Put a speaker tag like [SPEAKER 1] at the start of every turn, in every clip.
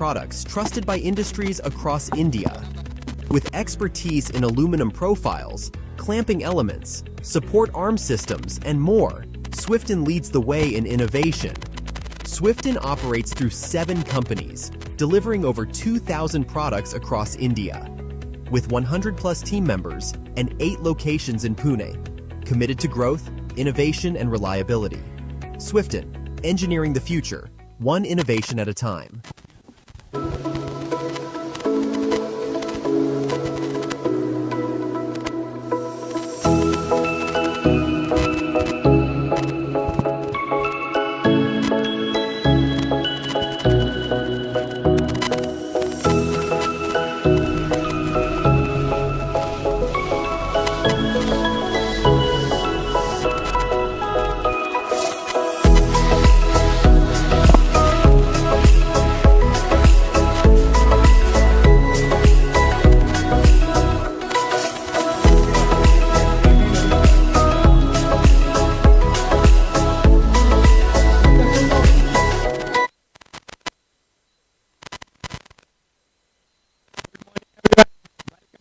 [SPEAKER 1] products trusted by industries across India. With expertise in aluminum profiles, clamping elements, support arm systems, and more, Swifton leads the way in innovation. Swifton operates through 7 companies, delivering over 2,000 products across India. With 100+ team members and 8 locations in Pune, committed to growth, innovation, and reliability. Swifton, engineering the future, one innovation at a time.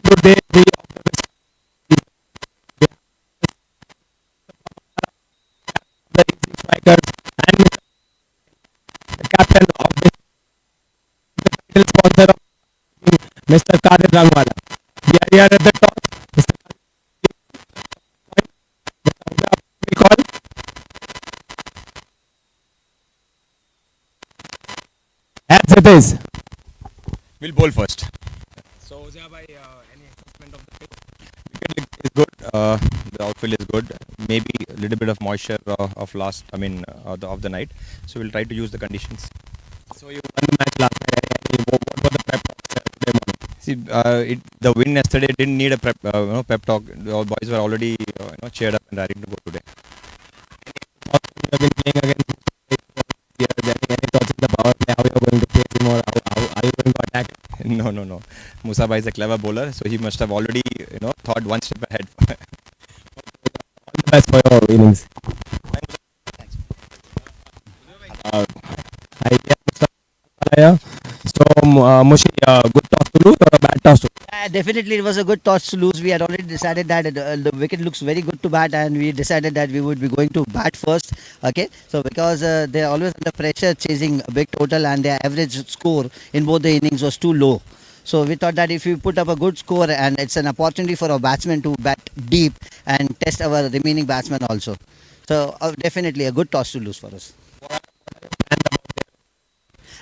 [SPEAKER 2] Good day, the EZZI strikers and the captain of the title sponsor of Mr. Kadir Rangwala. We are here at the top. Mr. We call as it is.
[SPEAKER 3] We'll bowl first. So, Uzia bhai, any assessment of the pitch? Wicket is good. The outfield is good. Maybe a little bit of moisture of the night. So we'll try to use the conditions.
[SPEAKER 2] So you won the match last night. What was the prep talk today morning?
[SPEAKER 3] See, the win yesterday didn't need a pep talk. The boys were already cheered up and ready to go today.
[SPEAKER 2] You have been playing against any thoughts in the power play? How you are going to face him, or how are you going to attack?
[SPEAKER 3] No. Musa bhai is a clever bowler, so he must have already thought one step ahead.
[SPEAKER 2] All the best for your innings. So, Mushi, good toss to lose or a bad toss to lose?
[SPEAKER 4] Definitely it was a good toss to lose. We had already decided that the wicket looks very good to bat, and we decided that we would be going to bat first. Okay, so because they're always under pressure chasing a big total, and their average score in both the innings was too low. So we thought that if we put up a good score, and it's an opportunity for our batsmen to bat deep and test our remaining batsmen also. So definitely a good toss to lose for us.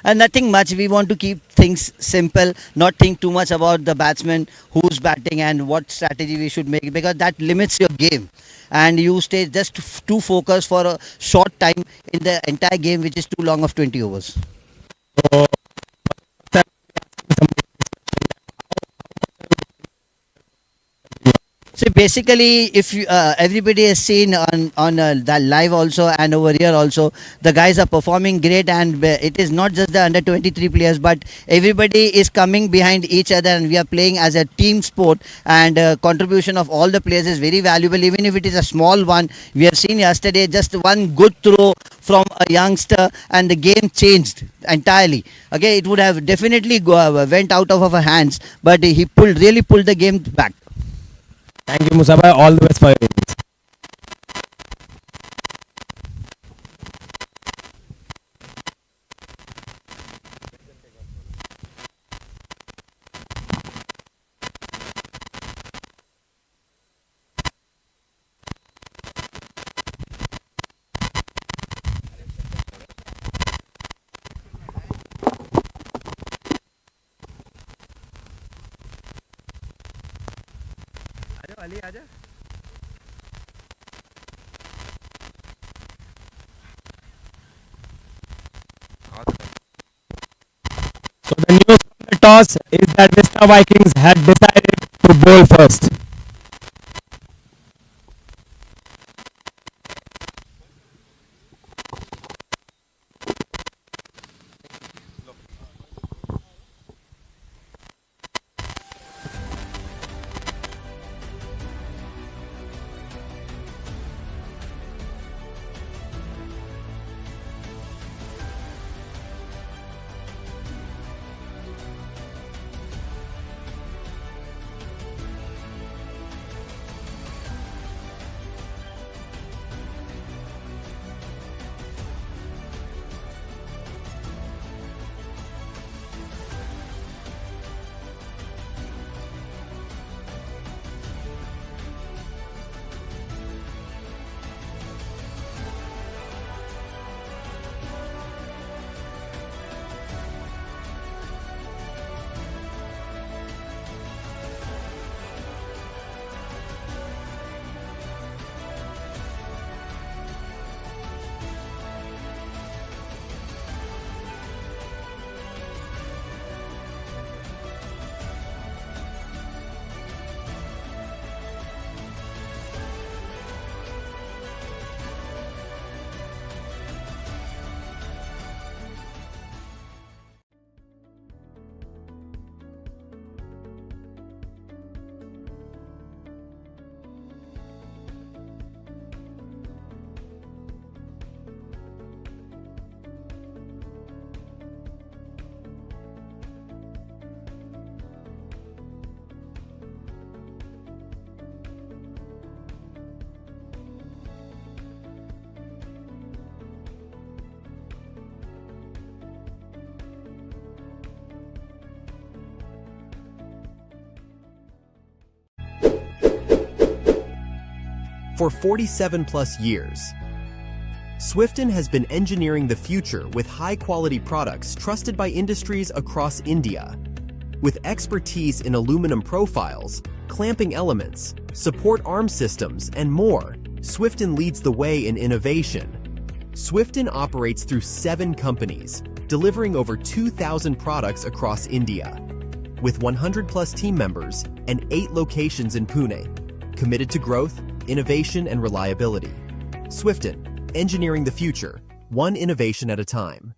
[SPEAKER 4] Nothing much. We want to keep things simple, not think too much about the batsman, who's batting and what strategy we should make, because that limits your game. And you stay just too focused for a short time in the entire game, which is too long of 20 overs.
[SPEAKER 2] So,
[SPEAKER 4] So basically, if you, everybody has seen on the live also and over here also, the guys are performing great, and it is not just the under 23 players, but everybody is coming behind each other, and we are playing as a team sport, and contribution of all the players is very valuable, even if it is a small one. We have seen yesterday just one good throw from a youngster, and the game changed entirely. Okay, it would have definitely went out of our hands, but he really pulled the game back.
[SPEAKER 2] thank you, Musa bhai. All the best for your innings. So the news from the toss is that VISTA Vikings had decided to bowl first.
[SPEAKER 1] for 47 plus years. Swifton has been engineering the future with high-quality products trusted by industries across India. With expertise in aluminum profiles, clamping elements, support arm systems, and more, Swifton leads the way in innovation. Swifton operates through 7 companies, delivering over 2,000 products across India. With 100-plus team members and 8 locations in Pune, committed to growth, innovation, and reliability. Swifton, engineering the future, one innovation at a time.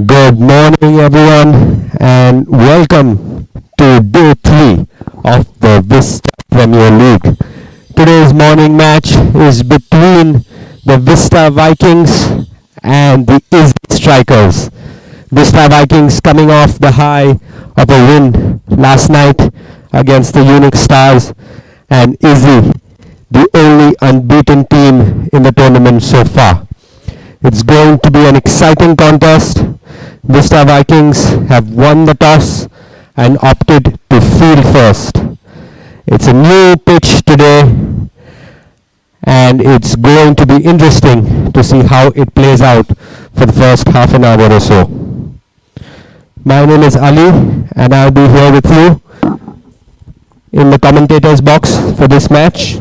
[SPEAKER 2] Good morning, everyone, and welcome to day 3 of the VISTA Premier League. Today's morning match is between the VISTA Vikings and the EZZI Strikers. VISTA Vikings coming off the high of a win last night against the Unique Stars, and EZZI, the only unbeaten team in the tournament so far. It's going to be an exciting contest. Vista Vikings have won the toss and opted to field first. It's a new pitch today, and it's going to be interesting to see how it plays out for the first half an hour or so. My name is Ali, and I'll be here with you in the commentators box for this match.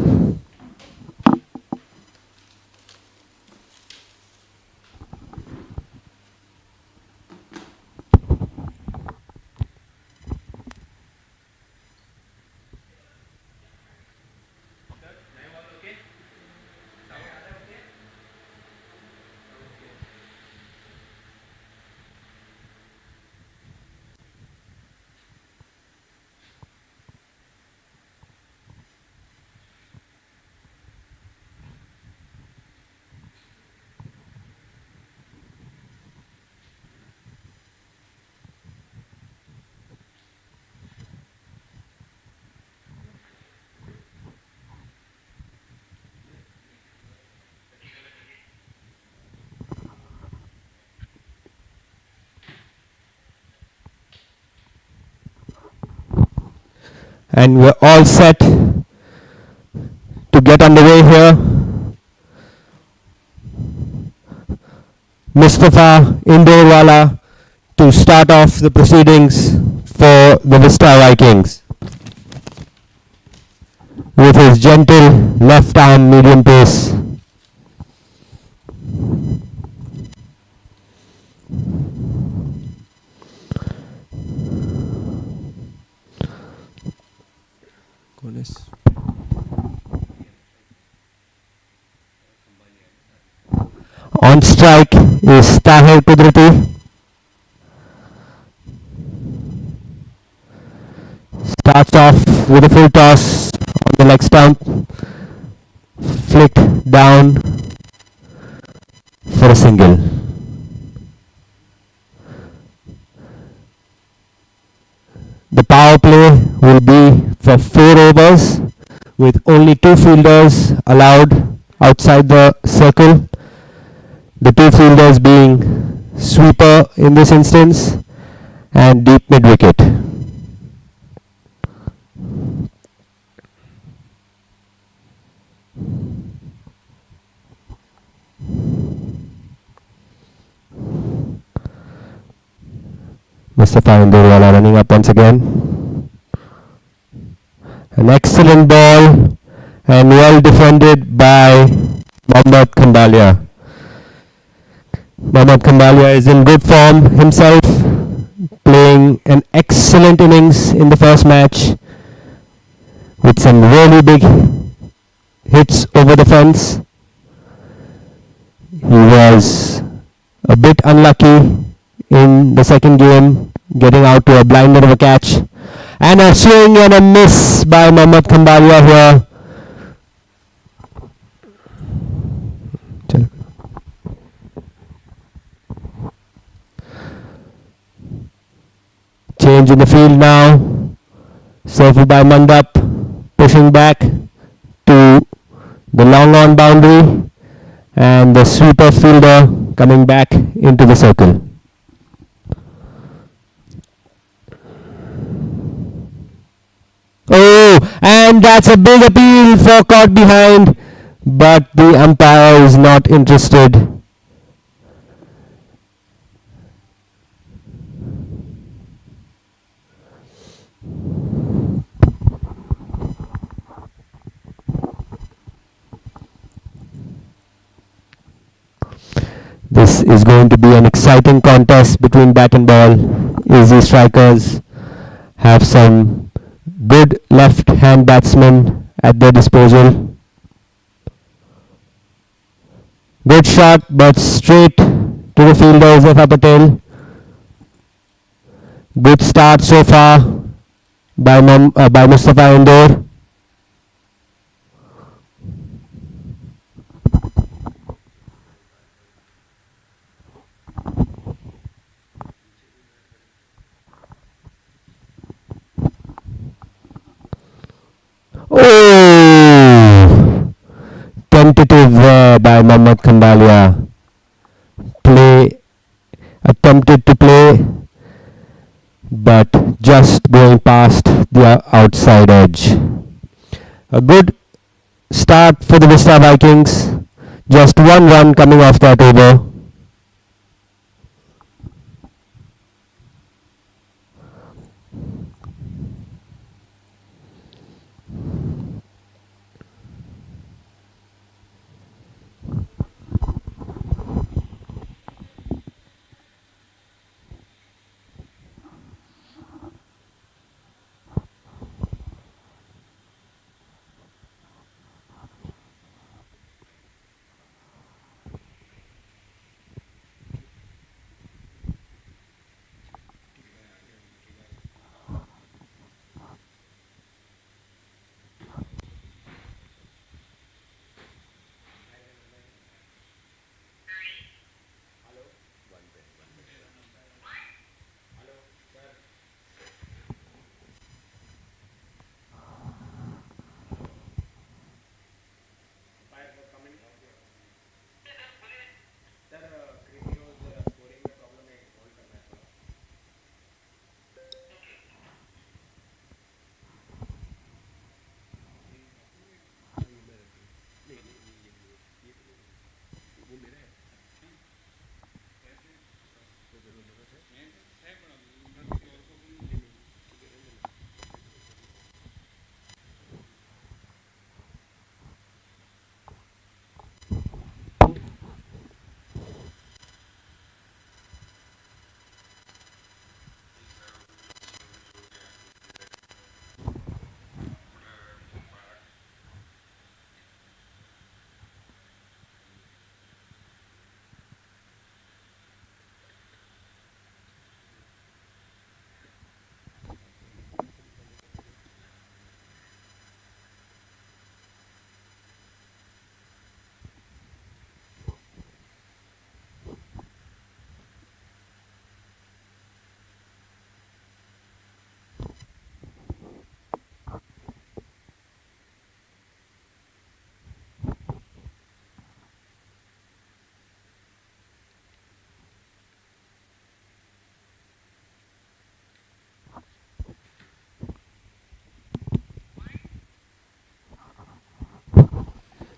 [SPEAKER 2] And we're all set to get underway here. Mustafa Indorwala to start off the proceedings for the Vista Vikings with his gentle left arm medium pace. On strike is Tahir Kudrati. Starts off with a full toss on the leg stump. Flicked down for a single. The power play will be for 4 overs with only 2 fielders allowed outside the circle. The 2 fielders being sweeper in this instance and deep mid wicket. Mustafa Indorwala running up once again. An excellent ball and well defended by Mohammad Khambalia. Mohammad Khambalia is in good form himself, playing an excellent innings in the first match with some really big hits over the fence. He was a bit unlucky in the second game, getting out to a blinder of a catch, and a swing and a miss by Mohammad Khambalia here. Change in the field now. Circled by Mandap, pushing back to the long on boundary, and the sweeper fielder coming back into the circle. Oh, and that's a big appeal for caught behind, but the umpire is not interested. This is going to be an exciting contest between bat and ball. EZZI Strikers have some good left-hand batsmen at their disposal. Good shot, but straight to the fielder, Zafar Patel. Good start so far by Mustafa Indoor. Oh! Tentative by Mohammad Khandalia. Play attempted to play, but just going past the outside edge. A good start for the Vista Vikings. Just one run coming off that over.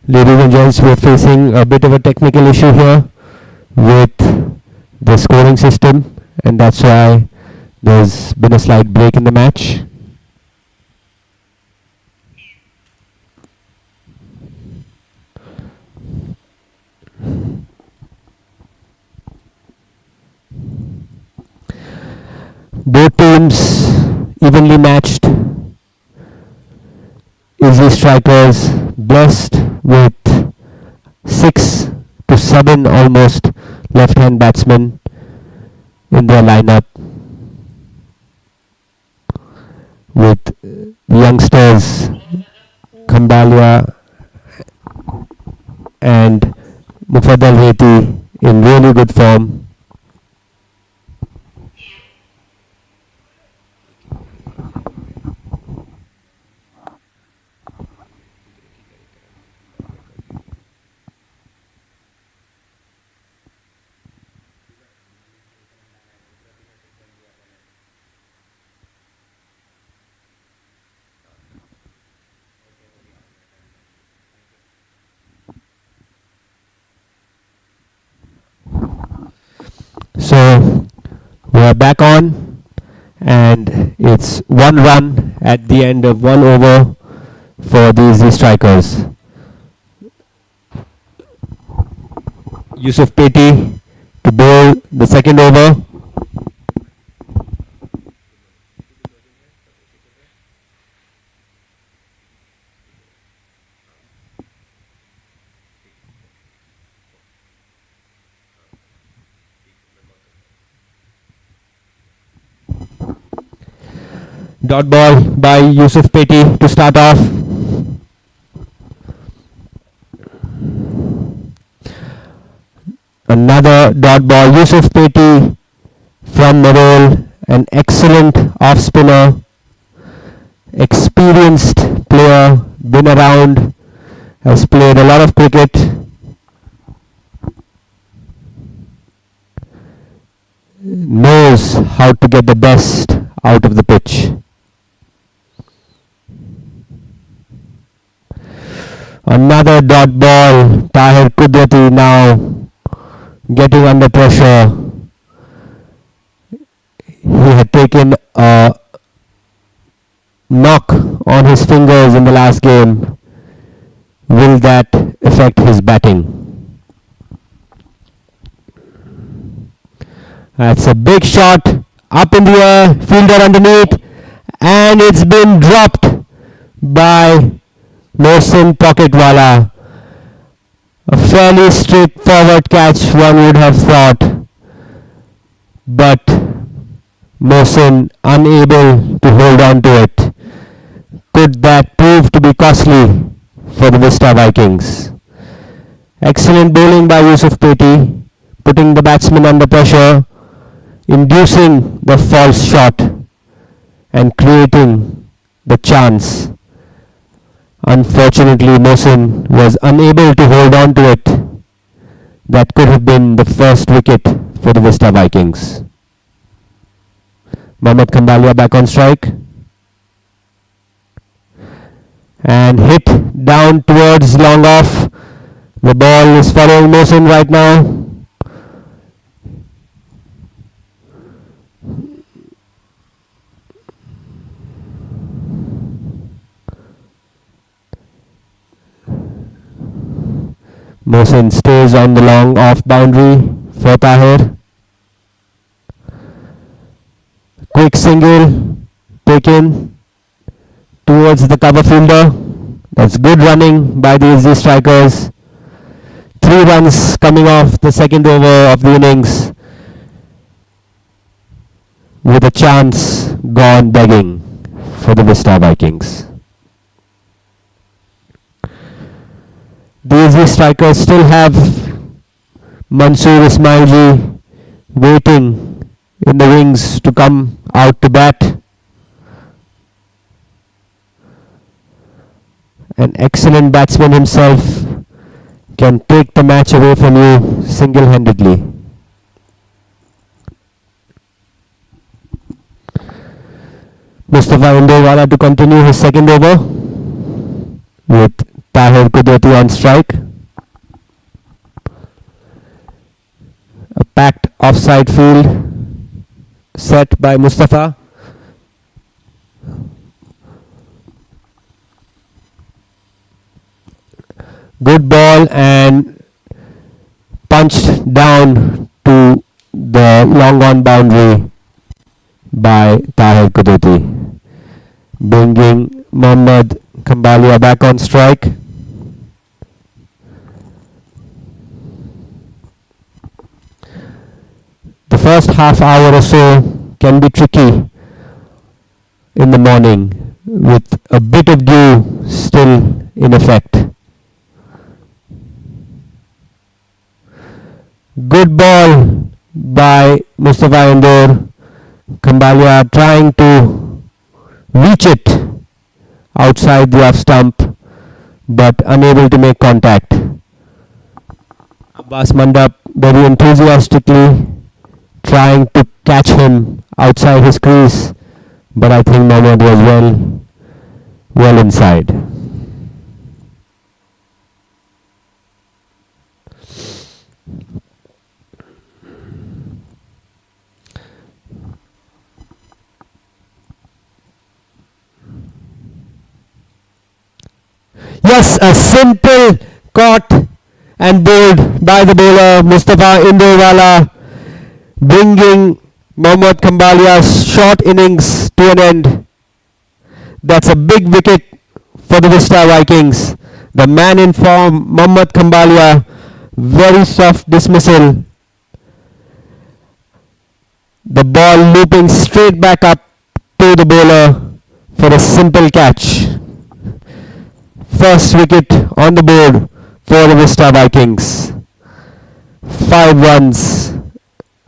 [SPEAKER 2] Ladies and gents, we're facing a bit of a technical issue here with the scoring system, and that's why there's been a slight break in the match. Both teams evenly matched. Easy strikers blessed with 6 to 7 almost left-hand batsmen in their lineup, with youngsters Khambalia and Mufaddal Heti in really good form. So we're back on, and it's 1 run at the end of 1 over for these strikers. Yusuf Peti to bowl the second over. Dot ball by Yusuf Peti to start off. Another dot ball. Yusuf Peti from Marol, an excellent off spinner, experienced player, been around, has played a lot of cricket. Knows how to get the best out of the pitch. Another dot ball. Tahir Kudrati now getting under pressure. He had taken a knock on his fingers in the last game. Will that affect his batting? That's a big shot up in the air, fielder underneath, and it's been dropped by Mohsin Pocketwala. A fairly straightforward catch, one would have thought, but Mohsin unable to hold on to it. Could that prove to be costly for the Vista Vikings? Excellent bowling by Yusuf Peti, putting the batsman under pressure, inducing the false shot and creating the chance. Unfortunately, Mohsin was unable to hold on to it. That could have been the first wicket for the Vista Vikings. Mohammad Khambalia back on strike. And hit down towards long off. The ball is following Mohsin right now. Mohsin stays on the long off boundary for Tahir. Quick single taken towards the cover fielder. That's good running by the EZZI strikers. 3 runs coming off the second over of the innings, with a chance gone begging for the Vista Vikings. The EZZI strikers still have Mansoor Ismailji waiting in the wings to come out to bat. An excellent batsman himself can take the match away from you single-handedly. Mustafa Indowala to continue his second over with Tahir Kudrati on strike. A packed offside field set by Mustafa. Good ball and punched down to the long on boundary by Tahir Kudrati, bringing Mohammad Khambalia back on strike. The first half hour or so can be tricky in the morning with a bit of dew still in effect. Good ball by Mustafa Indor. Khambalia trying to reach it outside the off stump but unable to make contact. Abbas Mandap very enthusiastically trying to catch him outside his crease, but I think Mohammad was well inside. Yes, a simple caught and bowled by the bowler Mustafa Indowala, bringing Mohammad Khambalia's short innings to an end. That's a big wicket for the Vista Vikings. The man in form, Mohammad Khambalia, very soft dismissal. The ball looping straight back up to the bowler for a simple catch. First wicket on the board for the Vista Vikings. 5 runs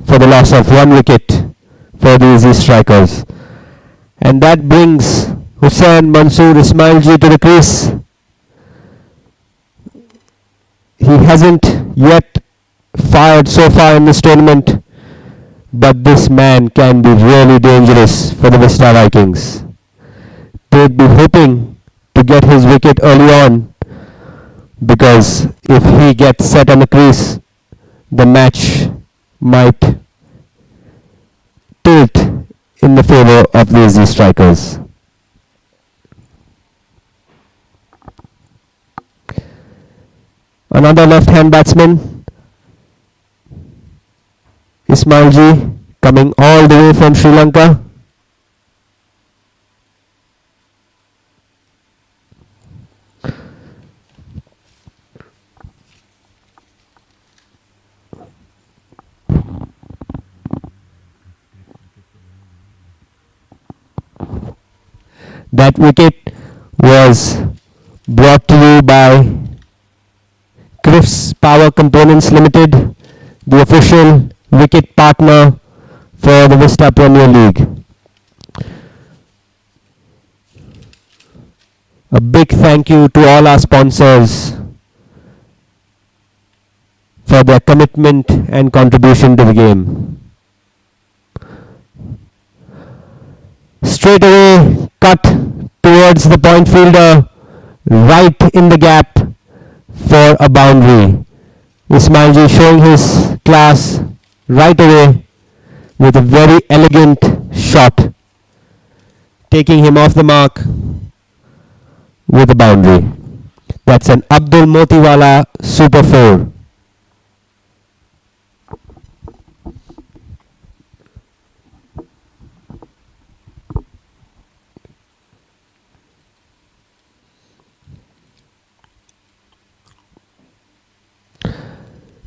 [SPEAKER 2] for the loss of 1 wicket for the EZZI strikers. And that brings Hussain Mansoor Ismailji to the crease. He hasn't yet fired so far in this tournament, but this man can be really dangerous for the Vista Vikings. They'd be hoping to get his wicket early on, because if he gets set on the crease, the match might tilt in the favor of the EZZI strikers. Another left-hand batsman, Ismailji, coming all the way from Sri Lanka. That wicket was brought to you by Criffs Power Components Limited, the official wicket partner for the Vista Premier League. A big thank you to all our sponsors for their commitment and contribution to the game. Straight away cut towards the point fielder, right in the gap for a boundary. Ismailji showing his class right away with a very elegant shot, taking him off the mark with a boundary. That's an Abdul Motiwala Super 4.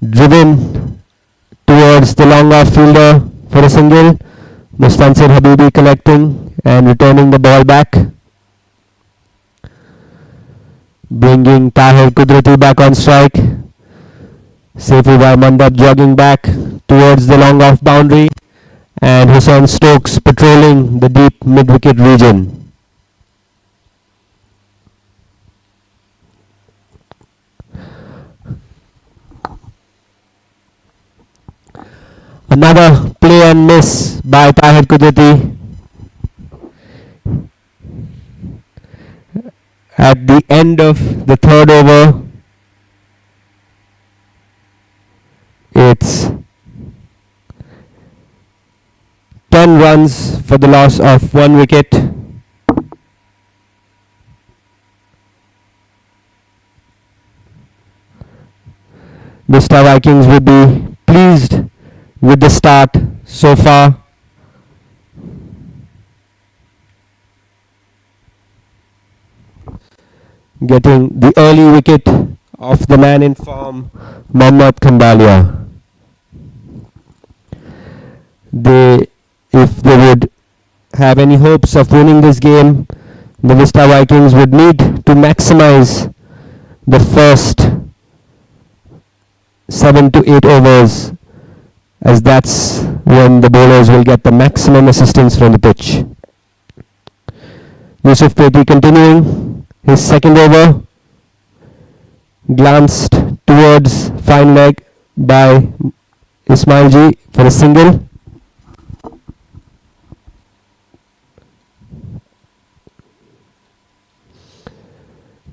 [SPEAKER 2] Driven towards the long off fielder for a single. Mustansir Habibi collecting and returning the ball back, bringing Tahir Kudrati back on strike. Saifu Bhai Mandap jogging back towards the long off boundary, and Hussain Stokes patrolling the deep mid-wicket region. Another play and miss by Tahir Kudrati. At the end of the third over, it's 10 runs for the loss of 1 wicket. Vista Vikings would be pleased with the start so far. Getting the early wicket of the man in form, Mohammad Khambalia. If they would have any hopes of winning this game, the Vista Vikings would need to maximize the first 7 to 8 overs, as that's when the bowlers will get the maximum assistance from the pitch. Yusuf Peti continuing his second over, glanced towards fine leg by Ismailji for a single.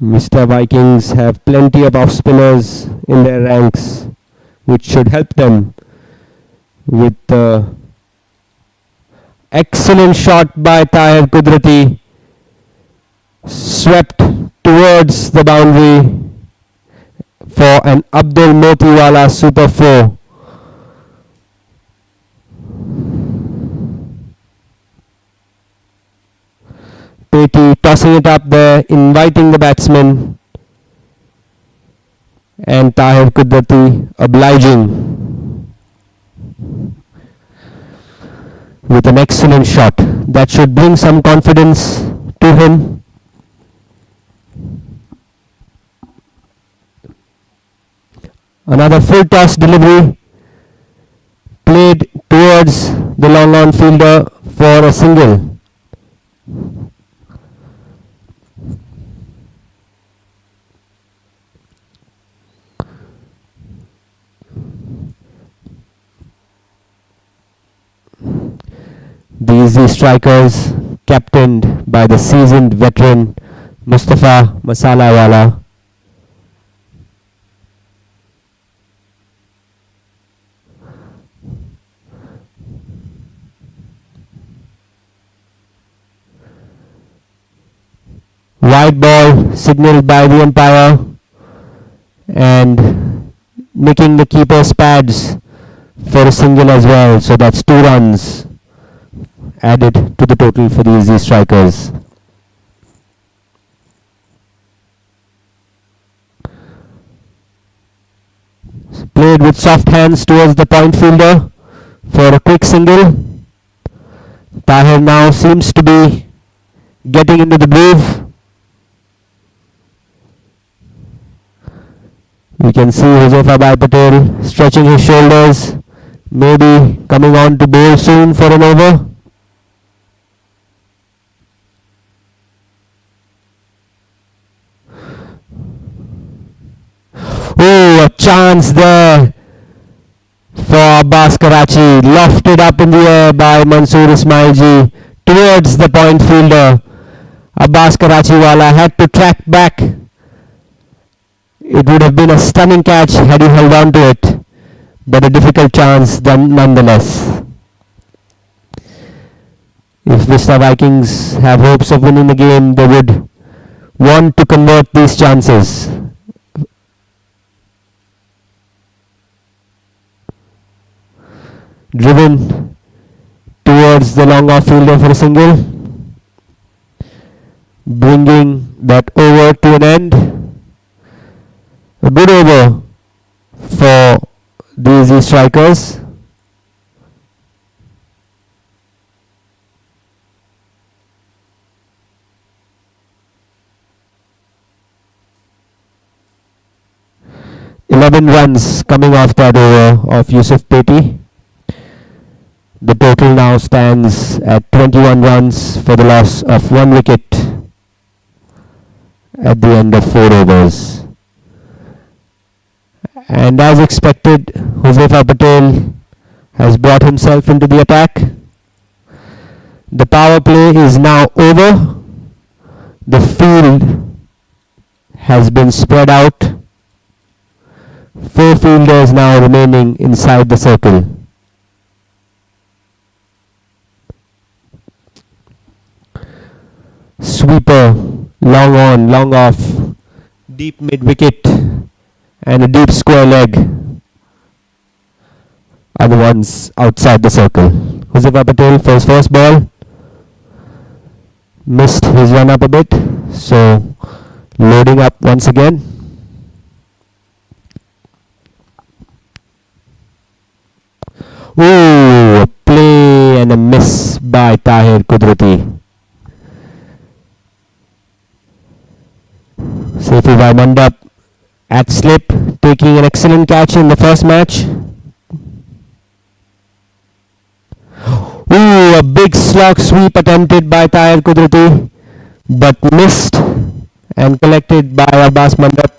[SPEAKER 2] Mr. Vikings have plenty of off spinners in their ranks, which should help them with the excellent shot by Tahir Kudrati, swept towards the boundary for an Abdul Motiwala Super 4. Peti tossing it up there, inviting the batsman, and Tahir Kudrati obliging with an excellent shot. That should bring some confidence to him. Another full toss delivery played towards the long on fielder for a single. The EZZI strikers, captained by the seasoned veteran Mustafa Masalawala. Wide ball signaled by the umpire and nicking the keeper's pads for a single as well. So that's 2 runs added to the total for the EZZI strikers. Played with soft hands towards the point fielder for a quick single. Tahir now seems to be getting into the groove. We can see Josefa Bhai Patel stretching his shoulders, maybe coming on to bowl soon for an over. Oh, a chance there for Abbas Karachi, lofted up in the air by Mansoor Ismailji towards the point fielder. Abbas Karachiwala had to track back. It would have been a stunning catch had he held on to it, but a difficult chance nonetheless. If VISTA Vikings have hopes of winning the game, they would want to convert these chances. Driven towards the long off fielder for a single, bringing that over to an end. A good over for the EZZI strikers. Eleven runs coming off that over of Yusuf Peti. The total now stands at 21 runs for the loss of 1 wicket at the end of 4 overs. And as expected, Josefa Patel has brought himself into the attack. The power play is now over. The field has been spread out. 4 fielders now remaining inside the circle. Sweeper, long on, long off, deep mid wicket, and a deep square leg are the ones outside the circle. Josefa Patel for his first ball missed his run up a bit, so loading up once again. Ooh, a play and a miss by Tahir Kudrati. Saifi Bhai Mandap at slip, taking an excellent catch in the first match. Ooh, a big slog sweep attempted by Tahir Kudrati, but missed and collected by Abbas Mandap.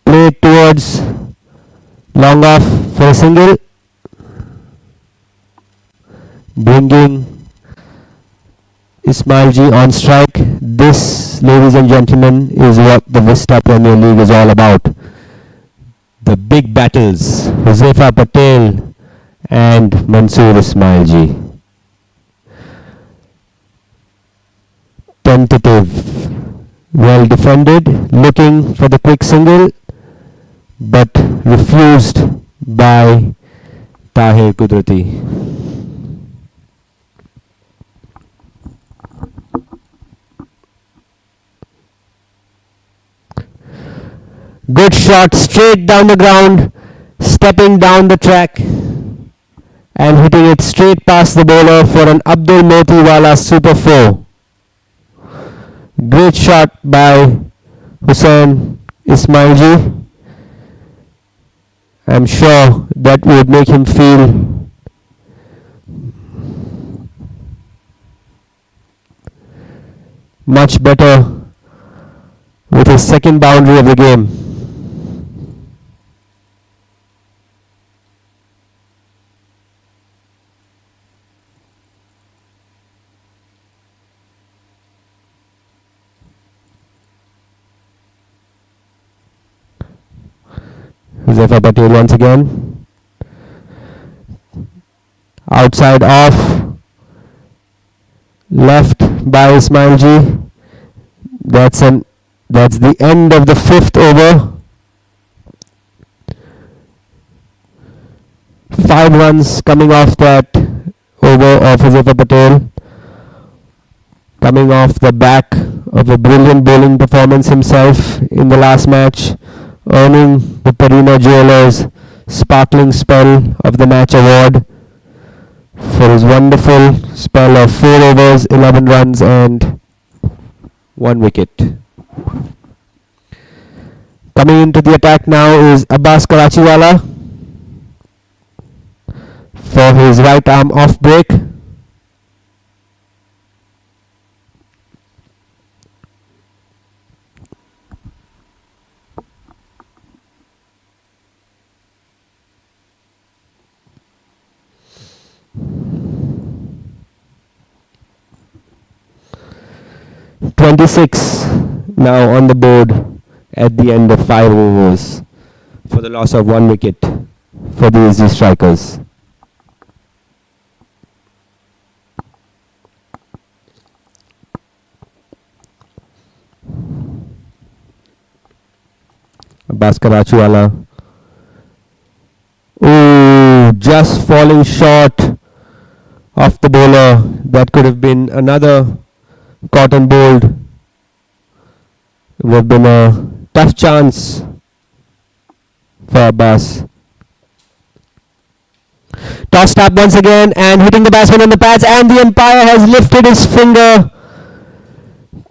[SPEAKER 2] Played towards long off for a single, bringing Ismailji on strike. This, ladies and gentlemen, is what the VISTA Premier League is all about. The big battles, Josefa Patel and Mansoor Ismailji. Tentative, well defended, looking for the quick single, but refused by Tahir Kudrati. Good shot straight down the ground, stepping down the track and hitting it straight past the bowler for an Abdul Motiwala super 4. Great shot by Hussain Ismailji. I'm sure that would make him feel much better with his second boundary of the game. Zephyr Patel once again. Outside off. Left by Ismailji. That's the end of the 5th over. 5 runs coming off that over of Zephyr Patel. Coming off the back of a brilliant bowling performance himself in the last match, earning the Perina Jewelers Sparkling Spell of the Match award for his wonderful spell of 4 overs, 11 runs and 1 wicket. Coming into the attack now is Abbas Karachiwala for his right arm off break. .26 now on the board at the end of 5 overs for the loss of 1 wicket for the EZZI strikers. Abbas Karachiwala. Oh, just falling short of the bowler. That could have been another cotton bowled. It would have been a tough chance for Abbas. Tossed up once again and hitting the batsman on the pads, and the umpire has lifted his finger.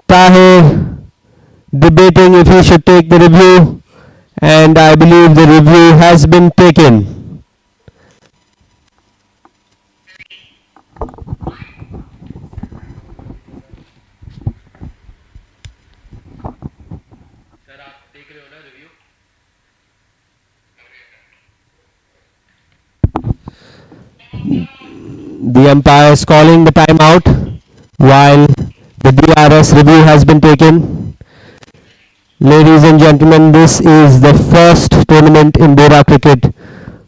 [SPEAKER 2] Tahir debating if he should take the review, and I believe the review has been taken. The umpire is calling the timeout while the DRS review has been taken. Ladies and gentlemen, this is the first tournament in Bora cricket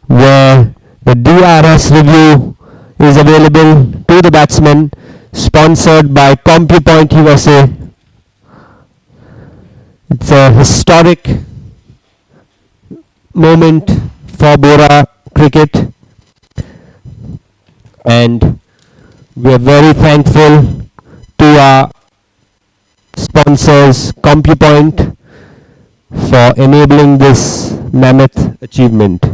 [SPEAKER 2] where the DRS review is available to the batsman, sponsored by CompuPoint USA. It's a historic moment for Bora cricket, and we are very thankful to our sponsors CompuPoint for enabling this mammoth achievement.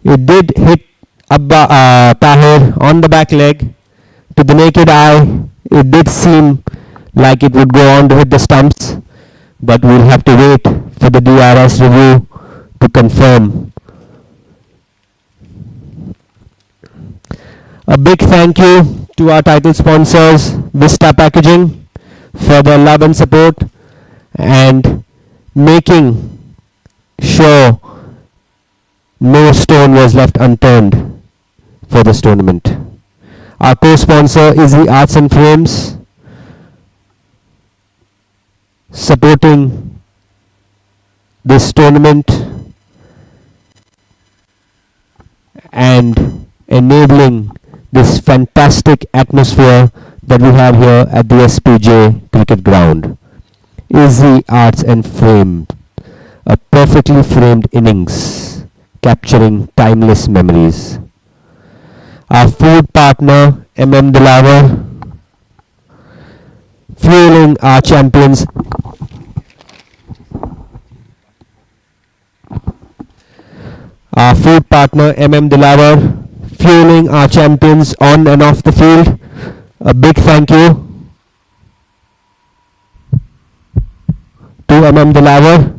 [SPEAKER 2] It did hit Tahir on the back leg. To the naked eye, it did seem like it would go on to hit the stumps, but we'll have to wait for the DRS review to confirm. A big thank you to our title sponsors, Vista Packaging, for their love and support and making sure no stone was left unturned for this tournament. Our co-sponsor is the Arts and Frames, supporting this tournament and enabling this fantastic atmosphere that we have here at the SPJ Cricket Ground. EZZI Arts and Frame, a perfectly framed innings capturing timeless memories. Our food partner Dilawar, fueling our champions good partner Dilawar, fueling our champions on and off the field. A big thank you to Dilawar.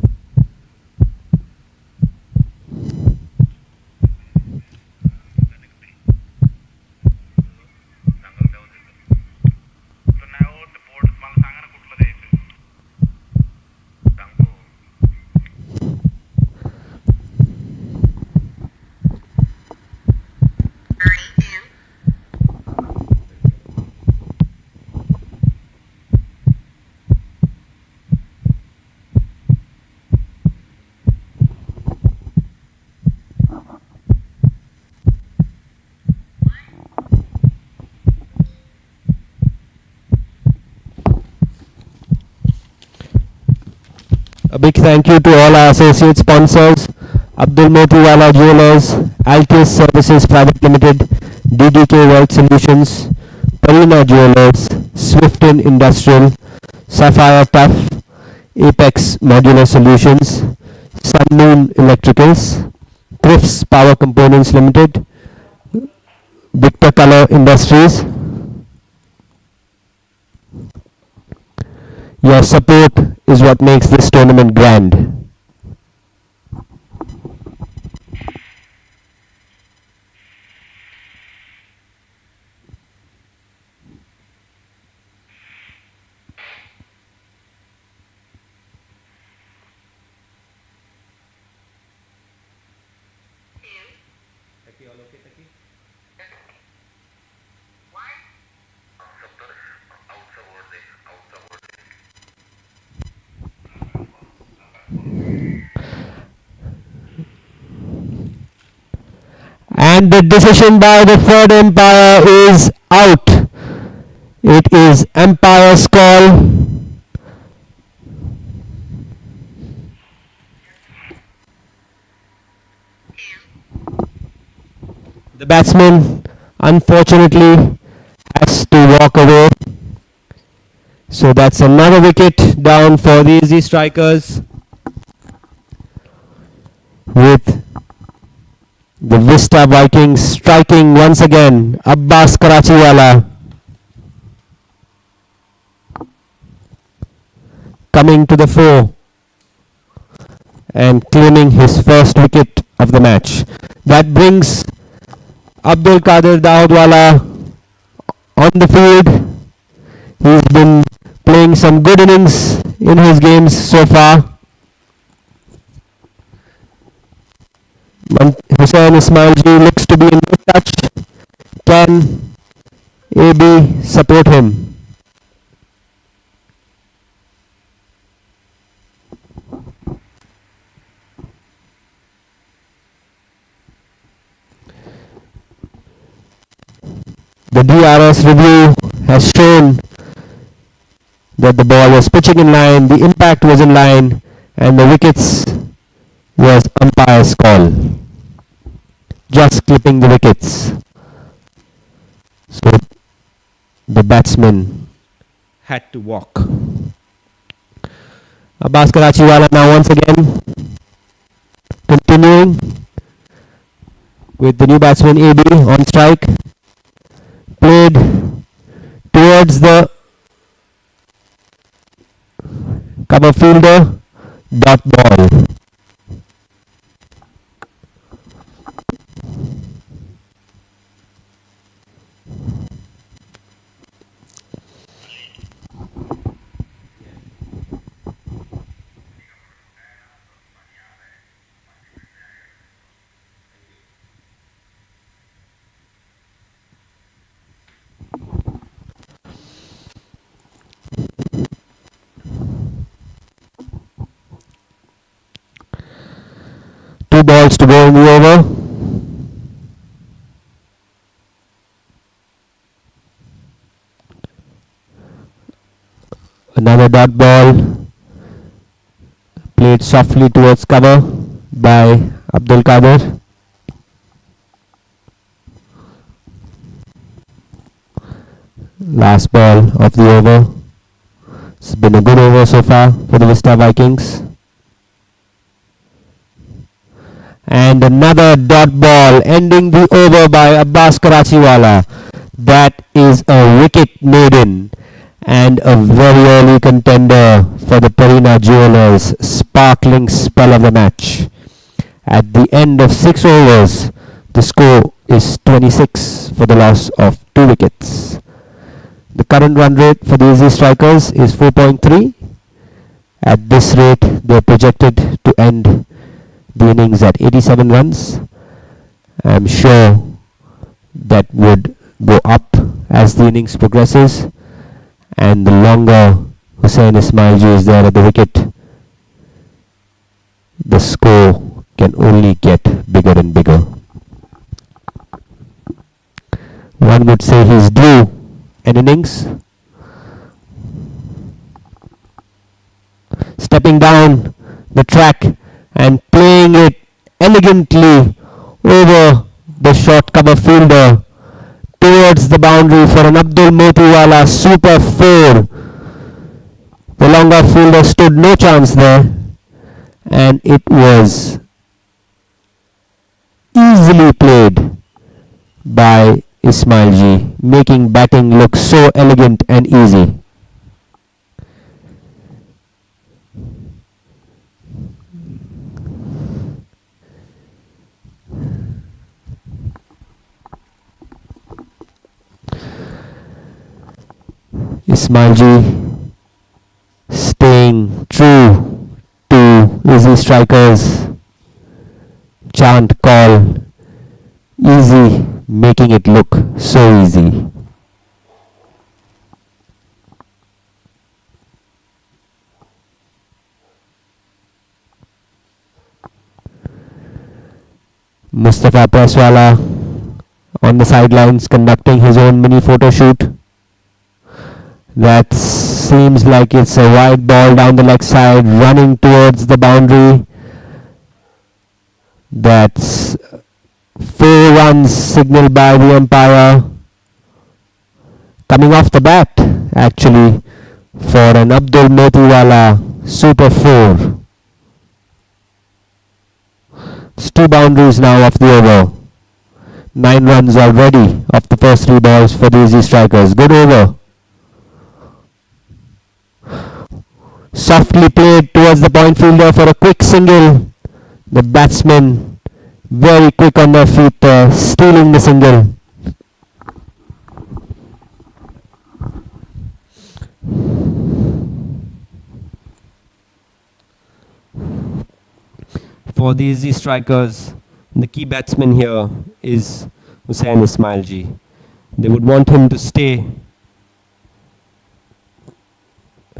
[SPEAKER 2] A big thank you to all our associate sponsors, Abdul Motiwala Jewelers, Altius Services Private Limited, DDK Wealth Solutions, Parina Jewelers, Swifton Industrial, Sapphire Tough, Apex Modular Solutions, Sun Moon Electricals, Thrifts Power Components Limited, Victor Color Industries. Your support is what makes this tournament grand. And the decision by the third umpire is out. It is umpire's call. The batsman unfortunately has to walk away. So that's another wicket down for the EZZI strikers, with the Vista Vikings striking once again. Abbas Karachiwala coming to the fore and claiming his first wicket of the match. That brings Abdul Qadir Daudwala on the field. He's been playing some good innings in his games so far. Hussain Ismailji looks to be in good touch. Can AB support him? The DRS review has shown that the ball was pitching in line, the impact was in line, and the wickets was umpire's call. Just clipping the wickets. So the batsman had to walk. Abbas Karachiwala now once again continuing with the new batsman AB on strike. Played towards the cover fielder, dot ball. Two balls to go in the over. Another dot ball played softly towards cover by Abdul Qadir. Last ball of the over. It's been a good over so far for the Vista Vikings. And And another dot ball ending the over by Abbas Karachiwala. That is a wicket maiden and a very early contender for the Perina Jewelers sparkling spell of the match. At the end of 6 overs, the score is 26 for the loss of 2 wickets. The current run rate for the EZZI strikers is 4.3. At this rate, they are projected to end the innings at 87 runs. I am sure that would go up as the innings progresses, and the longer Hussain Ismailji is there at the wicket, the score can only get bigger and bigger. One would say he's due an innings. Stepping down the track and playing it elegantly over the short cover fielder towards the boundary for an Abdul Motiwala super 4. The longer fielder stood no chance there, and it was easily played by Ismailji, making batting look so elegant and easy. Ismailji staying true to EZZI strikers chant call, easy, making it look so easy. Mustafa Presswala on the sidelines conducting his own mini photo shoot. That seems like it's a wide ball down the leg side, running towards the boundary. That's 4 runs signaled by the umpire. Coming off the bat, actually, for an Abdul Motiwala super 4. It's 2 boundaries now off the over. 9 runs already off the first 3 balls for the EZZI strikers. Good over. Softly played towards the point fielder for a quick single. The batsmen very quick on their feet, stealing the single. For the EZZI strikers, the key batsman here is Hussain Ismailji. They would want him to stay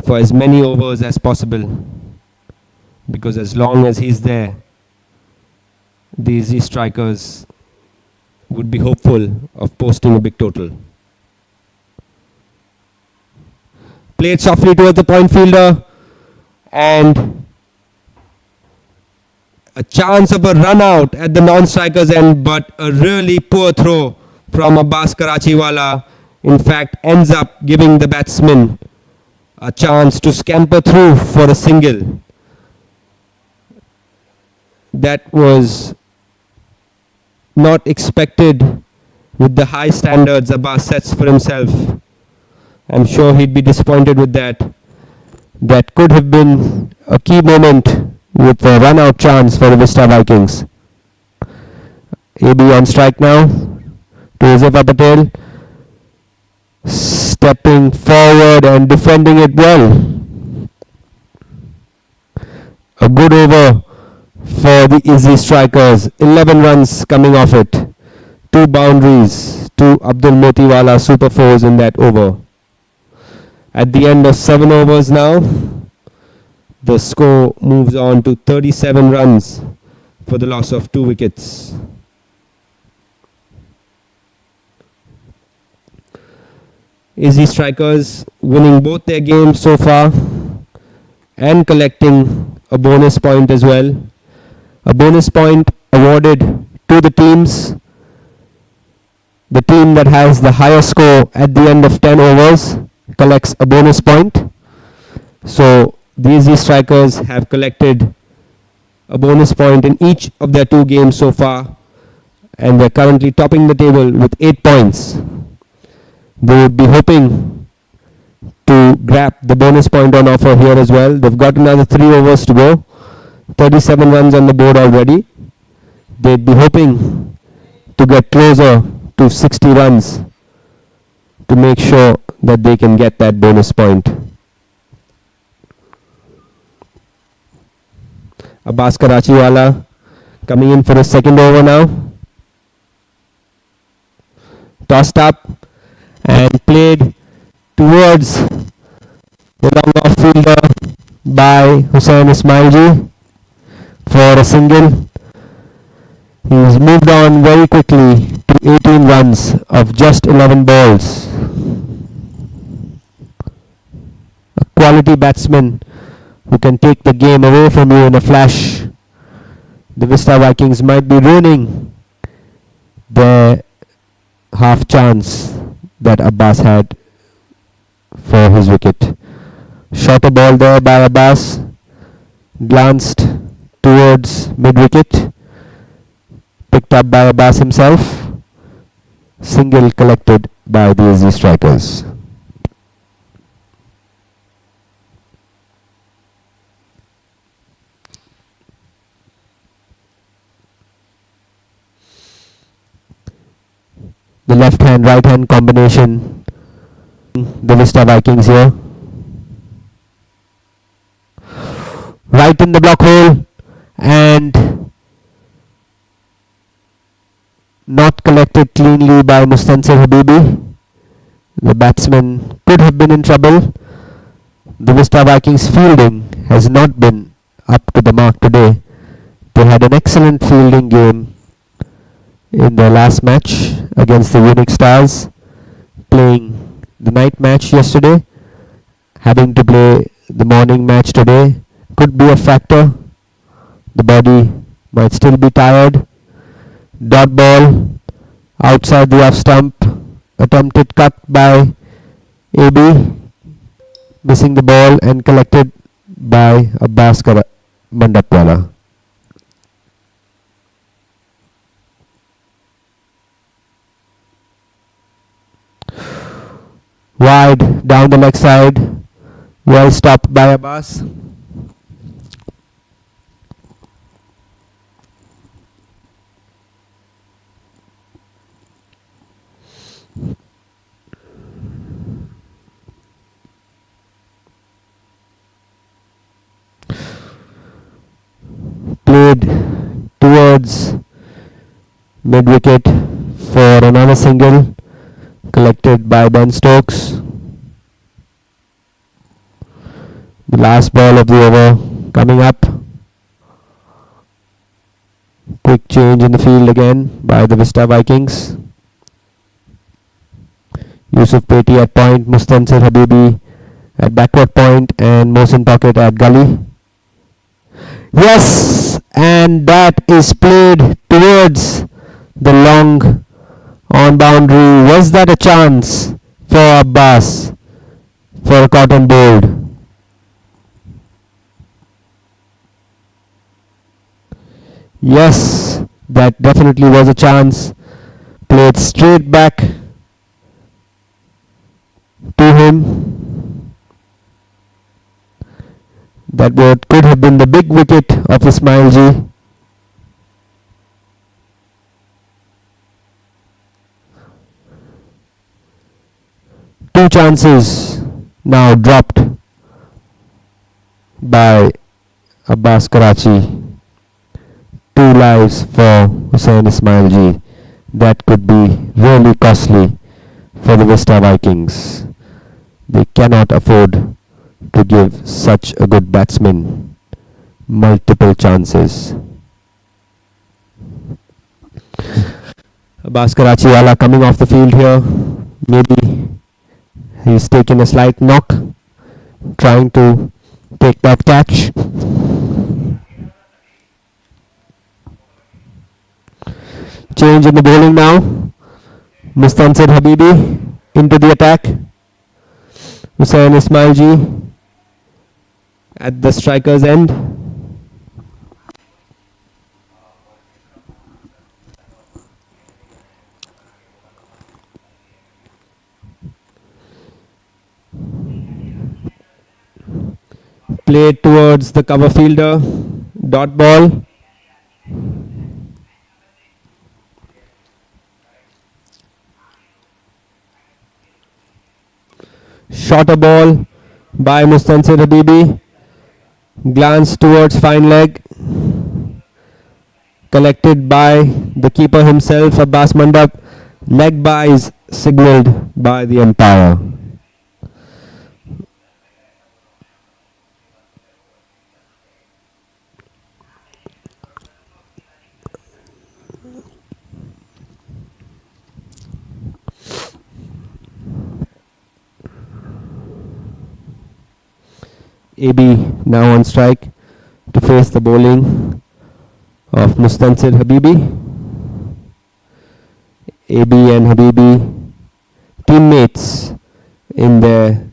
[SPEAKER 2] for as many overs as possible, because as long as he's there, the EZZI strikers would be hopeful of posting a big total. Played softly towards the point fielder, and a chance of a run out at the non-strikers end, but a really poor throw from Abbas Karachiwala in fact ends up giving the batsman a chance to scamper through for a single. That was not expected with the high standards Abbas sets for himself. I'm sure he'd be disappointed with that. That could have been a key moment with a run-out chance for the VISTA Vikings. AB on strike now to Uzaifa Patel. Stepping forward and defending it well. A good over for the EZZI strikers. 11 runs coming off it. 2 boundaries to Abdul Motiwala super 4s in that over. At the end of 7 overs now, the score moves on to 37 runs for the loss of 2 wickets. EZZI strikers winning both their games so far and collecting a bonus point as well. A bonus point awarded to the teams. The team that has the higher score at the end of 10 overs collects a bonus point. So the EZZI strikers have collected a bonus point in each of their 2 games so far, and they're currently topping the table with 8 points. They would be hoping to grab the bonus point on offer here as well. They've got another 3 overs to go. 37 runs on the board already. They'd be hoping to get closer to 60 runs to make sure that they can get that bonus point. Abbas Karachiwala coming in for a second over now. Tossed up and played towards the long off fielder by Hussain Ismailji for a single. He's moved on very quickly to 18 runs of just 11 balls. A quality batsman who can take the game away from you in a flash. The Vista Vikings might be ruining their half chance that Abbas had for his wicket. Shorter ball there by Abbas, glanced towards mid-wicket, picked up by Abbas himself, single collected by the EZZI strikers. The left hand right hand combination, the Vista Vikings here. Right in the block hole and not collected cleanly by Mustansir Habibi. The batsman could have been in trouble. The Vista Vikings fielding has not been up to the mark today. They had an excellent fielding game in their last match against the Unique Stars, playing the night match yesterday, having to play the morning match today could be a factor. The body might still be tired. Dot ball outside the off stump, attempted cut by AB, missing the ball and collected by Abbas Mandapwala. Wide down the leg side, well stopped by Abbas. Played towards mid-wicket for another single, collected by Ben Stokes. The last ball of the over coming up. Quick change in the field again by the Vista Vikings. Yusuf Peti at point, Mustansir Habibi at backward point, and Mohsin Pocket at gully. Yes, and that is played towards the long on boundary. Was that a chance for Abbas for a cotton bold? Yes, that definitely was a chance. Played straight back to him. That could have been the big wicket of Ismail Ji. Two chances now dropped by Abbas Karachi. 2 lives for Hussain Ismail Ji. That could be really costly for the Vista Vikings. They cannot afford to give such a good batsman multiple chances. Abbas Karachiwala coming off the field here. Maybe he's taken a slight knock, trying to take that catch. Change in the bowling now. Mustansir Habibi into the attack. Hussain Ismailji at the striker's end. Played towards the cover fielder. Dot ball. Shorter ball by Mustansir Habibi. Glance towards fine leg. Collected by the keeper himself, Abbas Mandap. Leg buys signalled by the umpire. AB now on strike to face the bowling of Mustansir Habibi. AB and Habibi teammates in the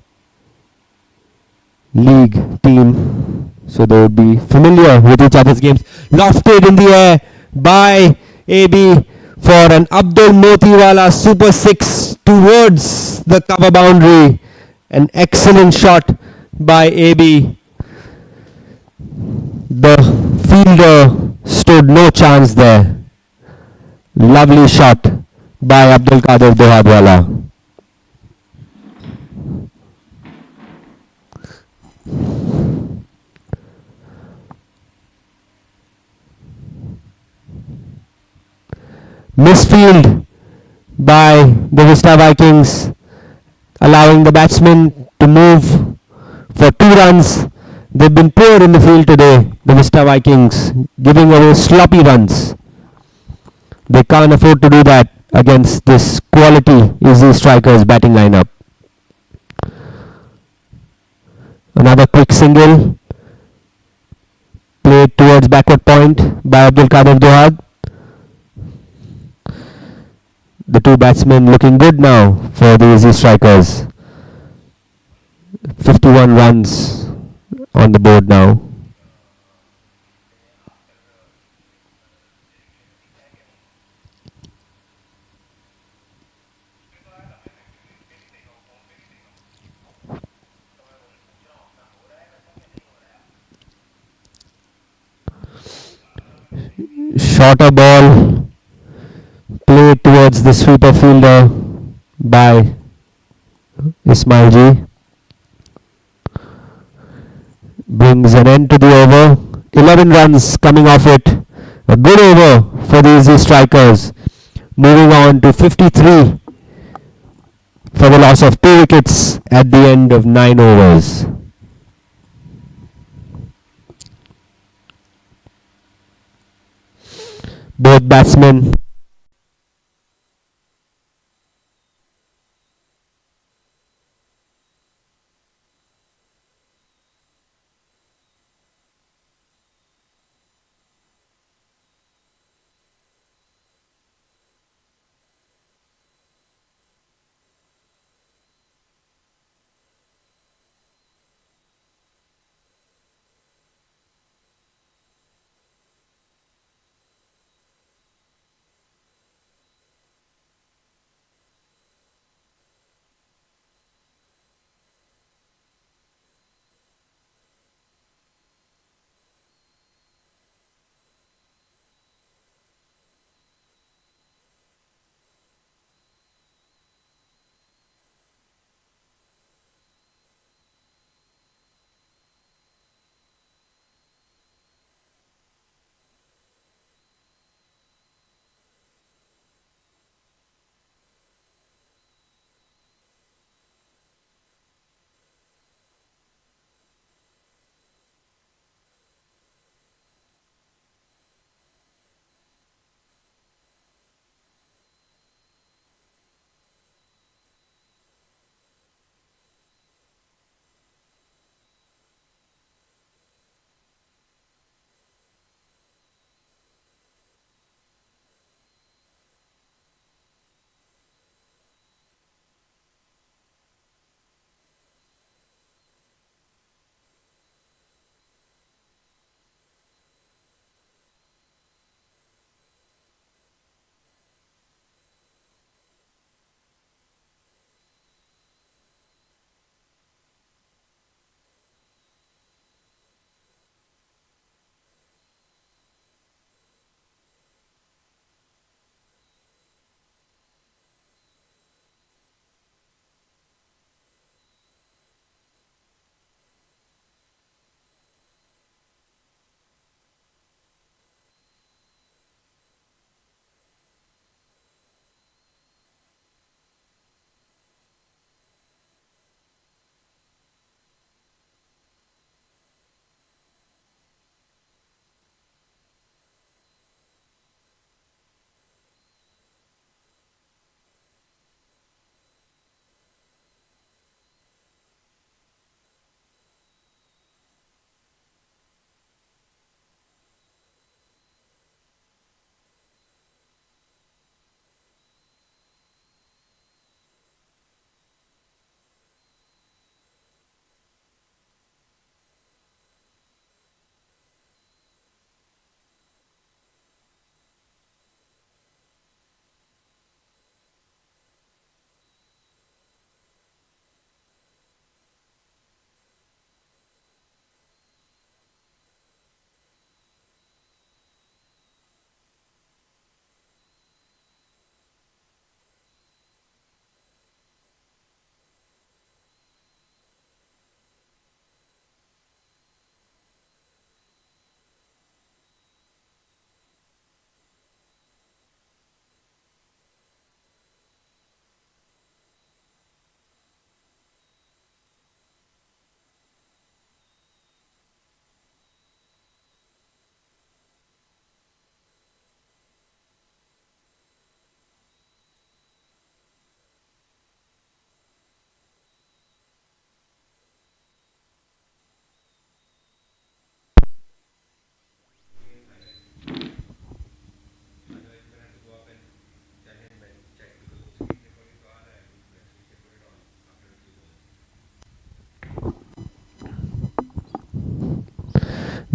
[SPEAKER 2] league team, so they would be familiar with each other's games. Lofted in the air by AB for an Abdul Motiwala super six towards the cover boundary. An excellent shot by AB. The fielder stood no chance there. Lovely shot by Abdul Qadir Dohadwala. Misfield by the Vista Vikings, allowing the batsmen to move for 2 runs. They've been poor in the field today, the Vista Vikings, giving away sloppy runs. They can't afford to do that against this quality EZZI strikers batting lineup. Another quick single played towards backward point by Abdul Qadir Dohad. The 2 batsmen looking good now for the EZZI strikers. 51 runs on the board now. Shorter ball played towards the sweeper fielder by Ismail Ji. Brings an end to the over. 11 runs coming off it. A good over for the EZZI strikers. Moving on to 53 for the loss of 2 wickets at the end of 9 overs. Both batsmen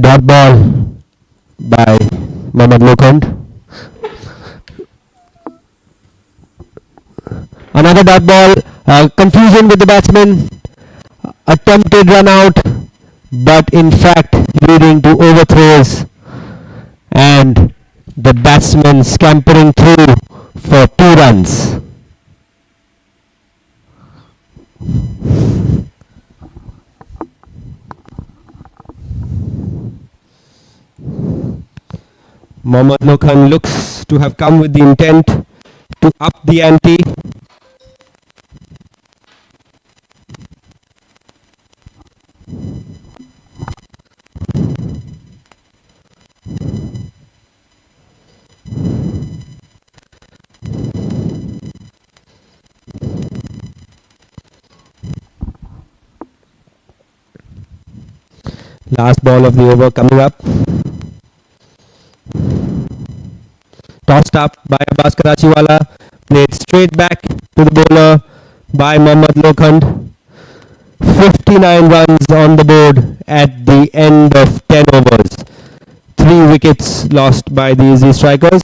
[SPEAKER 2] Dot ball by Mohammad Lokhand. Another dot ball. Confusion with the batsman. Attempted run out, but in fact leading to overthrows, and the batsman scampering through for 2 runs. Mohammad Lokhand looks to have come with the intent to up the ante. Last ball of the over coming up. Tossed up by Abbas Karachiwala, played straight back to the bowler by Mohammad Lokhand. 59 runs on the board at the end of 10 overs. 3 wickets lost by the EZZI strikers.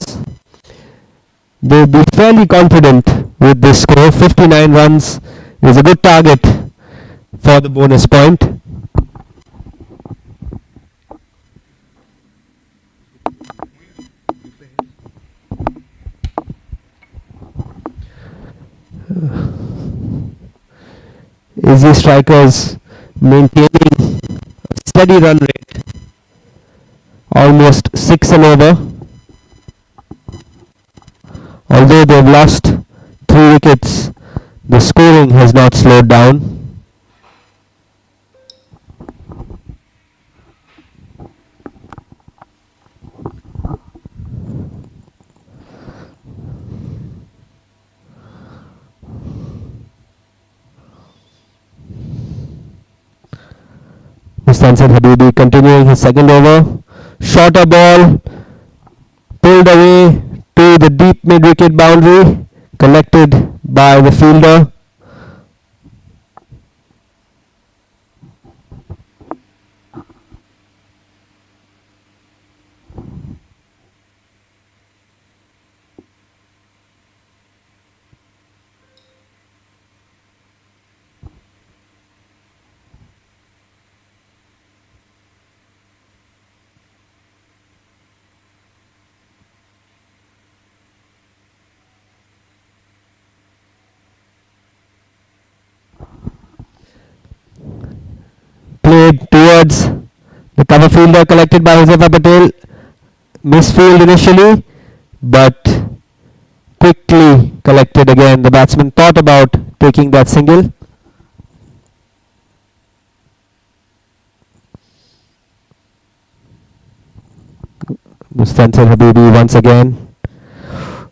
[SPEAKER 2] They'll be fairly confident with this score. 59 runs is a good target for the bonus point. EZZI strikers maintaining a steady run rate, almost 6 and over. Although they've lost 3 wickets, the scoring has not slowed down. Mustansir Habibi continuing his second over. Shorter ball pulled away to the deep mid-wicket boundary, collected by the fielder. Played towards the cover fielder, collected by Josefa Patel. Misfield initially, but quickly collected again. The batsman thought about taking that single. Mustansir Habibi once again.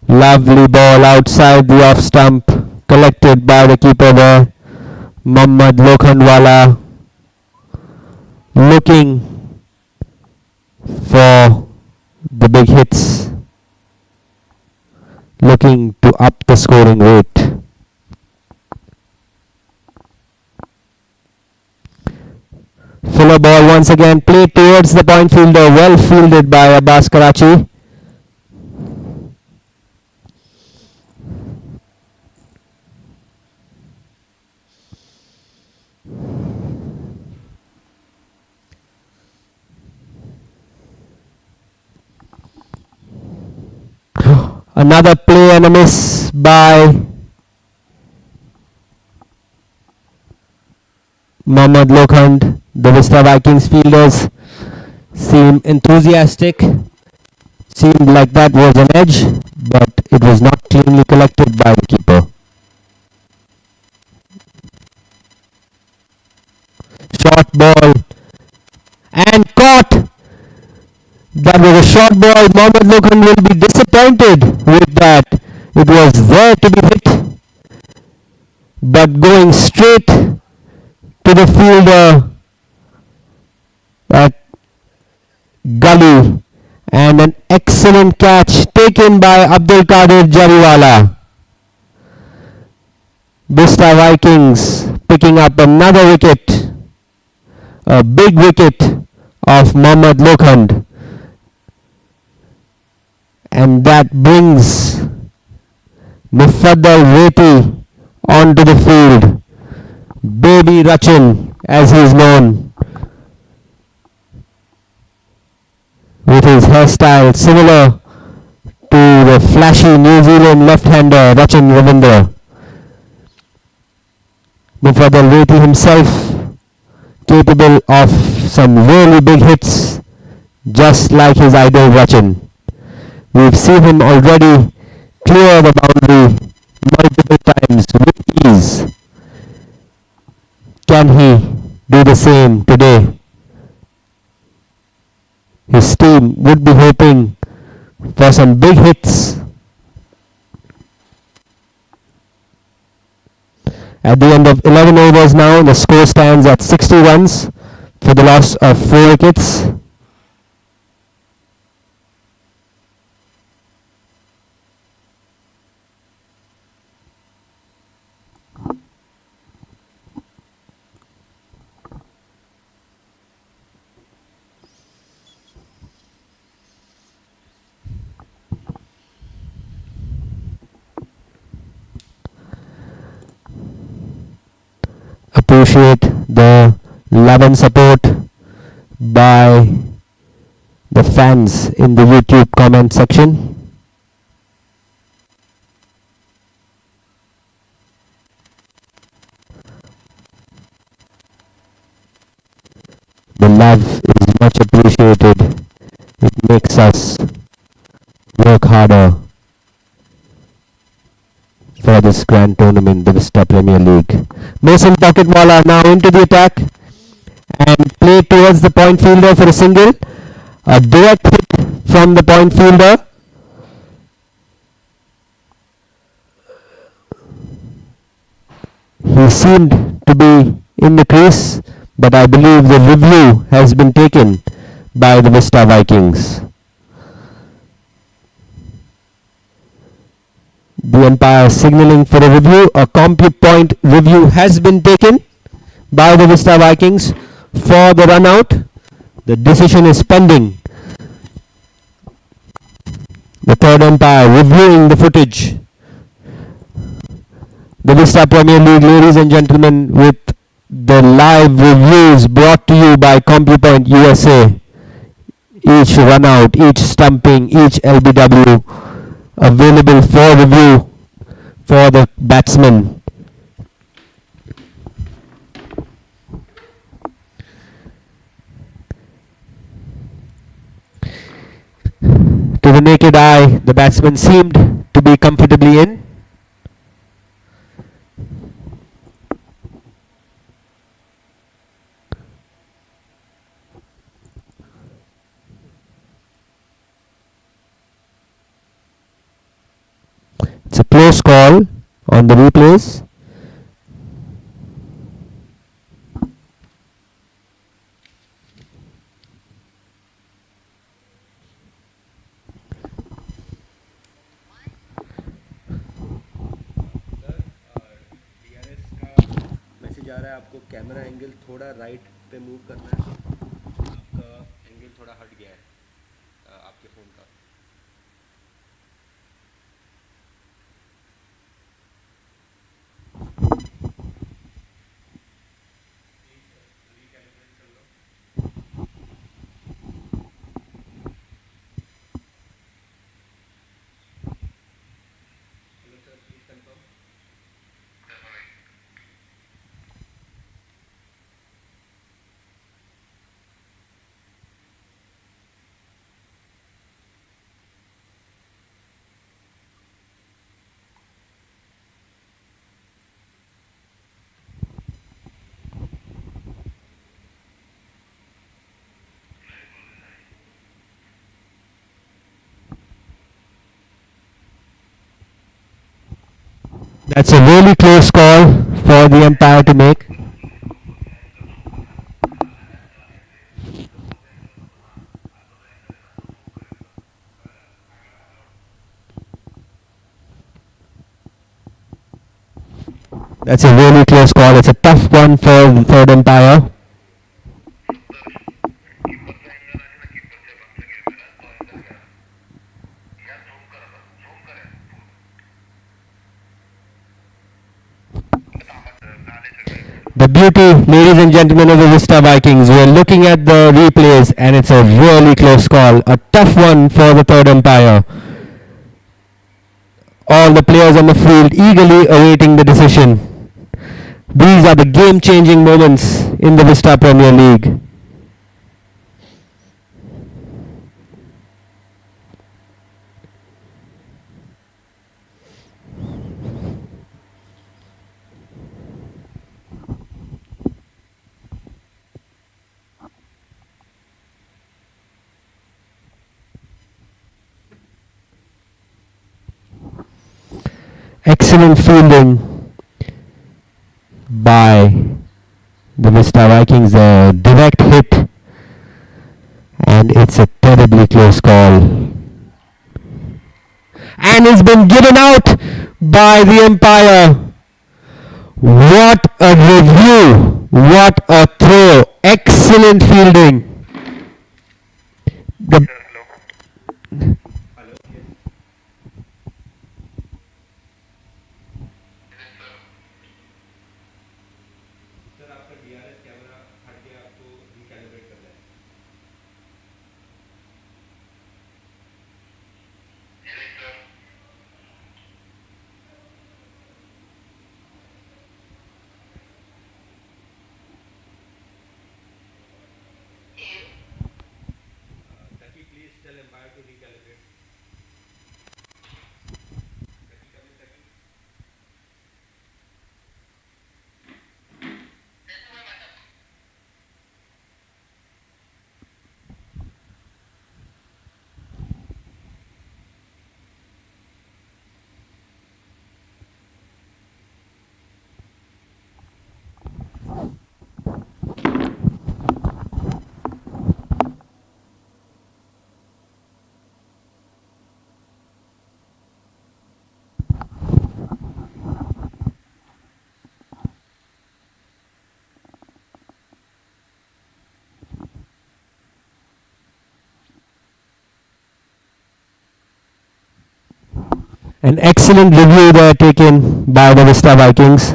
[SPEAKER 2] Lovely ball outside the off stump, collected by the keeper there, Mohammad Lokhandwala, looking for the big hits, looking to up the scoring rate. Fuller ball once again, played towards the point fielder, well fielded by Abbas Karachi. Another play and a miss by Mohammad Lokhand. The VISTA Vikings fielders seem enthusiastic. Seemed like that was an edge, but it was not cleanly collected by the keeper. Short ball and caught. That was a short ball. Mohammad Lokhand will be disappointed with that. It was there to be hit, but going straight to the fielder at gully, and an excellent catch taken by Abdul Qadir Jariwala. VISTA Vikings picking up another wicket, a big wicket of Mohammad Lokhand, and that brings Mufaddal Reti onto the field. Baby Rachin, as he is known, with his hairstyle similar to the flashy New Zealand left-hander Rachin Ravindra. Mufaddal Reti himself capable of some really big hits, just like his idol Rachin. We've seen him already clear the boundary multiple times with ease. Can he do the same today? His team would be hoping for some big hits. At the end of 11 overs now, the score stands at 60 runs for the loss of 4 wickets. Appreciate the love and support by the fans in the YouTube comment section. The love is much appreciated. It makes us work harder for this grand tournament, the VISTA Premier League. Mason Pocketwala now into the attack and play towards the point fielder for a single. A direct hit from the point fielder. He seemed to be in the crease, but I believe the review has been taken by the VISTA Vikings. The umpire signaling for a review. A CompuPoint review has been taken by the VISTA Vikings for the run out. The decision is pending. The third umpire reviewing the footage. The VISTA Premier League, ladies and gentlemen, with the live reviews brought to you by CompuPoint USA. Each run out, each stumping, each LBW available for review for the batsman. To the naked eye, the batsman seemed to be comfortably in. It's a close call on the replays.
[SPEAKER 1] Message आ रहा है आपको camera angle थोड़ा right पे move करना है आपका angle थोड़ा हट गया है आपके फ़ोन का
[SPEAKER 2] That's a really close call for the umpire to make. That's a really close call. It's a tough one for the third umpire. The beauty, ladies and gentlemen of the Vista Vikings, we're looking at the replays and it's a really close call. A tough one for the third umpire. All the players on the field eagerly awaiting the decision. These are the game-changing moments in the Vista Premier League. Excellent fielding by the Vista Vikings, a direct hit, and it's a terribly close call. And it's been given out by the umpire. What a review! What a throw! Excellent fielding. The An excellent review there taken by the Vista Vikings.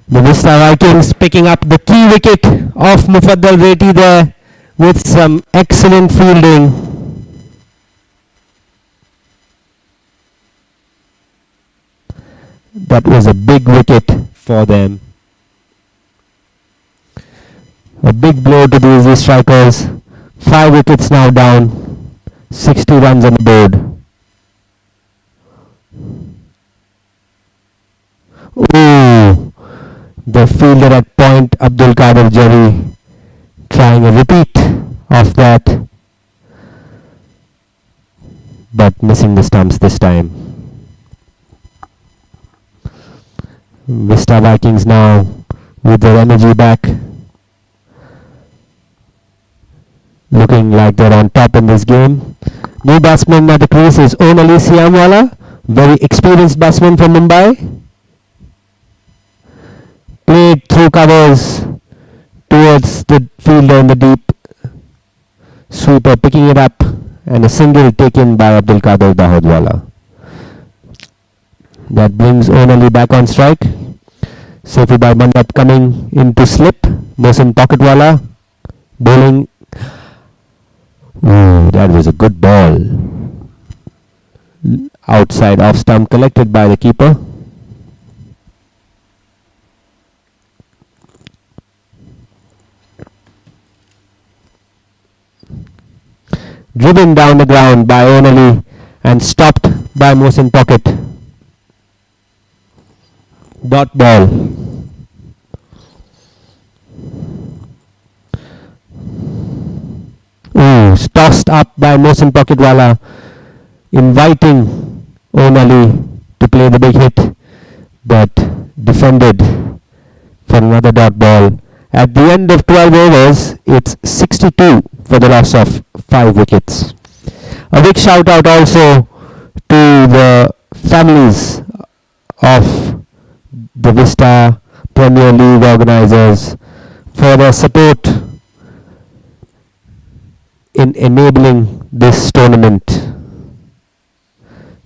[SPEAKER 2] The Vista Vikings picking up the key wicket of Mufaddal Reti there with some excellent fielding. That was a big wicket for them. A big blow to the EZZI strikers. 5 wickets now down. 60 runs on the board. Ooh, the fielder at point, Abdul Qadir Jari, trying a repeat of that, but missing the stumps this time. Vista Vikings now with their energy back, looking like they're on top in this game. New batsman at the crease is Onali Siamwala, very experienced batsman from Mumbai. Played through covers towards the fielder in the deep. Sweeper picking it up and a single taken by Abdul Qadir Dahodwala. That brings Onali back on strike. Saifubai Mandap coming into slip. Mohsin Pocketwala bowling. Ooh, that was a good ball. Outside off stump collected by the keeper. Driven down the ground by Onali and stopped by Mohsin Pocket. Dot ball. Ooh, tossed up by Mohsin Pocketwala, inviting Onali to play the big hit, but defended for another dot ball. At the end of 12 overs, it's 62 for the loss of 5 wickets. A big shout out also to the families of the Vista Premier League organizers for their support in enabling this tournament.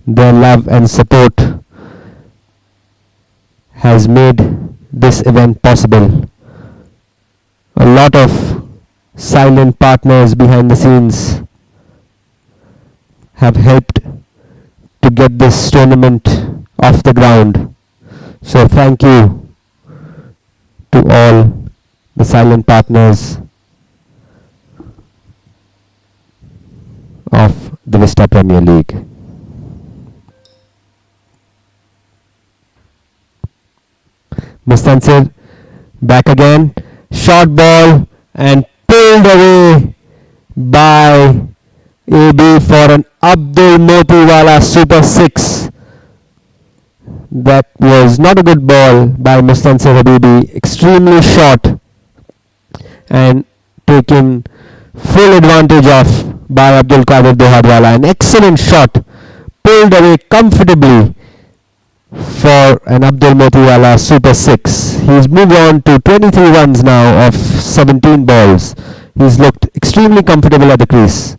[SPEAKER 2] Their love and support has made this event possible. A lot of silent partners behind the scenes have helped to get this tournament off the ground. So thank you to all the silent partners of the Vista Premier League. Mustansir back again, short ball and pulled away by AB for an Abdul Motiwala super 6. That was not a good ball by Mustansir Habibi, extremely short and taken full advantage of by Abdul Qadir Dohadwala. An excellent shot, pulled away comfortably for an Abdul Motiwala super 6. He's moved on to 23 runs now of 17 balls. He's looked extremely comfortable at the crease.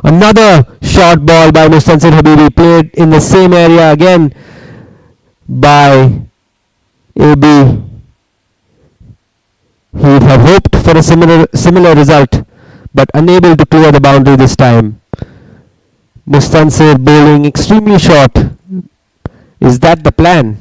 [SPEAKER 2] Another short ball by Mustansir Habibi, played in the same area again by AB. He'd have hoped for a similar result, but unable to clear the boundary this time. Mustansir bowling extremely short. Is that the plan?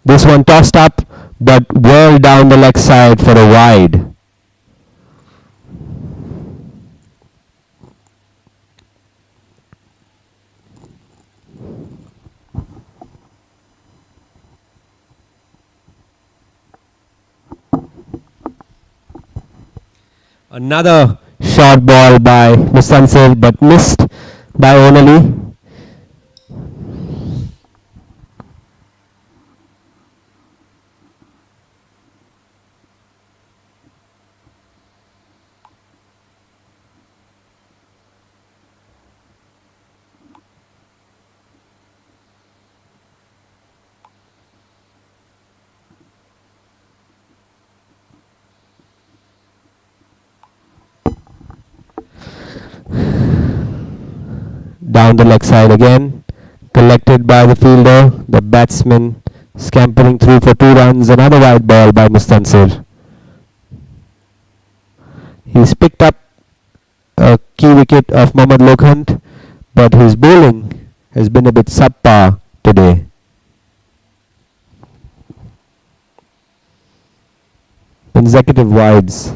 [SPEAKER 2] This one tossed up, but well down the leg side for a wide. Another short ball by Mustansir, but missed by Onali. Down the leg side again, collected by the fielder, the batsman scampering through for 2 runs. Another wide ball by Mustansir. He's picked up a key wicket of Mohammad Lokhand, but his bowling has been a bit subpar today. Consecutive wides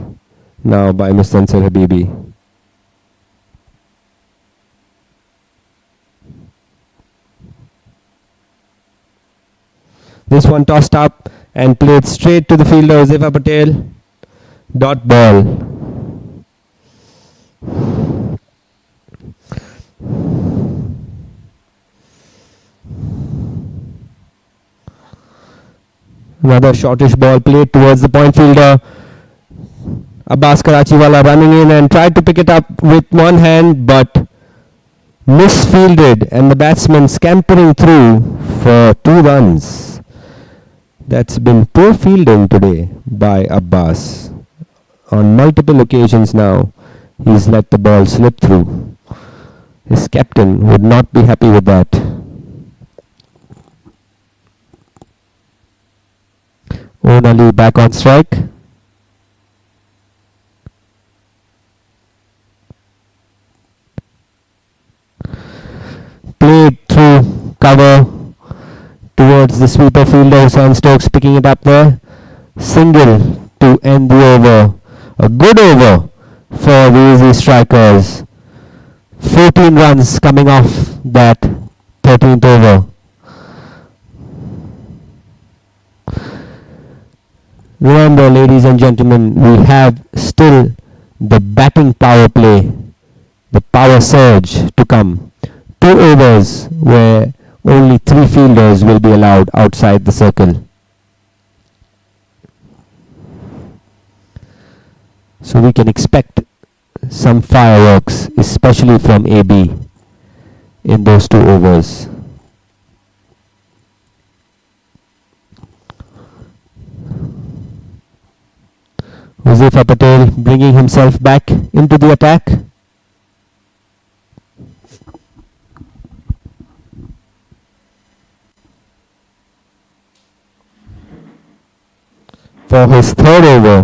[SPEAKER 2] now by Mustansir Habibi. This one tossed up and played straight to the fielder, Ziva Patel. Dot ball. Another shortish ball played towards the point fielder. Abbas Karachiwala running in and tried to pick it up with one hand, but misfielded, and the batsman scampering through for 2 runs. That's been poor fielding today by Abbas. On multiple occasions now, he's let the ball slip through. His captain would not be happy with that. Onali back on strike. Played through cover towards the sweeper fielder, Hussain Stokes picking it up there. Single to end the over. A good over for the EZZI strikers. 14 runs coming off that 13th over. Remember, ladies and gentlemen, we have still the batting power play, the power surge to come. 2 overs where only 3 fielders will be allowed outside the circle. So we can expect some fireworks, especially from AB in those 2 overs. Huzefa Patel bringing himself back into the attack. For his 3rd over.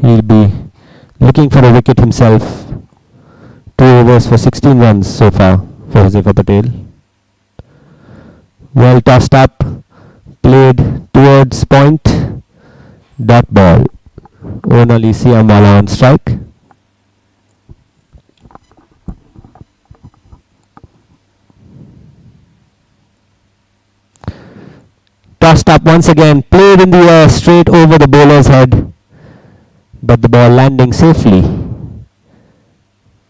[SPEAKER 2] He'll be looking for a wicket himself. 2 overs for 16 runs so far for Huzefa Patel. Well tossed up, played towards point, dot ball. Onali Siamwala on strike. Tossed up once again, played in the air straight over the bowler's head, but the ball landing safely.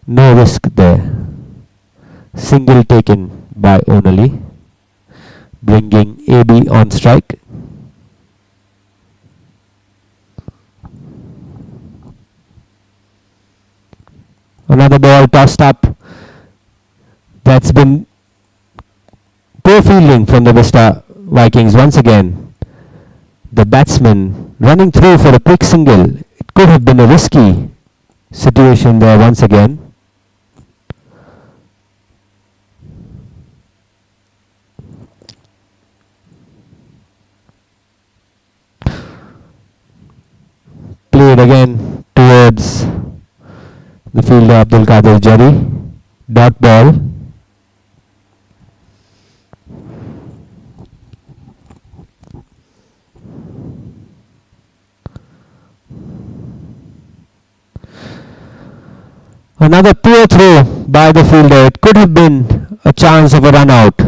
[SPEAKER 2] No risk there. Single taken by Onali, bringing AB on strike. Another ball tossed up. That's been poor fielding from the VISTA Vikings once again. The batsman running through for a quick single. It could have been a risky situation there once again. Played again towards the fielder Abdul Qadir Jari. Dot ball. Another poor throw by the fielder. It could have been a chance of a run out.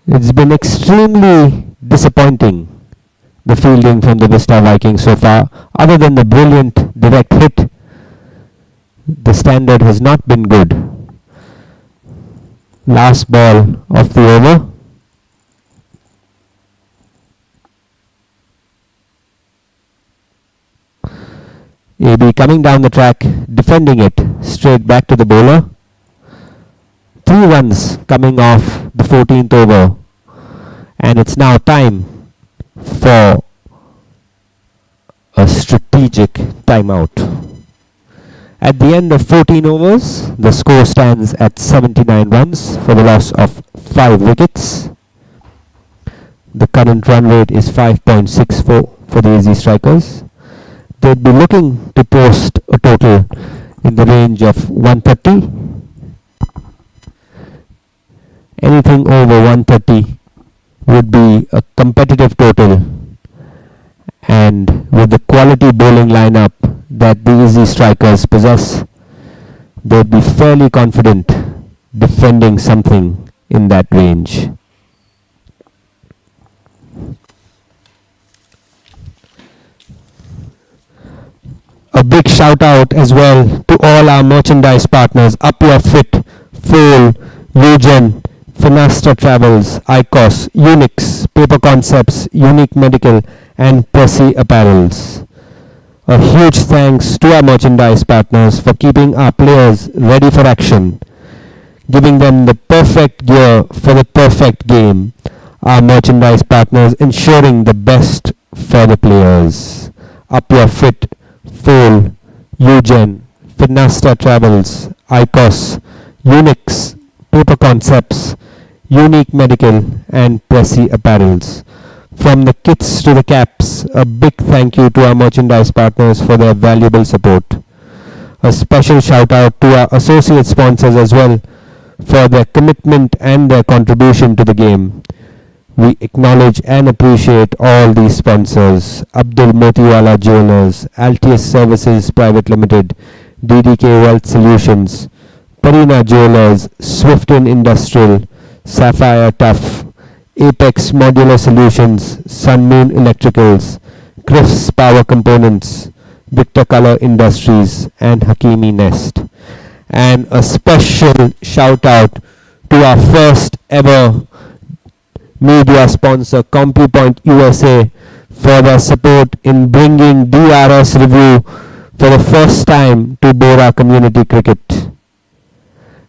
[SPEAKER 2] It's been extremely disappointing, the fielding from the VISTA Vikings so far. Other than the brilliant direct hit, the standard has not been good. Last ball of the over. AB coming down the track, defending it straight back to the bowler. 3 runs coming off the 14th over, and it's now time for a strategic timeout. At the end of 14 overs, the score stands at 79 runs for the loss of 5 wickets. The current run rate is 5.64 for the EZZI strikers. They'd be looking to post a total in the range of 130. Anything over 130 would be a competitive total, and with the quality bowling lineup that the EZZI strikers possess, they'd be fairly confident defending something in that range. A big shout out as well to all our merchandise partners: Up Your Fit, Foal, Eugen, Finasta Travels, ICOS, Unix, Paper Concepts, Unique Medical, and Percy Apparels. A huge thanks to our merchandise partners for keeping our players ready for action, giving them the perfect gear for the perfect game. Our merchandise partners ensuring the best for the players. Up Your Fit, Foal, Eugen, Finasta Travels, ICOS, Unix, Paper Concepts, Unique Medical, and Pressy Apparels. From the kits to the caps, a big thank you to our merchandise partners for their valuable support. A special shout out to our associate sponsors as well for their commitment and their contribution to the game. We acknowledge and appreciate all these sponsors: Abdul Motiwala Jewelers, Altius Services Private Limited, DDK Wealth Solutions, Parina Jewelers, Swifton Industrial, Sapphire Tough, Apex Modular Solutions, Sun Moon Electricals, Griff's Power Components, Victor Color Industries, and Hakimi Nest. And a special shout out to our first ever media sponsor, CompuPoint USA, for their support in bringing DRS review for the first time to Bora Community Cricket,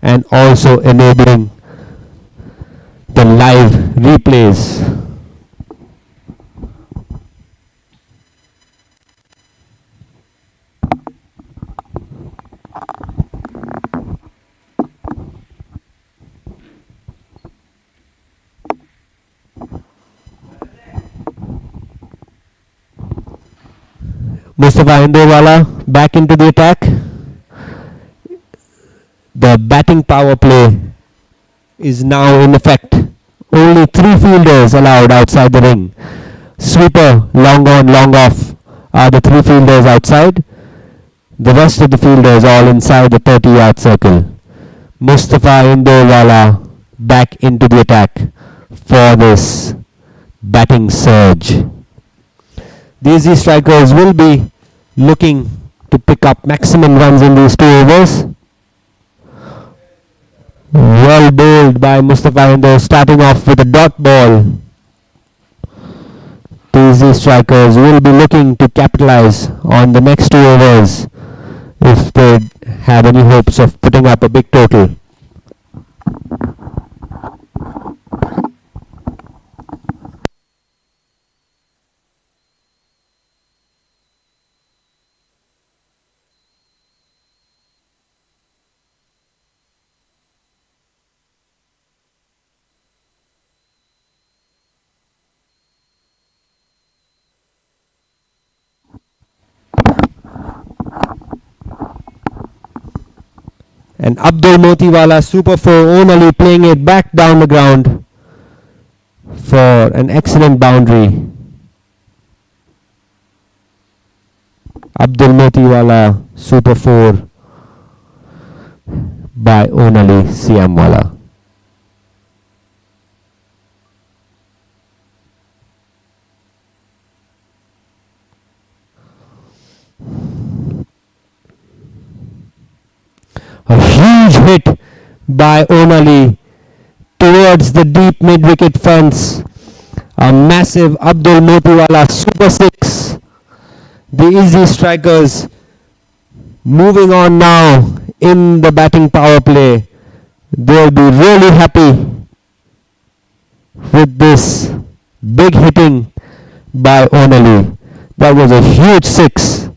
[SPEAKER 2] and also enabling the live replays. Mustafa Indowala back into the attack. The batting power play is now in effect. Only 3 fielders allowed outside the ring. Sweeper, long on, long off are the 3 fielders outside. The rest of the fielders all inside the 30-yard circle. Mustafa Indowala back into the attack for this batting surge. The EZZI strikers will be looking to pick up maximum runs in these 2 overs. Well bowled by Mustafa Indo, starting off with a dot ball. The EZZI strikers will be looking to capitalize on the next 2 overs if they have any hopes of putting up a big total. And Abdul Motiwala, super 4, only playing it back down the ground for an excellent boundary. Abdul Motiwala, super 4 by Onali Siamwala. A huge hit by Onali towards the deep mid-wicket fence. A massive Abdul Motiwala super 6. The EZZI strikers moving on now in the batting power play. They'll be really happy with this big hitting by Onali. That was a huge 6,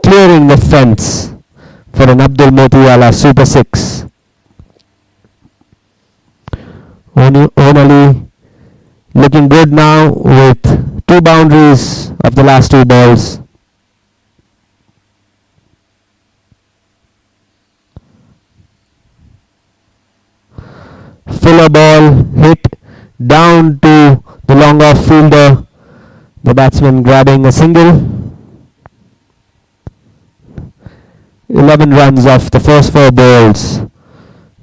[SPEAKER 2] clearing the fence for an Abdul Motiwala super 6. Onali looking good now with 2 boundaries of the last 2 balls. Fuller ball hit down to the long off fielder. The batsman grabbing a single. 11 runs off the first 4 balls.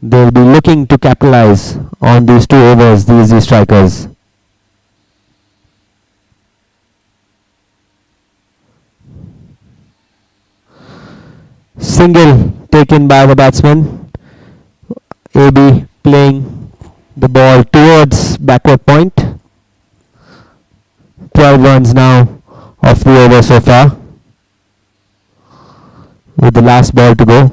[SPEAKER 2] They'll be looking to capitalize on these 2 overs, the EZZI strikers. Single taken by the batsman. AB playing the ball towards backward point. 12 runs now off the over so far, with the last ball to go.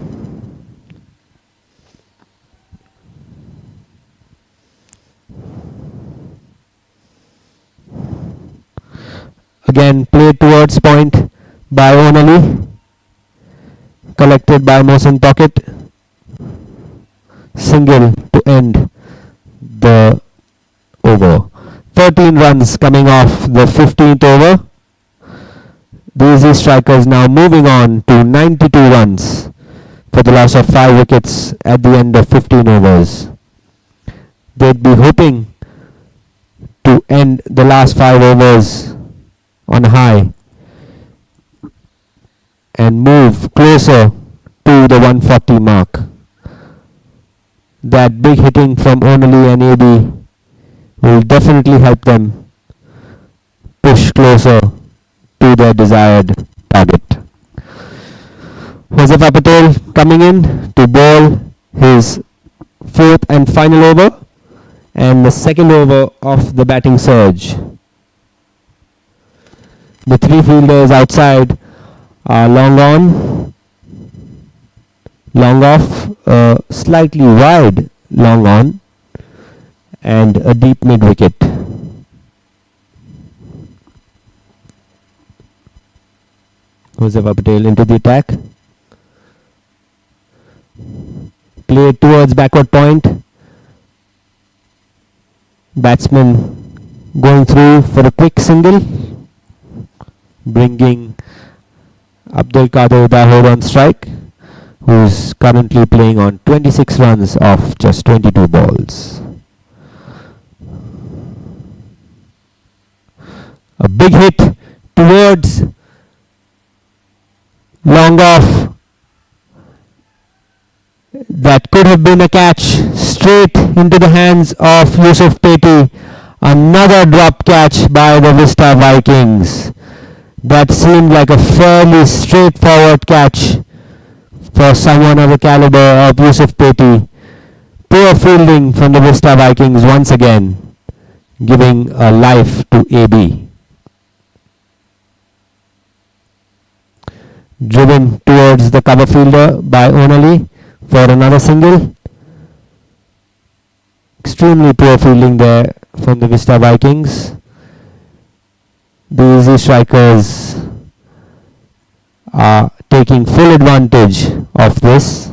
[SPEAKER 2] Again played towards point by Onali, collected by Mohsin Pocket. Single to end the over. 13 runs coming off the 15th over. The EZZI strikers now moving on to 92 runs for the loss of 5 wickets at the end of 15 overs. They'd be hoping to end the last 5 overs on a high and move closer to the 140 mark. That big hitting from Onali and AB will definitely help them push closer to to their desired target. Josefa Patel coming in to bowl his fourth and final over and the second over of the batting surge. The three fielders outside are long on, long off, slightly wide long on, and a deep mid wicket. Josefa Patel into the attack. Play towards backward point. Batsman going through for a quick single, bringing Abdul Qadir Dahod on strike, who is currently playing on 26 runs off just 22 balls. A big hit towards long off. That could have been a catch straight into the hands of Yusuf Petty. Another drop catch by the Vista Vikings. That seemed like a fairly straightforward catch for someone of the caliber of Yusuf Petty. Poor fielding from the Vista Vikings once again, giving a life to AB. Driven towards the cover fielder by Onali for another single. Extremely poor fielding there from the Vista Vikings. The EZZI strikers are taking full advantage of this.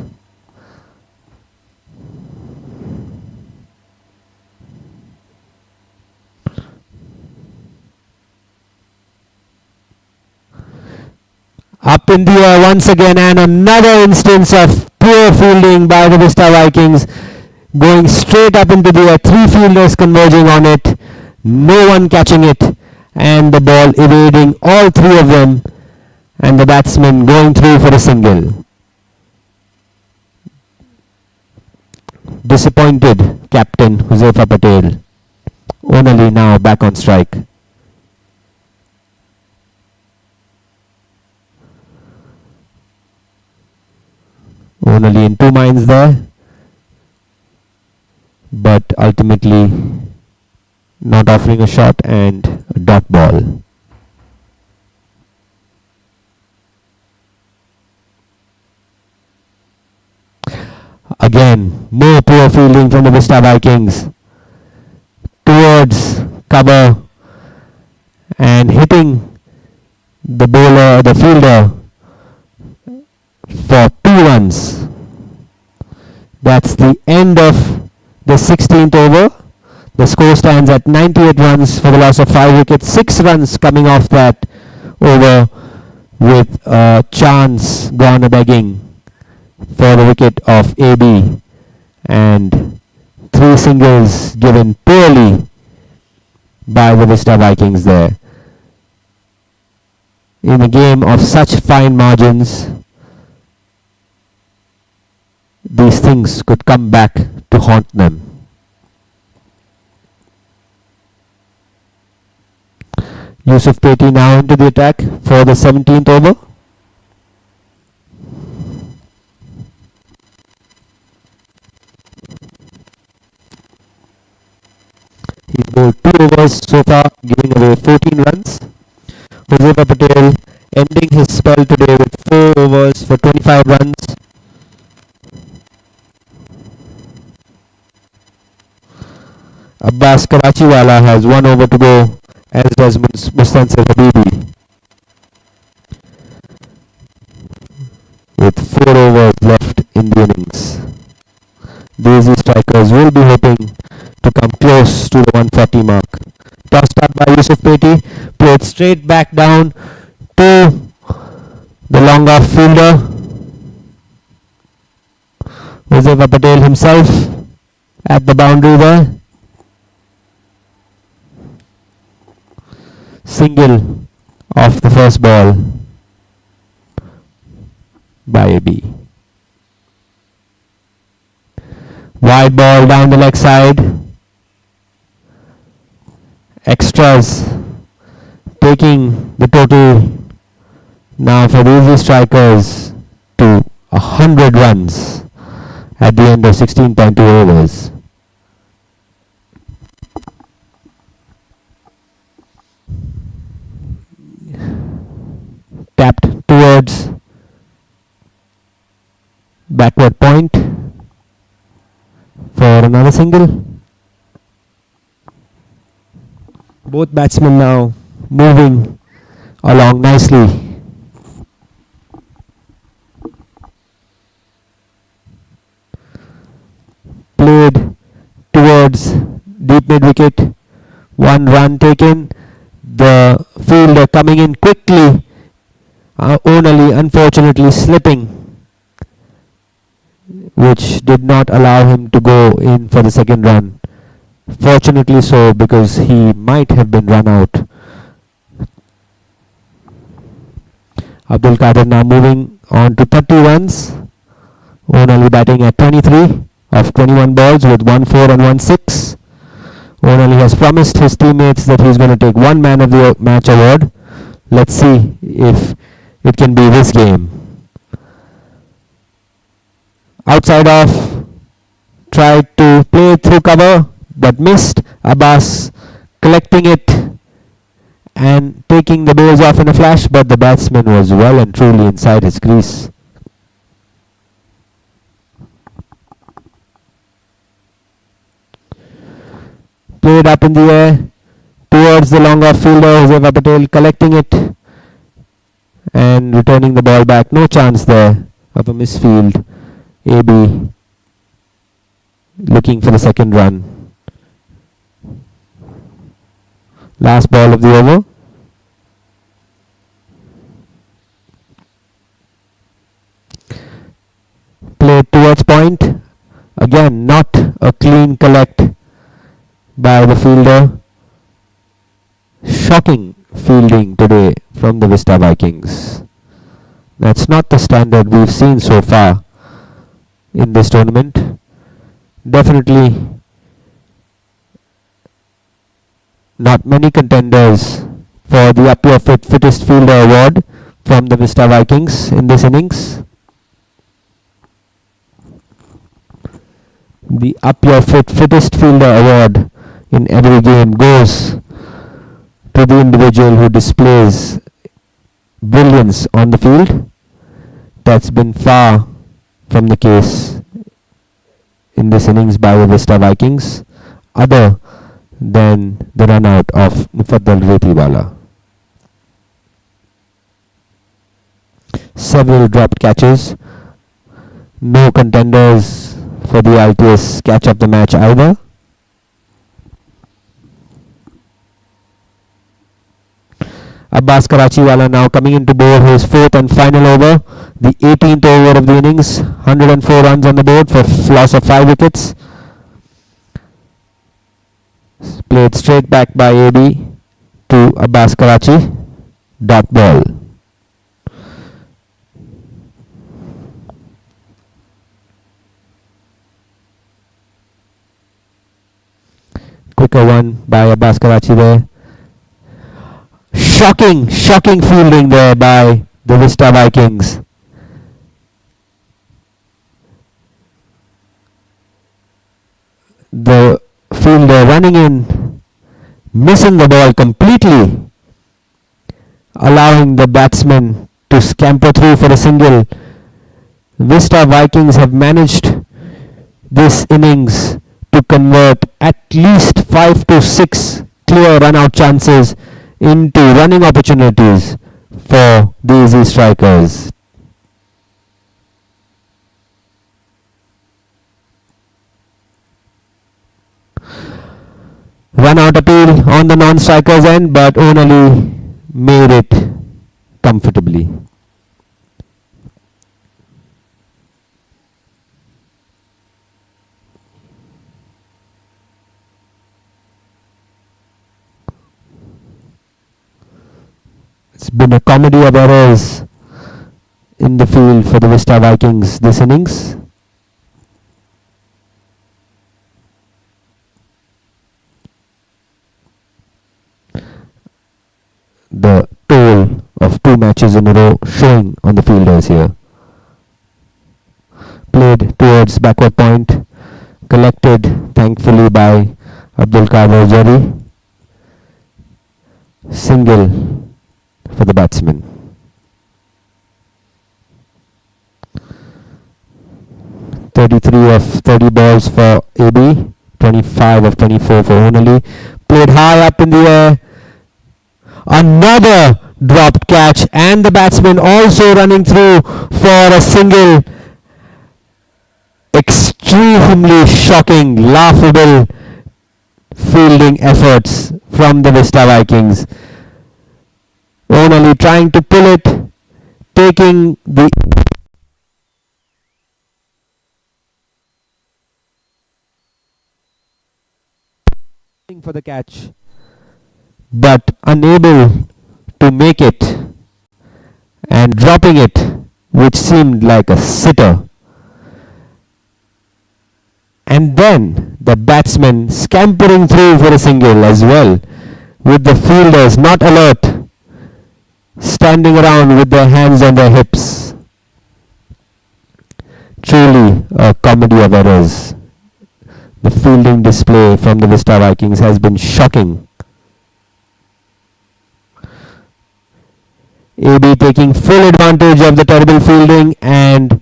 [SPEAKER 2] Up in the air once again, and another instance of poor fielding by the Vista Vikings, going straight up into the air, three fielders converging on it, no one catching it, and the ball evading all three of them, and the batsman going through for a single. Disappointed captain Josefa Patel. Onali now back on strike. Onali in two minds there, but ultimately not offering a shot and a dot ball. Again, more poor fielding from the Vista Vikings towards cover and hitting the bowler, the fielder, for 2 runs. That's the end of the 16th over. The score stands at 98 runs for the loss of 5 wickets. 6 runs coming off that over, with a chance gone a-begging for the wicket of AB, and 3 singles given poorly by the Vista Vikings there. In a game of such fine margins, these things could come back to haunt them. Yusuf Petty now into the attack for the 17th over. He bowled 2 overs so far, giving away 14 runs. Josefa Patel ending his spell today with 4 overs for 25 runs. Abbas Karachiwala has 1 over to go, as does Mustansir Habibi, with 4 overs left in the innings. The EZZI strikers will be hoping to come close to the 140 mark. Tossed up by Yusuf Petty, played straight back down to the long off fielder, Josefa Patel himself at the boundary there. Single off the first ball by AB. Wide ball down the leg side. Extras taking the total now for the EZZI strikers to 100 runs at the end of 16.2 overs. Tapped towards backward point for another single. Both batsmen now moving along nicely. Played towards deep mid wicket. 1 run taken. The fielder coming in quickly. Only unfortunately slipping, which did not allow him to go in for the second run. Fortunately so, because he might have been run out. Abdul Qadir now moving on to 30 runs. Only batting at 23 of 21 balls with 1 4 and 1 6. Only has promised his teammates that he's going to take one man of the match award. Let's see if it can be this game. Outside off, tried to play through cover but missed. Abbas collecting it and taking the bails off in a flash, but the batsman was well and truly inside his crease. Played up in the air towards the long off fielder Huzaifah Patel, collecting it and returning the ball back. No chance there of a misfield. AB looking for the second run. Last ball of the over. Played towards point. Again, not a clean collect by the fielder. Shocking fielding today from the VISTA Vikings. That's not the standard we've seen so far in this tournament. Definitely not many contenders for the Up Your Fit Fittest Fielder award from the VISTA Vikings in this innings. The Up Your Fit Fittest Fielder award in every game goes to the individual who displays brilliance on the field. That's been far from the case in this innings by the VISTA Vikings, other than the run out of Mufaddal Retiwala. Several dropped catches. No contenders for the LTS catch of the match either. Abbas Karachiwala now coming in to bowl his fourth and final over, the 18th over of the innings. 104 runs on the board for loss of 5 wickets. Played straight back by AB to Abbas Karachi. Dot ball. Quicker one by Abbas Karachi there. Shocking fielding there by the VISTA Vikings. The fielder running in, missing the ball completely, allowing the batsman to scamper through for a single. VISTA Vikings have managed this innings to convert at least 5 to 6 clear run out chances into running opportunities for the EZZI strikers. Run out appeal on the non-strikers end, but only made it comfortably. It's been a comedy of errors in the field for the VISTA Vikings this innings.
[SPEAKER 5] the toll of 2 matches in a row showing on the fielders here. Played towards backward point, collected thankfully by Abdul Qadir Jari. Single for the batsman. (33 of 30 balls for AB, 25 of 24 for Onali. Played high up in the air. Another dropped catch, and the batsman also running through for a single. Extremely shocking, laughable fielding efforts from the VISTA Vikings. Only trying to pull it, taking the for the catch, but unable to make it and dropping it, which seemed like a sitter. And then the batsman scampering through for a single as well, with the fielders not alert, standing around with their hands on their hips. Truly a comedy of errors. The fielding display from the VISTA Vikings has been shocking. AB taking full advantage of the terrible fielding and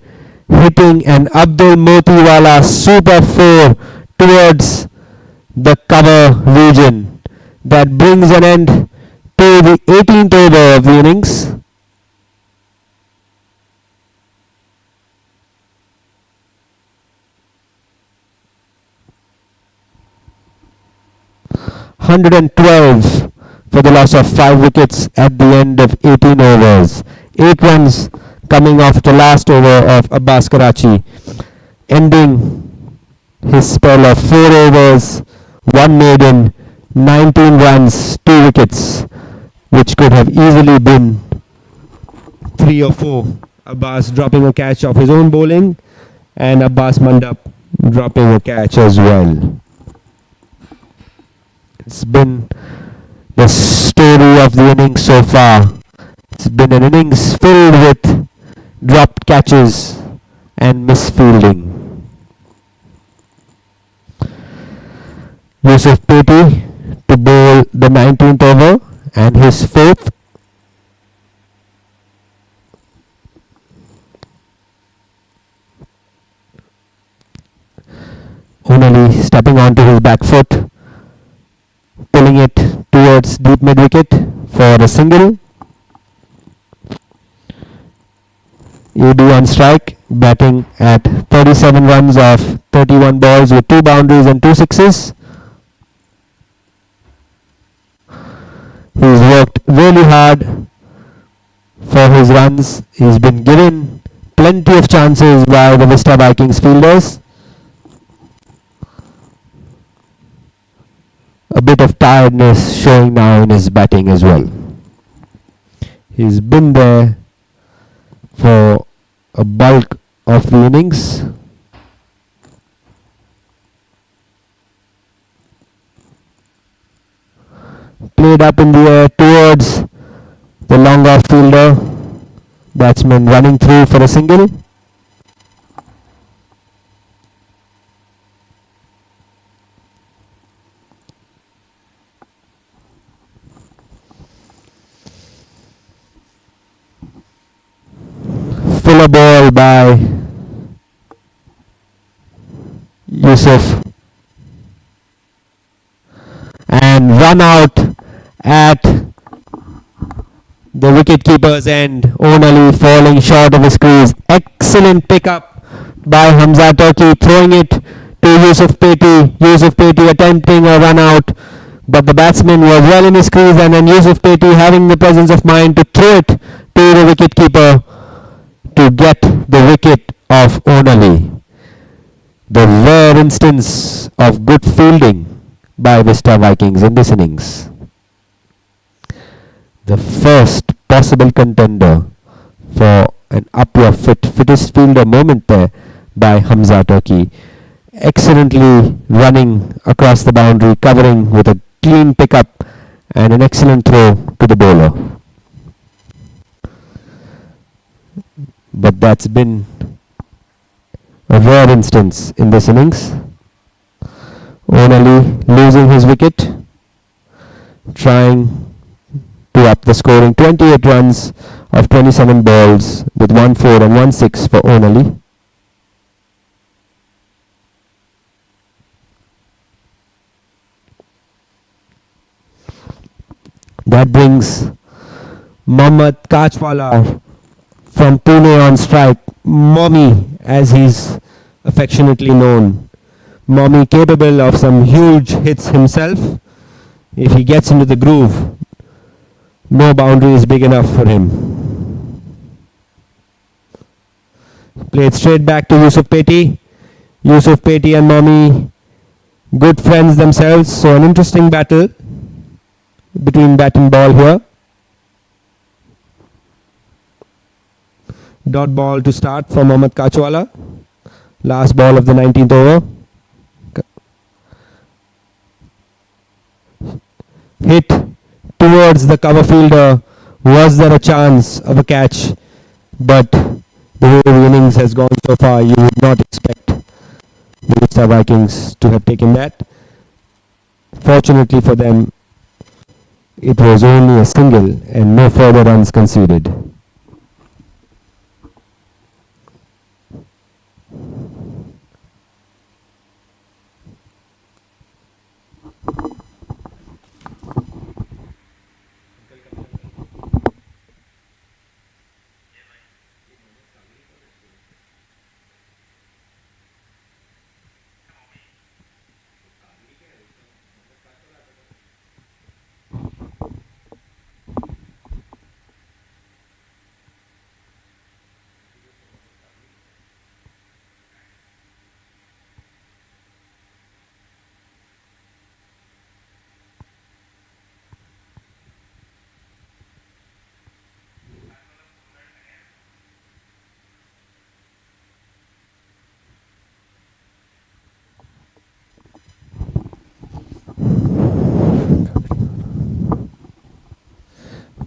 [SPEAKER 5] hitting an Abdul Motiwala super 4 towards the cover region. That brings an end to the 18th over of the innings. (112) for the loss of 5 wickets at the end of 18 overs. 8 runs coming off the last over of Abbas Karachi, ending his spell of 4 overs, 1 maiden, 19 runs, 2 wickets, which could have easily been 3 or 4. Abbas dropping a catch off his own bowling, and Abbas Mandap dropping a catch as well. It's been the story of the innings so far. It's been an innings filled with dropped catches and misfielding. Yusuf Peti to bowl the 19th over and his 4th. Only stepping onto his back foot, pulling it towards deep mid wicket for a single. AB on strike, batting at 37 runs off 31 balls with 2 boundaries and 2 sixes. He's worked really hard for his runs. He's been given plenty of chances by the VISTA Vikings fielders. A bit of tiredness showing now in his batting as well. He's been there for a bulk of the innings. Played up in the air towards the long off fielder. Batsman running through for a single. Fuller ball by Yusuf, and run out at the wicketkeeper's end. Only falling short of his crease. Excellent pickup by Hamza Turki, throwing it to Yusuf Peti. Yusuf Peti attempting a run out, but the batsman was well in his crease, and then Yusuf Peti having the presence of mind to throw it to the wicketkeeper to get the wicket of Onali. The rare instance of good fielding by VISTA Vikings in this innings. The first possible contender for an up your fittest fielder moment there by Hamza Turki. Excellently running across the boundary, covering with a clean pickup, and an excellent throw to the bowler. But that's been a rare instance in this innings. Only losing his wicket, trying to up the scoring. 28 runs of 27 balls with 1 4 and 1 6 for Onali. That brings Mohammad Kachwala from Pune on strike. Mommy, as he's affectionately known. Mommy capable of some huge hits himself. If he gets into the groove, no boundary is big enough for him. Played straight back to Yusuf Peti. Yusuf Peti and Mommy, good friends themselves, so an interesting battle between bat and ball here. Dot ball to start for Mohammad Kachwala. Last ball of the 19th over. Hit towards the cover fielder. Was there a chance of a catch? But the way the innings has gone so far, you would not expect the VISTA Vikings to have taken that. Fortunately for them, it was only a single and no further runs conceded.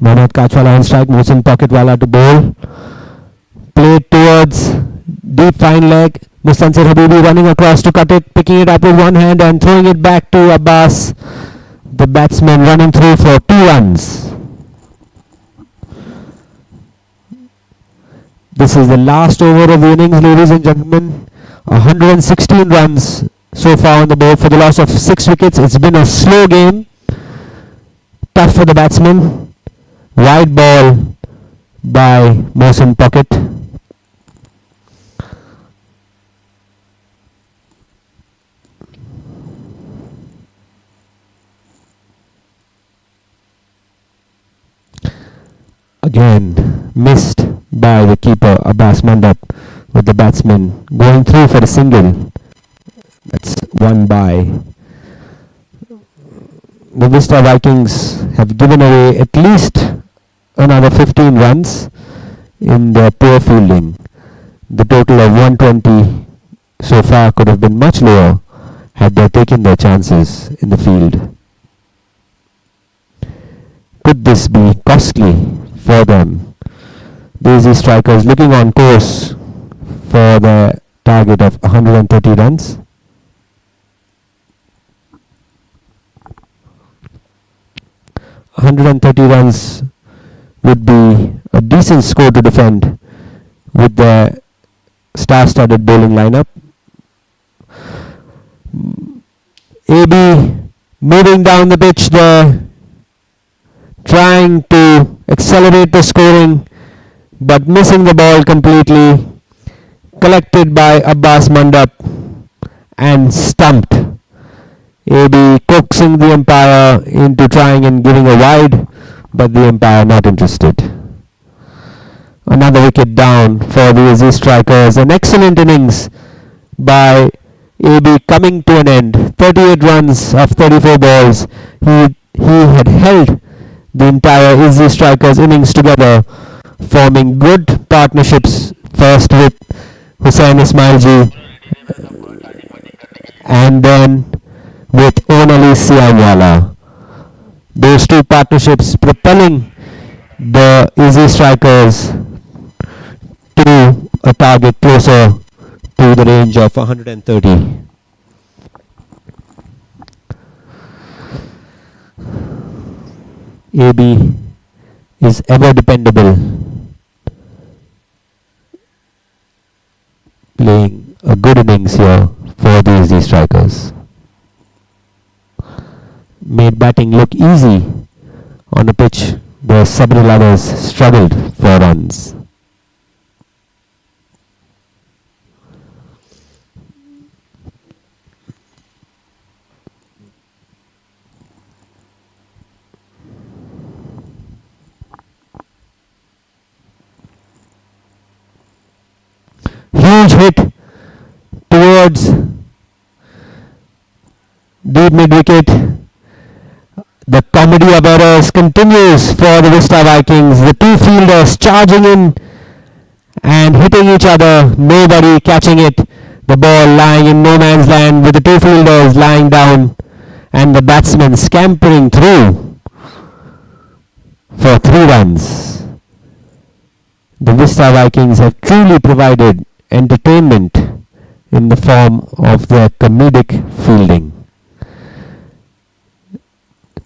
[SPEAKER 5] Mohammad Kachwala on strike, Mohsin Pocketwala to bowl. Played towards deep fine leg. Mustansir Habibi running across to cut it, picking it up with one hand and throwing it back to Abbas. The batsman running through for 2 runs. This is the last over of the innings, ladies and gentlemen. 116 runs so far on the board for the loss of 6 wickets. It's been a slow game. Tough for the batsman. Wide ball by Mohsin Pocket. Again missed by the keeper Abbas Mandap, with the batsman going through for a single. That's one by. The VISTA Vikings have given away at least another 15 runs in their poor fielding. The total of 120 so far could have been much lower had they taken their chances in the field. Could this be costly for them? The EZZI strikers looking on course for the target of 130 runs. Runs would be a decent score to defend with the star-studded bowling lineup. AB moving down the pitch there, trying to accelerate the scoring, but missing the ball completely. Collected by Abbas Mandap and stumped. AB coaxing the umpire into trying and giving a wide, but the umpire not interested. Another wicket down for the EZZI strikers. An excellent innings by AB coming to an end. 38 runs of 34 balls. He had held the entire EZZI strikers innings together, forming good partnerships, first with Hussain Ismailji and then with Onali Siamwala. Those two partnerships propelling the EZZI strikers to a target closer to the range of 130. AB is ever dependable, playing a good innings here for the EZZI strikers. Made batting look easy on a pitch where several others struggled for runs. Huge hit towards deep mid-wicket. The comedy of errors continues for the VISTA Vikings. The two fielders charging in and hitting each other. Nobody catching it. The ball lying in no man's land with the two fielders lying down and the batsman scampering through for 3 runs. The VISTA Vikings have truly provided entertainment in the form of their comedic fielding.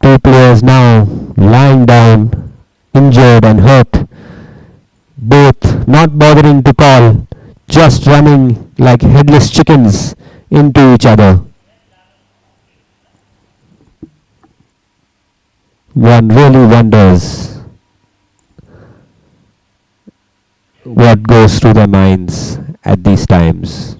[SPEAKER 5] Two players now lying down, injured and hurt, both not bothering to call, just running like headless chickens into each other. One really wonders what goes through their minds at these times.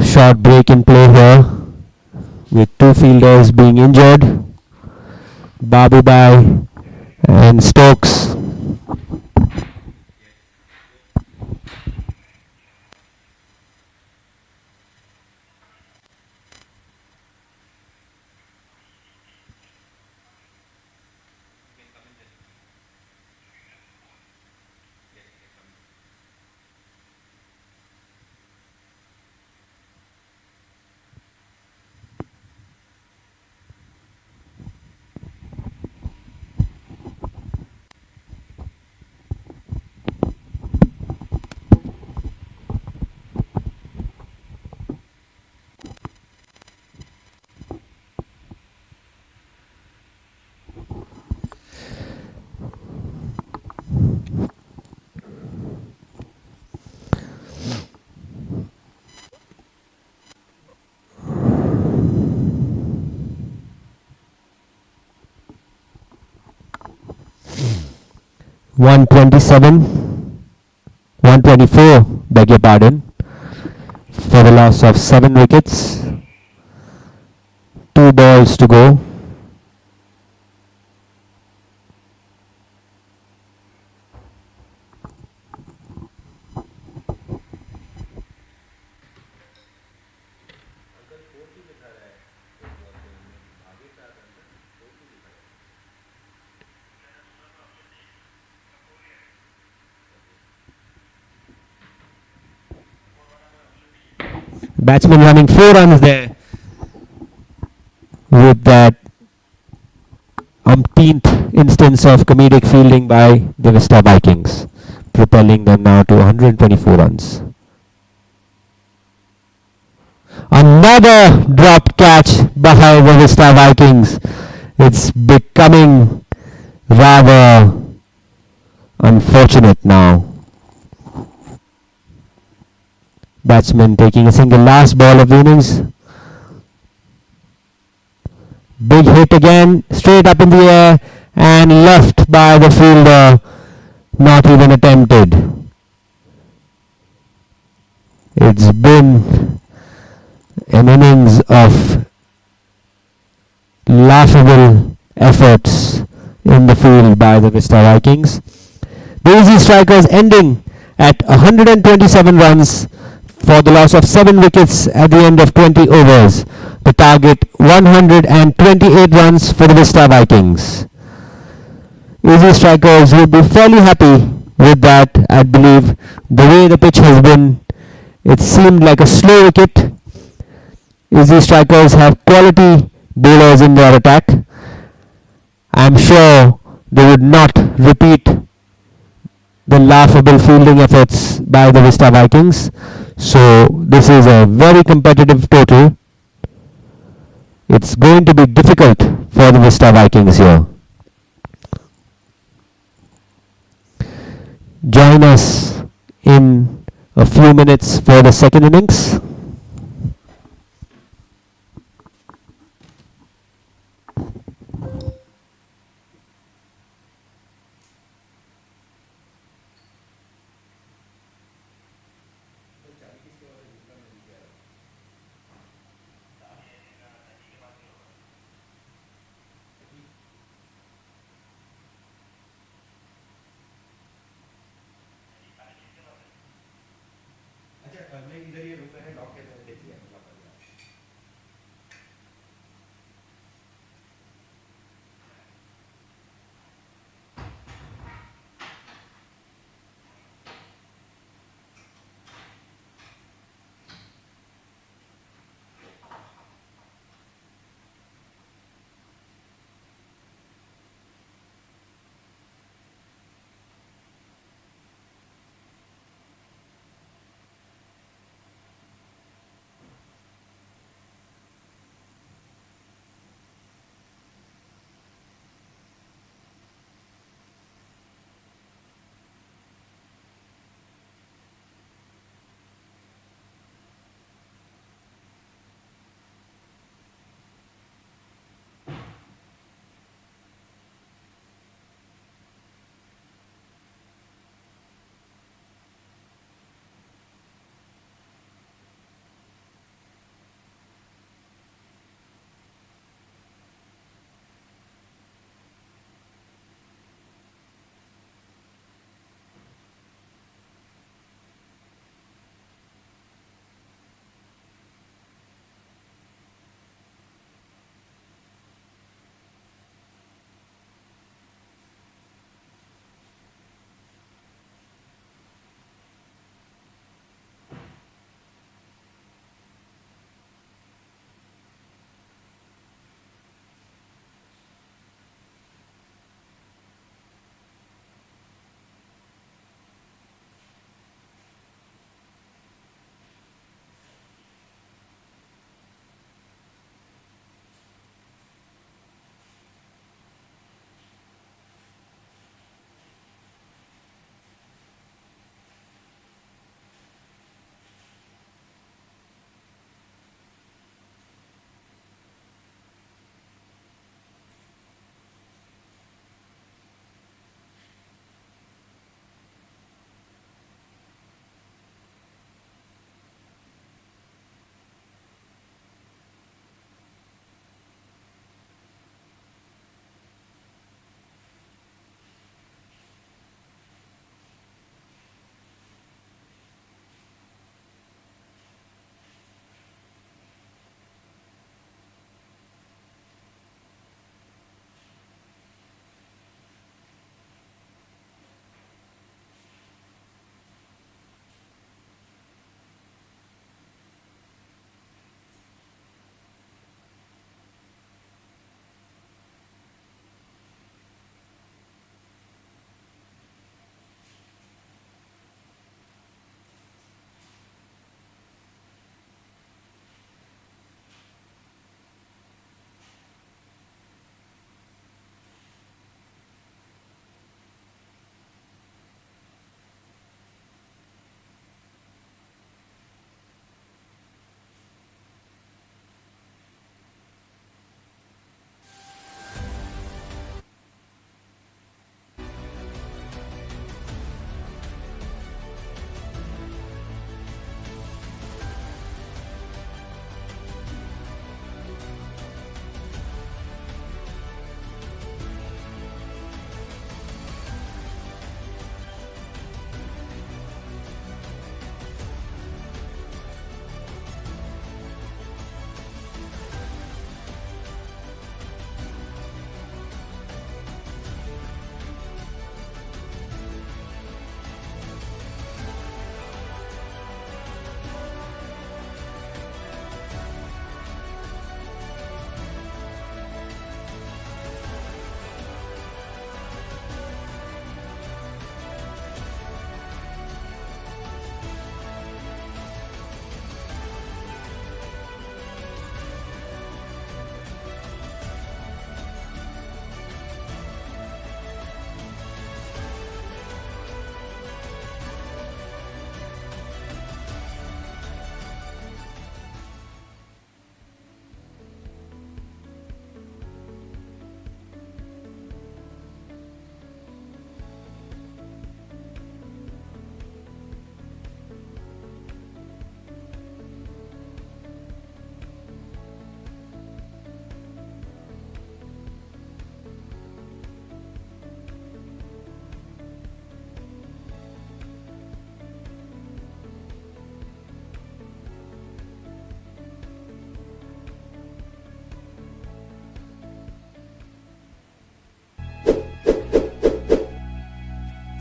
[SPEAKER 5] Short break in play here with two fielders being injured, Babu Bhai and Stokes. (127), 124, beg your pardon, for the loss of 7 wickets. 2 balls to go. Batsman running 4 runs there with that umpteenth instance of comedic fielding by the VISTA Vikings, propelling them now to 124 runs. Another drop catch by the VISTA Vikings. It's becoming rather unfortunate now. Batsman taking a single last ball of the innings. Big hit again, straight up in the air and left by the fielder, not even attempted. It's been an innings of laughable efforts in the field by the VISTA Vikings. The EZZI strikers ending at 127 runs for the loss of 7 wickets at the end of 20 overs. The target 128 runs for the Vista Vikings. EZZI strikers would be fairly happy with that. I believe the way the pitch has been, it seemed like a slow wicket. EZZI strikers have quality bowlers in their attack. I'm sure they would not repeat the laughable fielding efforts by the Vista Vikings. So this is a very competitive total. It's going to be difficult for the Vista Vikings here. Join us in a few minutes for the second innings.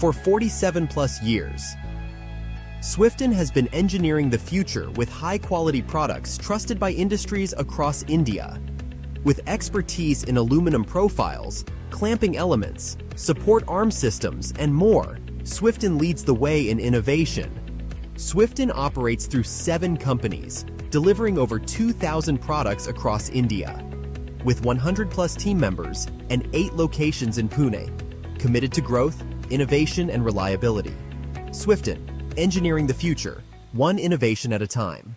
[SPEAKER 1] for 47 plus years. Swifton has been engineering the future with high-quality products trusted by industries across India. With expertise in aluminum profiles, clamping elements, support arm systems, and more, Swifton leads the way in innovation. Swifton operates through 7 companies, delivering over 2,000 products across India. With 100 plus team members and 8 locations in Pune, committed to growth, innovation, and reliability. Swifton, engineering the future, one innovation at a time.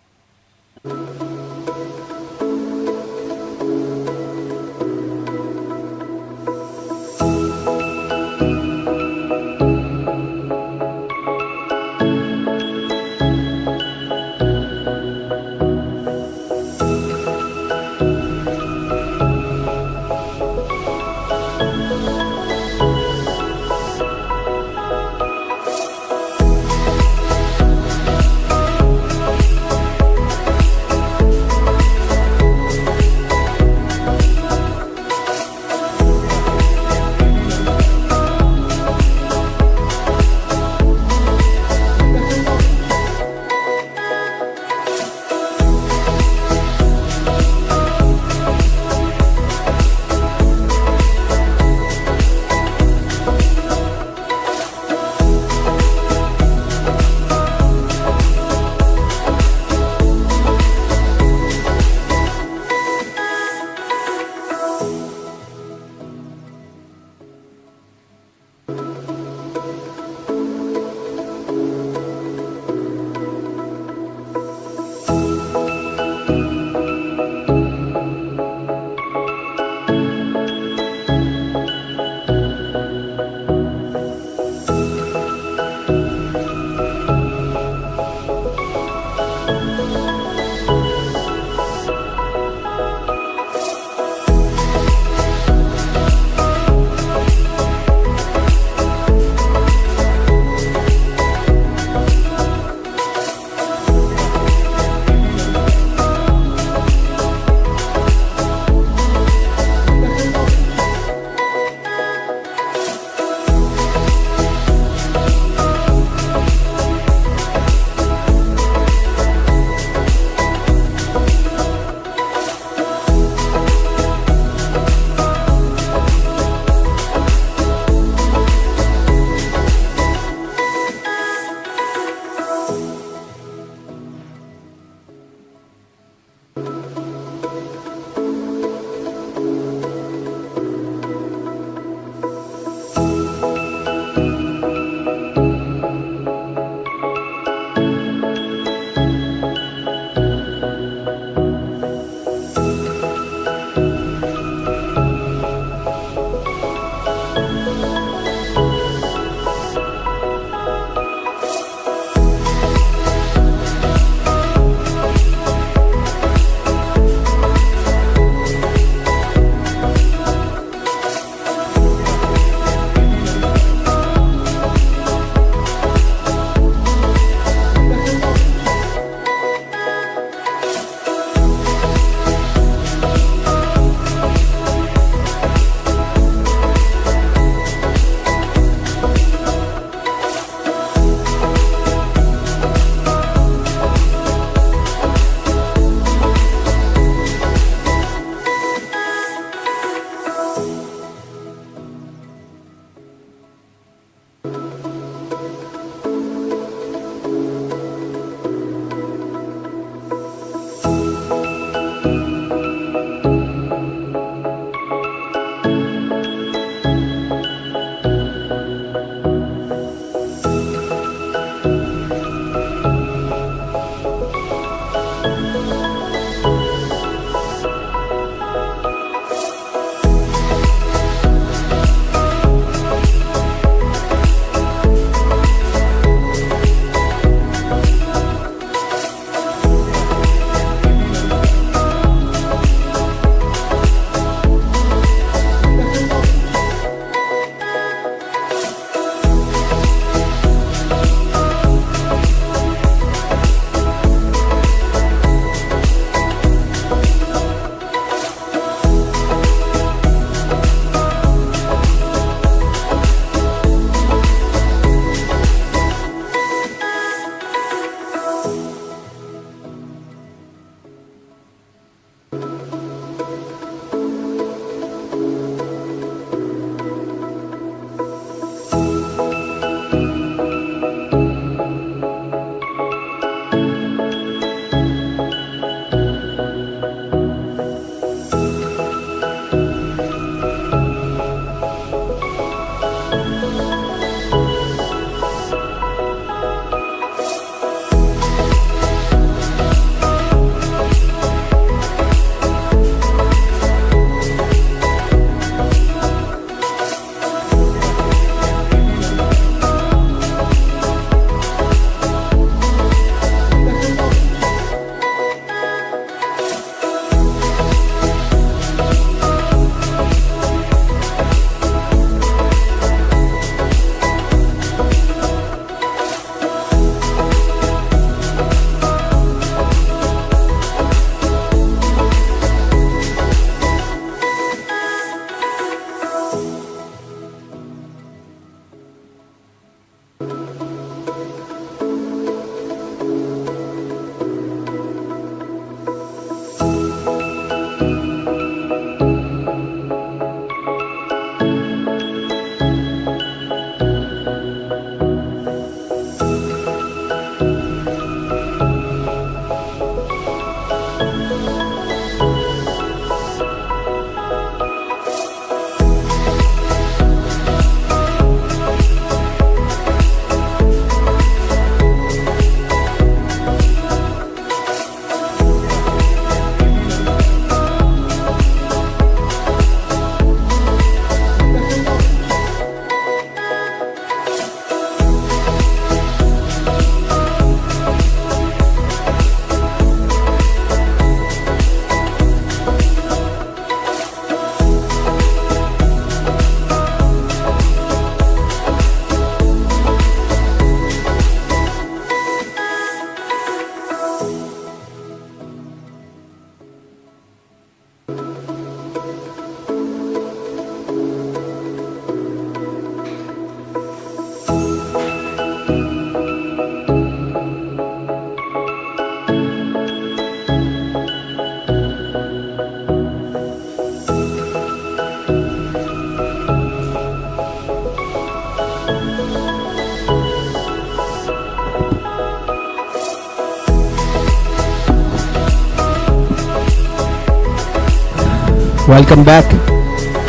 [SPEAKER 5] Welcome back,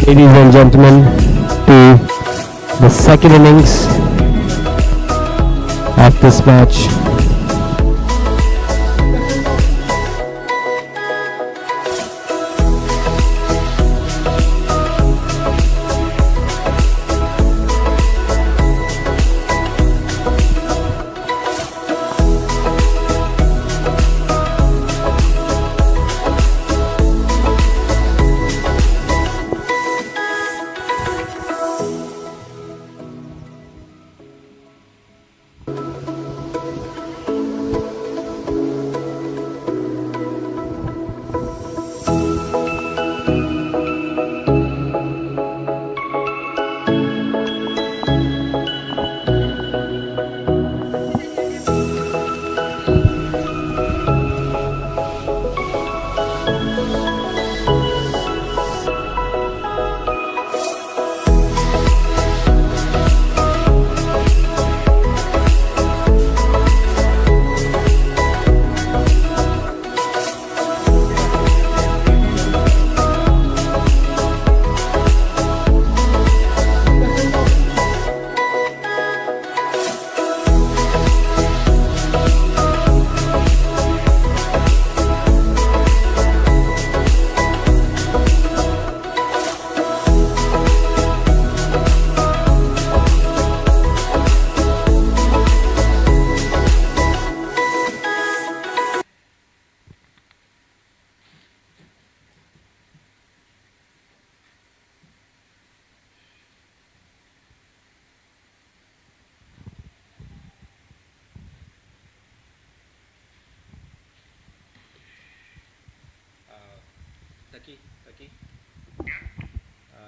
[SPEAKER 5] ladies and gentlemen, to the second innings of this match.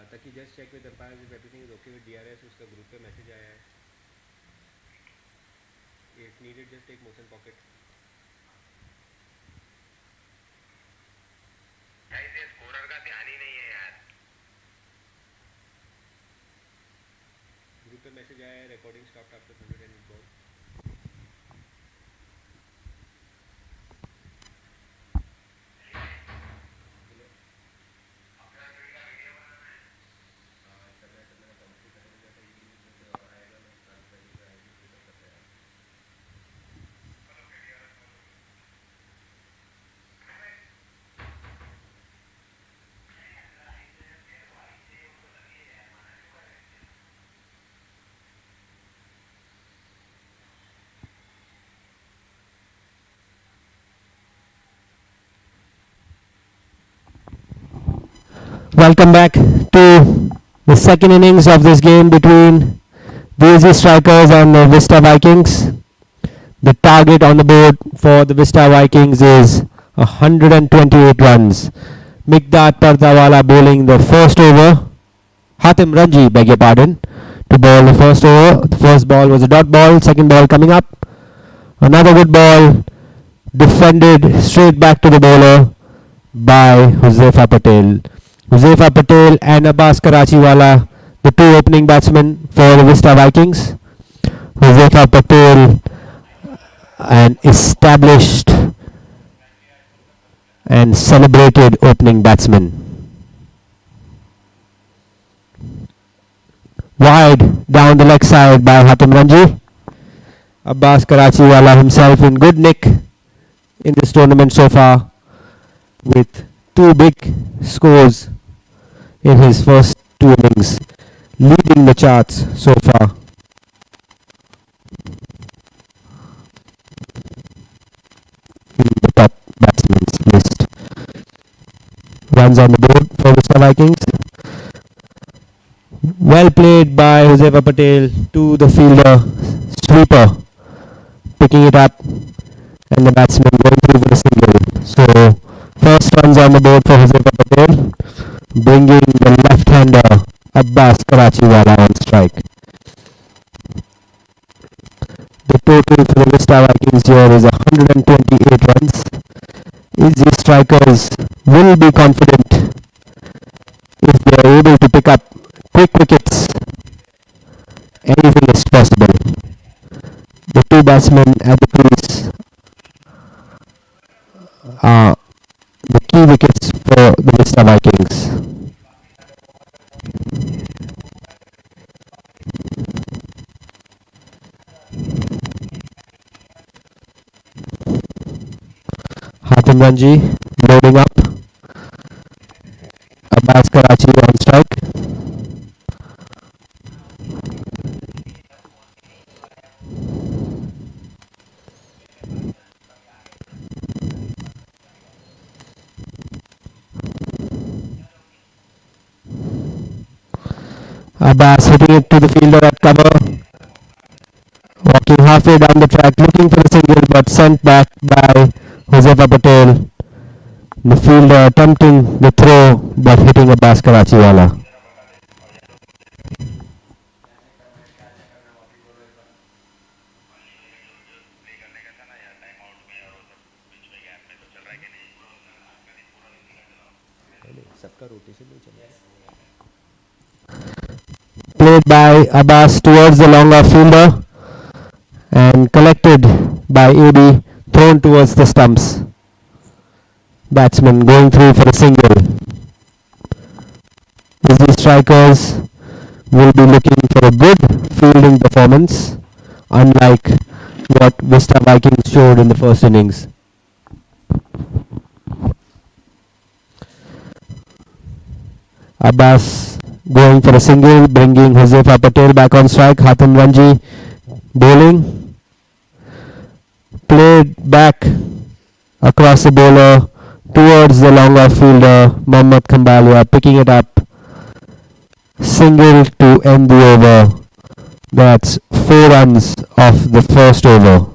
[SPEAKER 3] Taki, just check with umpires if everything is okay with DRS. उसका group पे message आया है. If needed, just take motion pocket.
[SPEAKER 6] Guys ये scorer का ध्यान ही नहीं है यार.
[SPEAKER 3] ग्रुप पे मैसेज आया है. Recording stopped after 100 ball.
[SPEAKER 5] Welcome back to the second innings of this game between the EZZI Strikers and the VISTA Vikings. The target on the board for the VISTA Vikings is 128 runs. Mikdad Pardawala bowling the first over. Hatim Ranji, beg your pardon, to bowl the first over. The first ball was a dot ball. Second ball coming up. Another good ball, defended straight back to the bowler by Huzaifa Patel. Huzaifa Patel and Abbas Karachiwala, the two opening batsmen for the VISTA Vikings. Huzaifa Patel, an established and celebrated opening batsman. Wide down the leg side by Hatim Ranji. Abbas Karachiwala himself in good nick in this tournament so far, with two big scores in his first two innings, leading the charts so far. In the top batsmen's list. Runs on the board for VISTA Vikings. Well played by Huzaifa Patel to the fielder, sweeper, picking it up, and the batsman going through for a single. So first runs on the board for Huzaifa Patel, bringing the left-hander Abbas Karachiwala on strike. The total for the VISTA Vikings here is 128 runs. EZZI Strikers will be confident if they are able to pick up quick wickets. Anything is possible. The two batsmen at the crease are the key wickets for the VISTA Vikings. Hatem Ranji loading up. Abbas Karachi on strike. Abbas hitting it to the fielder at cover. Walking halfway down the track, looking for a single, but sent back by Josefa Patel. The fielder attempting the throw, but hitting Abbas Karachiwala. Played by Abbas towards the long off fielder and collected by AB, thrown towards the stumps. Batsman going through for a single. These strikers will be looking for a good fielding performance, unlike what Vista Vikings showed in the first innings. Abbas going for a single, bringing Josefa Patel back on strike. Hatem Ranji bowling. Played back across the bowler towards the long off fielder. Mohammad Khambalia picking it up. Single to end the over. That's 4 runs off the first over.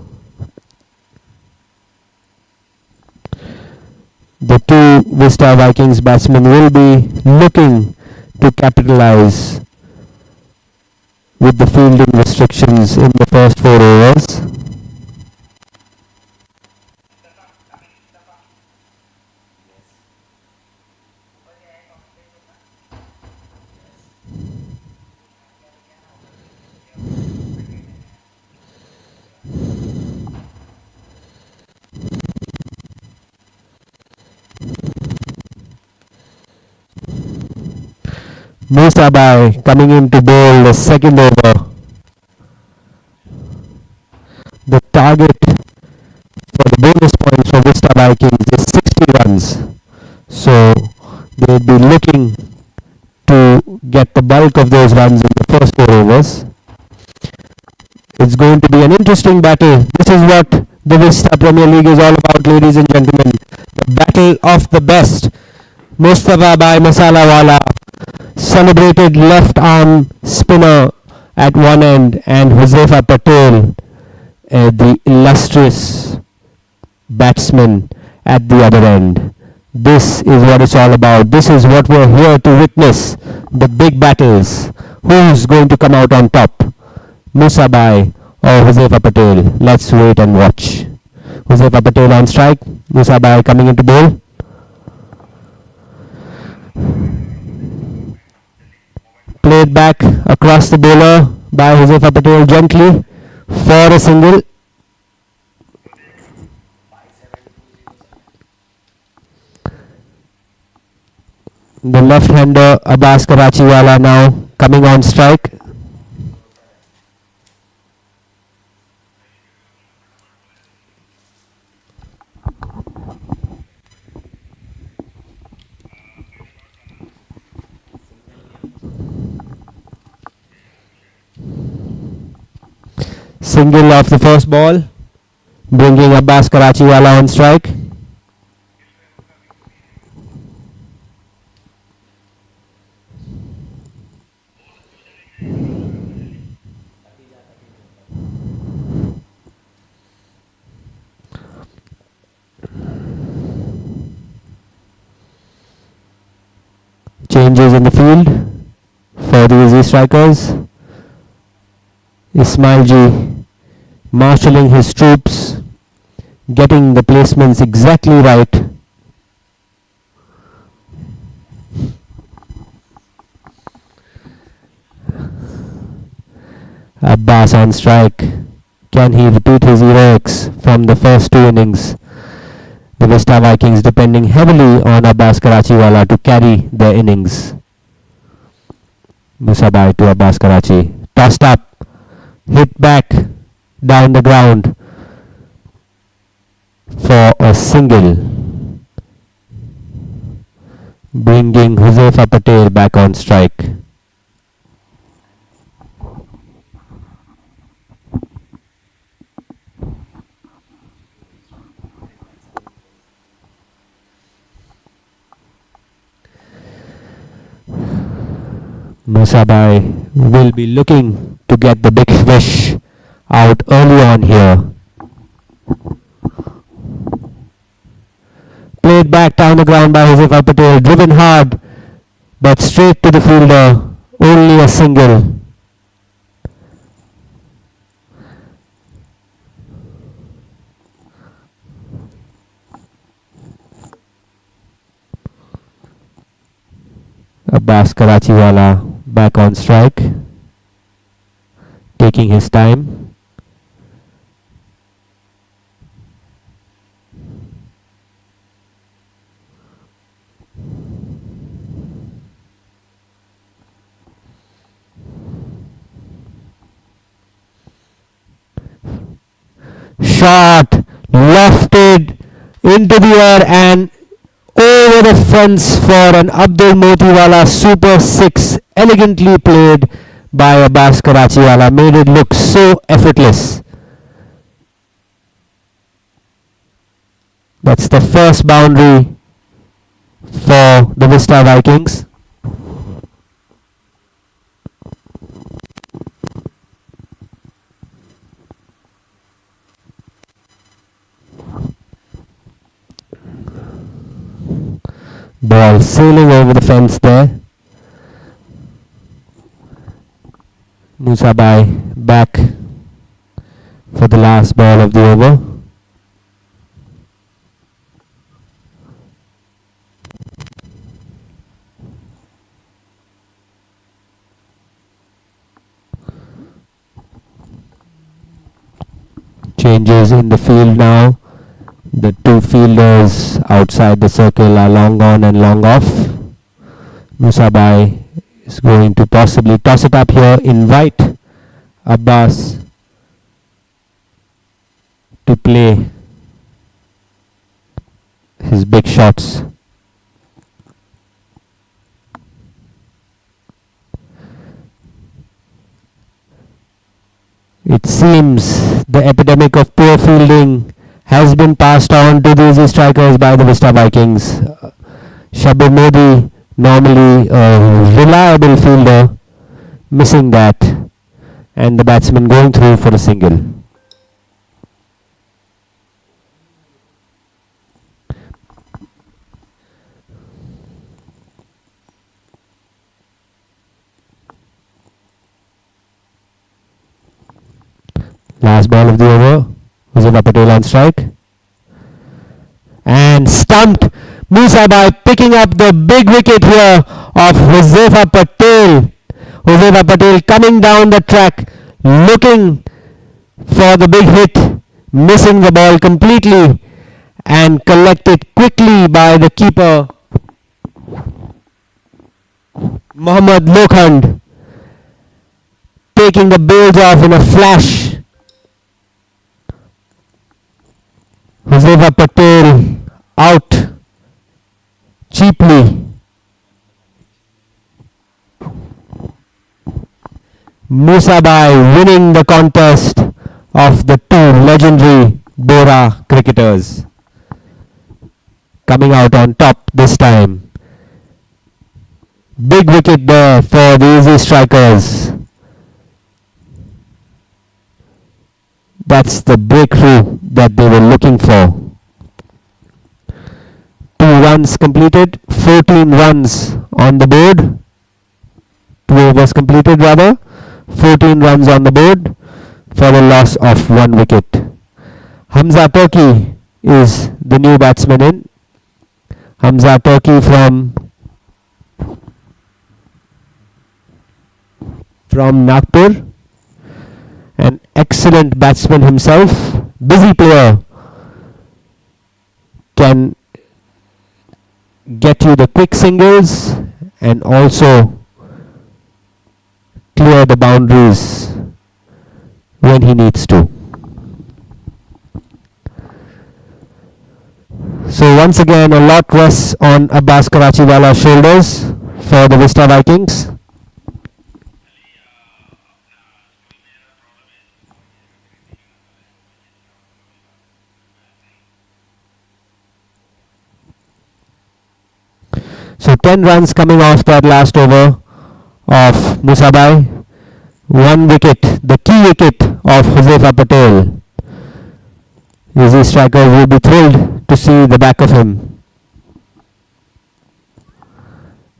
[SPEAKER 5] The two Vista Vikings batsmen will be looking to capitalize with the fielding restrictions in the first 4 overs. Musabai coming in to bowl the second over. The target for the bonus points for Vista Vikings is 60 runs. So they'll be looking to get the bulk of those runs in the first 4 overs. It's going to be an interesting battle. This is what the Vista Premier League is all about, ladies and gentlemen. The battle of the best. Mustafa Bhai Masalawala, celebrated left arm spinner at one end, and Josefa Patel, the illustrious batsman at the other end. This is what it's all about. This is what we're here to witness. The big battles. Who's going to come out on top? Musabai or Josefa Patel? Let's wait and watch. Josefa Patel on strike. Musabai coming into bowl. Played back across the bowler by Josefa Patel gently for a single. The left-hander Abbas Karachiwala now coming on strike. Single off the first ball, bringing Abbas Karachiwala on strike. Changes in the field for the EZZI strikers. Ismailji marshalling his troops, getting the placements exactly right. Abbas on strike. Can he repeat his heroics from the first 2 innings? The Vista Vikings depending heavily on Abbas Karachiwala to carry their innings. Musabai to Abbas Karachi. Tossed up. Hit back down the ground. for a single, bringing Huzefa Patel back on strike. Musabai will be looking to get the big fish out early on here. Played back down the ground by Huzefa Patel, driven hard, but straight to the fielder, only a single. Abbas Karachiwala back on strike, taking his time. Shot lofted into the air and over the fence for an Abdul Motiwala super 6, elegantly played by Abbas Karachiwala, made it look so effortless. That's the first boundary for the Vista Vikings. Ball sailing over the fence there. Musabai back for the last ball of the over. Changes in the field now. The two fielders outside the circle are long on and long off. Musabai is going to possibly toss it up here, invite Abbas to play his big shots. It seems the epidemic of poor fielding has been passed on to the EZZI strikers by the Vista Vikings. Shabir Modi, normally a reliable fielder, missing that, and the batsman going through for a single. Last ball of the over. Huzefa Patel on strike. And stumped. Musabai picking up the big wicket here of Huzefa Patel. Huzefa Patel coming down the track, looking for the big hit, missing the ball completely, and collected quickly by the keeper, Mohammad Lokhand, taking the bails off in a flash. Huzefa Patel out cheaply. Musabai winning the contest of the two legendary Bora cricketers. Coming out on top this time. Big wicket there for the EZZI strikers. That's the breakthrough that they were looking for. 2 runs completed, 14 runs on the board. 2 overs completed rather, 14 runs on the board for the loss of 1 wicket. Hamza Turki is the new batsman in. Hamza Turki from Nagpur. An excellent batsman himself, busy player, can get you the quick singles and also clear the boundaries when he needs to. So once again, a lot rests on Abbas Karachiwala's shoulders for the Vista Vikings. So 10 runs coming off that last over of Musabai. One wicket, the key wicket of Josefa Patel. EZZI striker will be thrilled to see the back of him.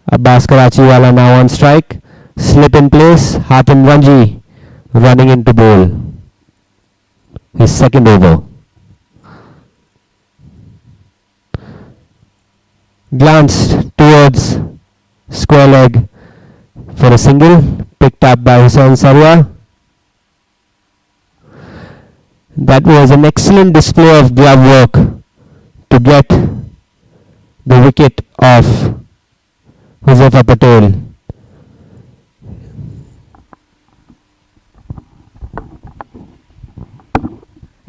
[SPEAKER 5] Abbas Karachiwala now on strike. Slip in place. Hatim Ranji running into bowl. His second over. Glanced towards square leg for a single. Picked up by Hussain Sarwar. That was an excellent display of glove work to get the wicket of Josefa Patel.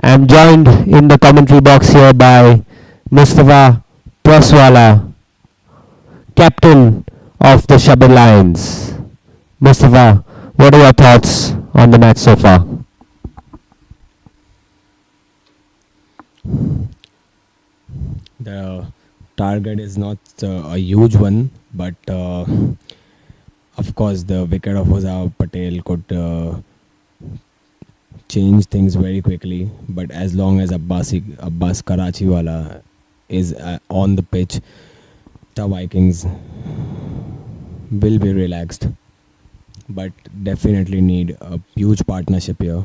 [SPEAKER 5] I am joined in the commentary box here by Mustafa Praswala, captain of the Shabir Lions. Mustafa, what are your thoughts on the match so far?
[SPEAKER 2] The target is not a huge one, but of course the wicket of Josefa Patel could change things very quickly. But as long as Abbas Karachiwala is on the pitch, the Vikings will be relaxed. But definitely need a huge partnership here.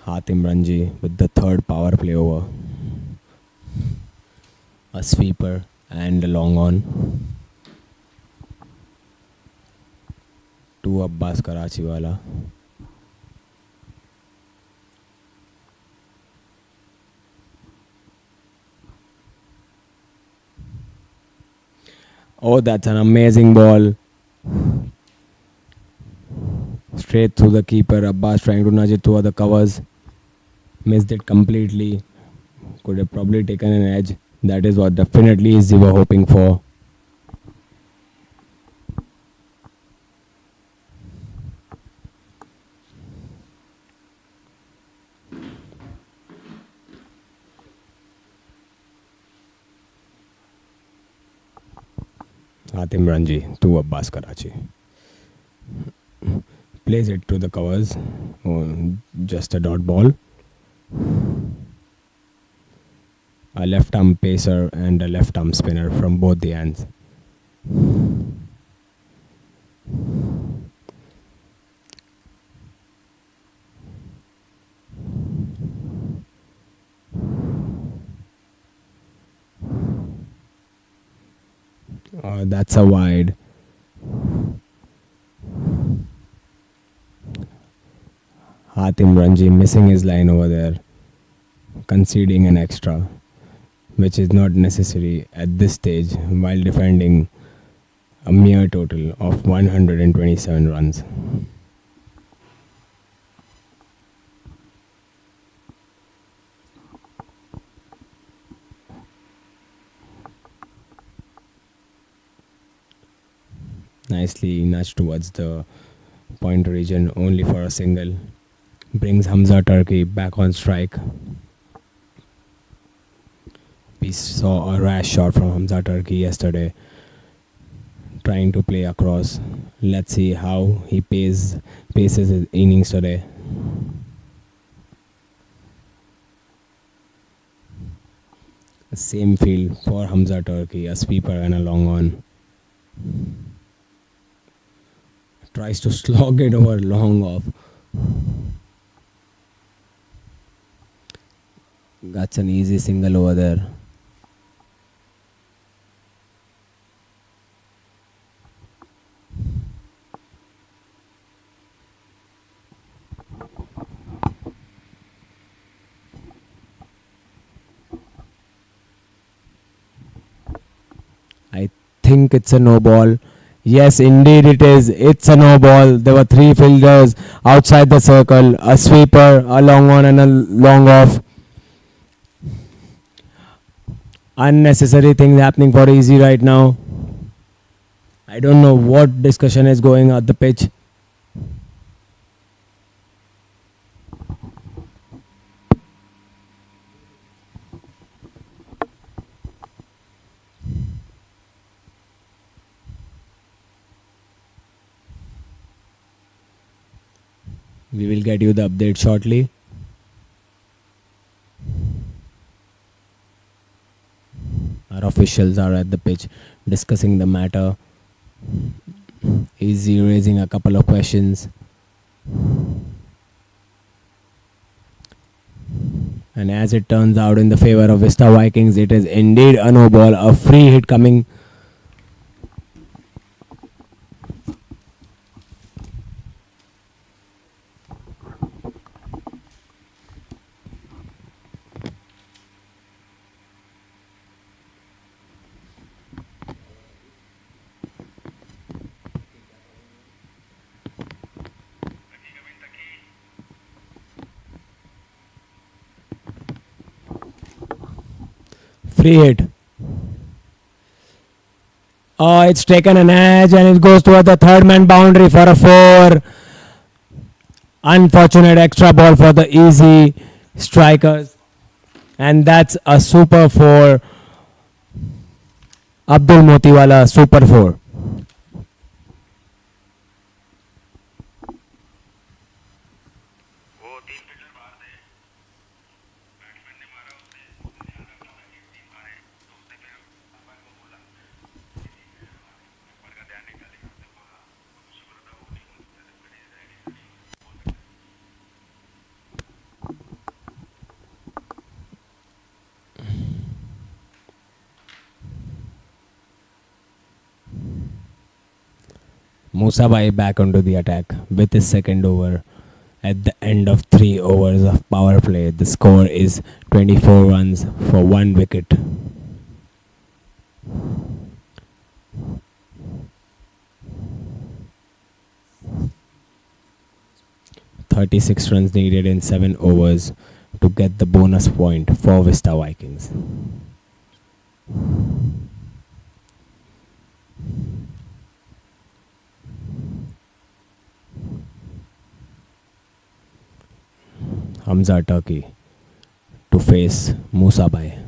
[SPEAKER 2] Hatim Ranji with the third power play over. A sweeper and a long on. To Abbas Karachiwala. Oh, that's an amazing ball. Straight through the keeper. Abbas trying to nudge it toward the covers. Missed it completely. Could have probably taken an edge. That is what definitely EZZI were hoping for. Hatim Ranji to Abbas Karachi. Plays it to the covers. Oh, just a dot ball. A left arm pacer and a left arm spinner from both the ends. That's a wide. Hatim Ranji missing his line over there, conceding an extra, which is not necessary at this stage while defending a mere total of 127 runs. Nicely nudged towards the point region only for a single. Brings Hamza Turkey back on strike. We saw a rash shot from Hamza Turkey yesterday, trying to play across. Let's see how he paces his innings today. Same field for Hamza Turkey, a sweeper and a long on. Tries to slog it over long off. That's an easy single over there. I think it's a no ball. Yes, indeed it is. It's a no ball. There were three fielders outside the circle, a sweeper, a long on, and a long off. Unnecessary things happening for Easy right now. I don't know what discussion is going at the pitch. We will get you the update shortly. Our officials are at the pitch discussing the matter. Easy raising a couple of questions. And as it turns out in the favor of Vista Vikings, it is indeed a no ball, a free hit coming. Free hit. Oh, it's taken an edge and it goes toward the third man boundary for a 4. Unfortunate extra ball for the Easy strikers. And that's a super 4. Abdul Motiwala, super 4.
[SPEAKER 6] वो 3 fielder बाहर थे, batsman ने मारा उसे, उसने ध्यान रखा था कि टीम मारे, तो उसने फिर अंपायर को बोला अंपायर का ध्यान निकालेगा, उसने बोला तो शुक्र था वो नहीं हो सकता, जब खड़े रहेंगे बोल सकते।
[SPEAKER 2] Musa Bhai back onto the attack with his second over. At the end of 3 overs of power play, the score is 24 runs for 1 wicket. "36 runs needed in 7 overs to get the bonus point for Vista Vikings." Hamza Turkey to face Musa Bhai.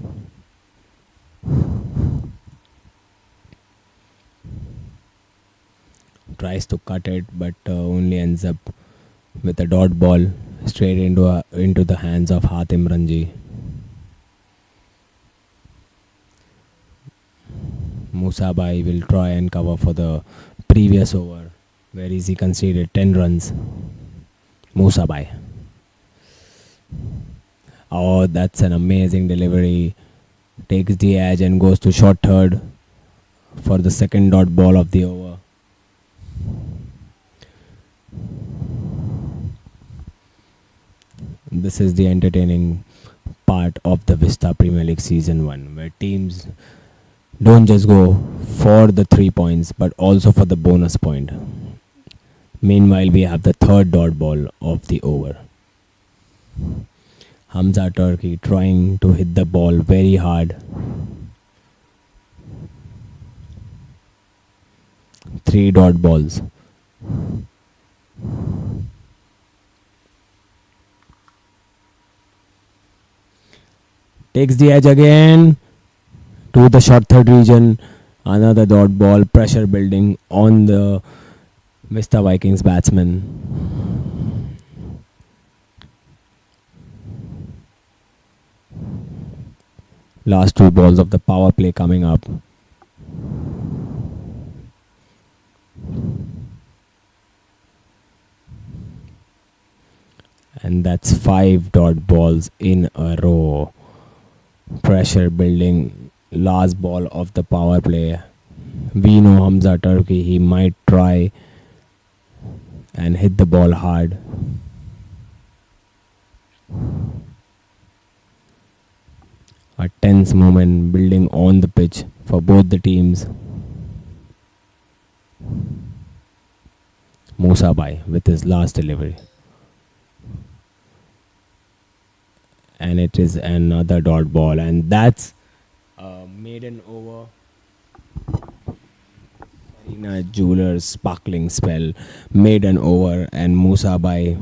[SPEAKER 2] Tries to cut it, but only ends up with a dot ball straight into the hands of Hatim Ranji. Musa Bhai will try and cover for the previous over, where he conceded 10 runs. Musa Bhai. Oh, that's an amazing delivery. Takes the edge and goes to short third for the second dot ball of the over. This is the entertaining part of the Vista Premier League Season 1, where teams don't just go for the 3 points, but also for the bonus point. Meanwhile, we have the third dot ball of the over. Hamza Turkey trying to hit the ball very hard. 3 dot balls. Takes the edge again to the short third region. Another dot ball, pressure building on the Vista Vikings batsman. Last 2 balls of the power play coming up. And that's 5 dot balls in a row. Pressure building. Last ball of the power play. We know Hamza Turkey, he might try and hit the ball hard. A tense moment building on the pitch for both the teams. Musabai with his last delivery. And it is another dot ball, and that's a maiden over. Marina Jewelers sparkling spell, maiden over, and Musabai,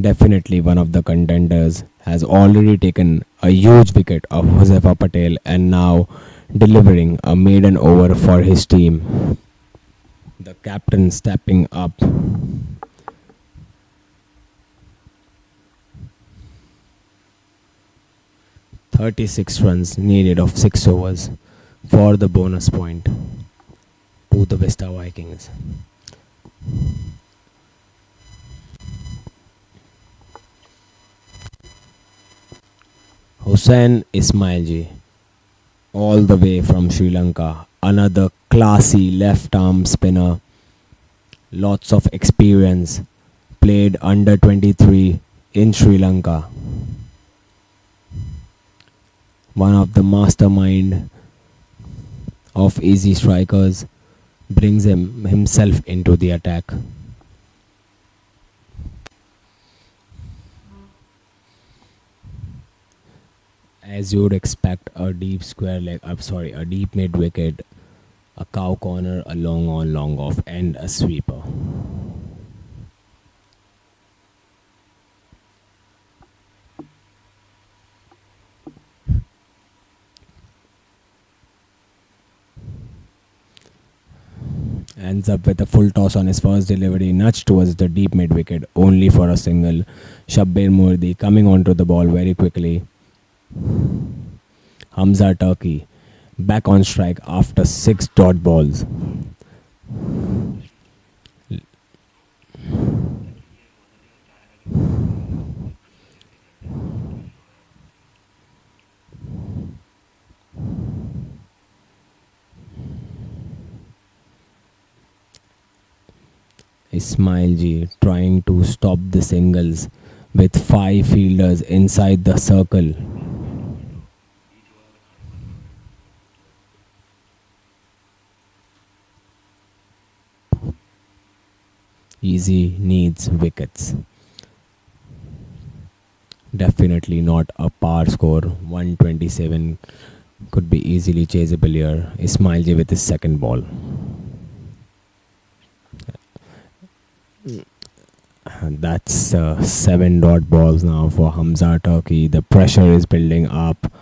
[SPEAKER 2] definitely one of the contenders, has already taken a huge wicket of Josefa Patel and now delivering a maiden over for his team. The captain stepping up. 36 runs needed of 6 overs for the bonus point to the VISTA Vikings. Hussain Ismailji, all the way from Sri Lanka, another classy left arm spinner, lots of experience, played under 23 in Sri Lanka. One of the mastermind of easy strikers, brings himself into the attack. As you would expect, a deep square leg, a deep mid wicket, a cow corner, a long on, long off, and a sweeper. Ends up with a full toss on his first delivery, nudged towards the deep mid wicket, only for a single. Shabbir Murdi coming onto the ball very quickly. Hamza Turkey back on strike after 6 dot balls. Ismailji trying to stop the singles with 5 fielders inside the circle. EZZI needs wickets. Definitely not a par score. 127 could be easily chaseable here. Ismailji with his second ball. That's 7 dot balls now for Hamza Turkey. The pressure is building up.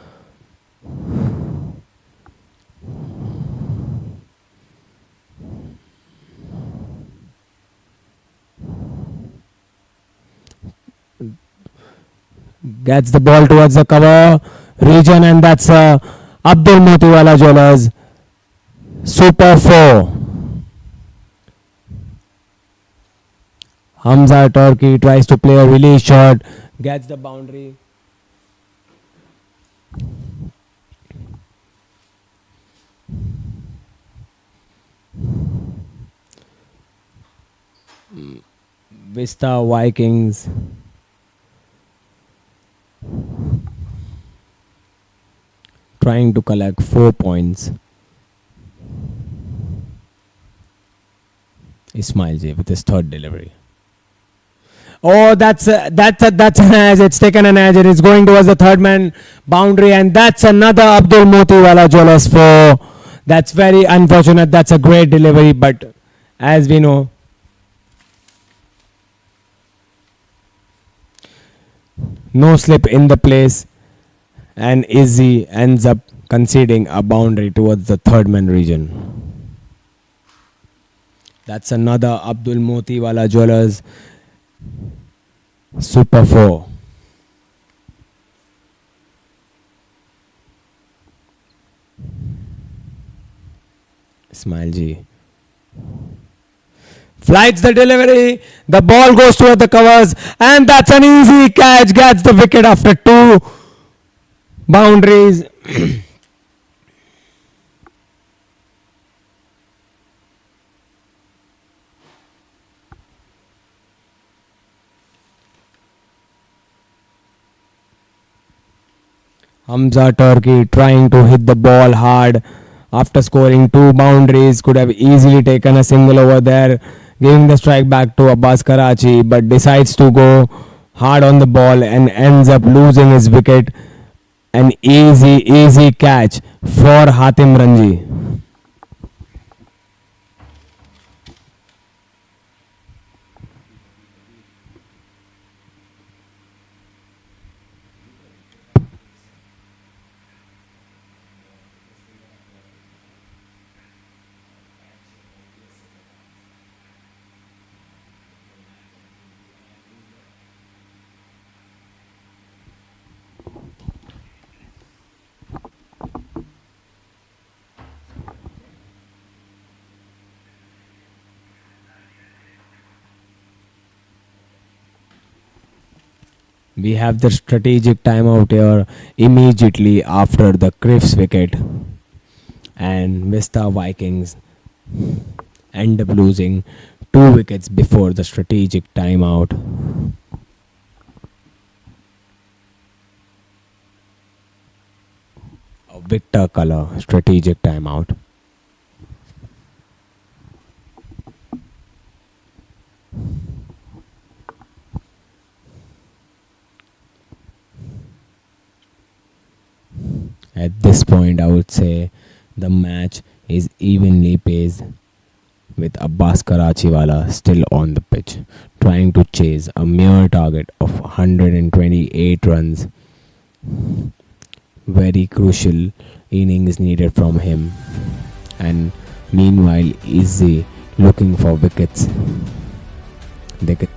[SPEAKER 2] Gets the ball towards the cover region, and that's Abdul Motiwala Jewelers. Super 4. Hamza Turkey tries to play a release shot, gets the boundary. VISTA Vikings trying to collect 4 points. Ismailji with his third delivery. Oh, that's an edge. It's taken an edge. It's going towards the third man boundary, and that's another Abdul Motiwala Jewelers 4. That's very unfortunate. That's a great delivery, but as we know, no slip in the place, and EZZI ends up conceding a boundary towards the third man region. That's another Abdul Motiwala Jewelers Super 4. Ismailji flights the delivery, the ball goes toward the covers, and that's an easy catch, gets the wicket after 2 boundaries. Hamza Turkey trying to hit the ball hard after scoring 2 boundaries, could have easily taken a single over there, giving the strike back to Abbas Karachi, but decides to go hard on the ball and ends up losing his wicket. An easy catch for Hatim Ranji. We have the strategic timeout here immediately after the Crifts wicket, and Vista Vikings end up losing 2 wickets before the strategic timeout. A Victor color strategic timeout. At this point, I would say the match is evenly paced, with Abbas Karachiwala still on the pitch, trying to chase a mere target of 128 runs. Very crucial innings needed from him. And meanwhile, EZZI looking for wickets. They can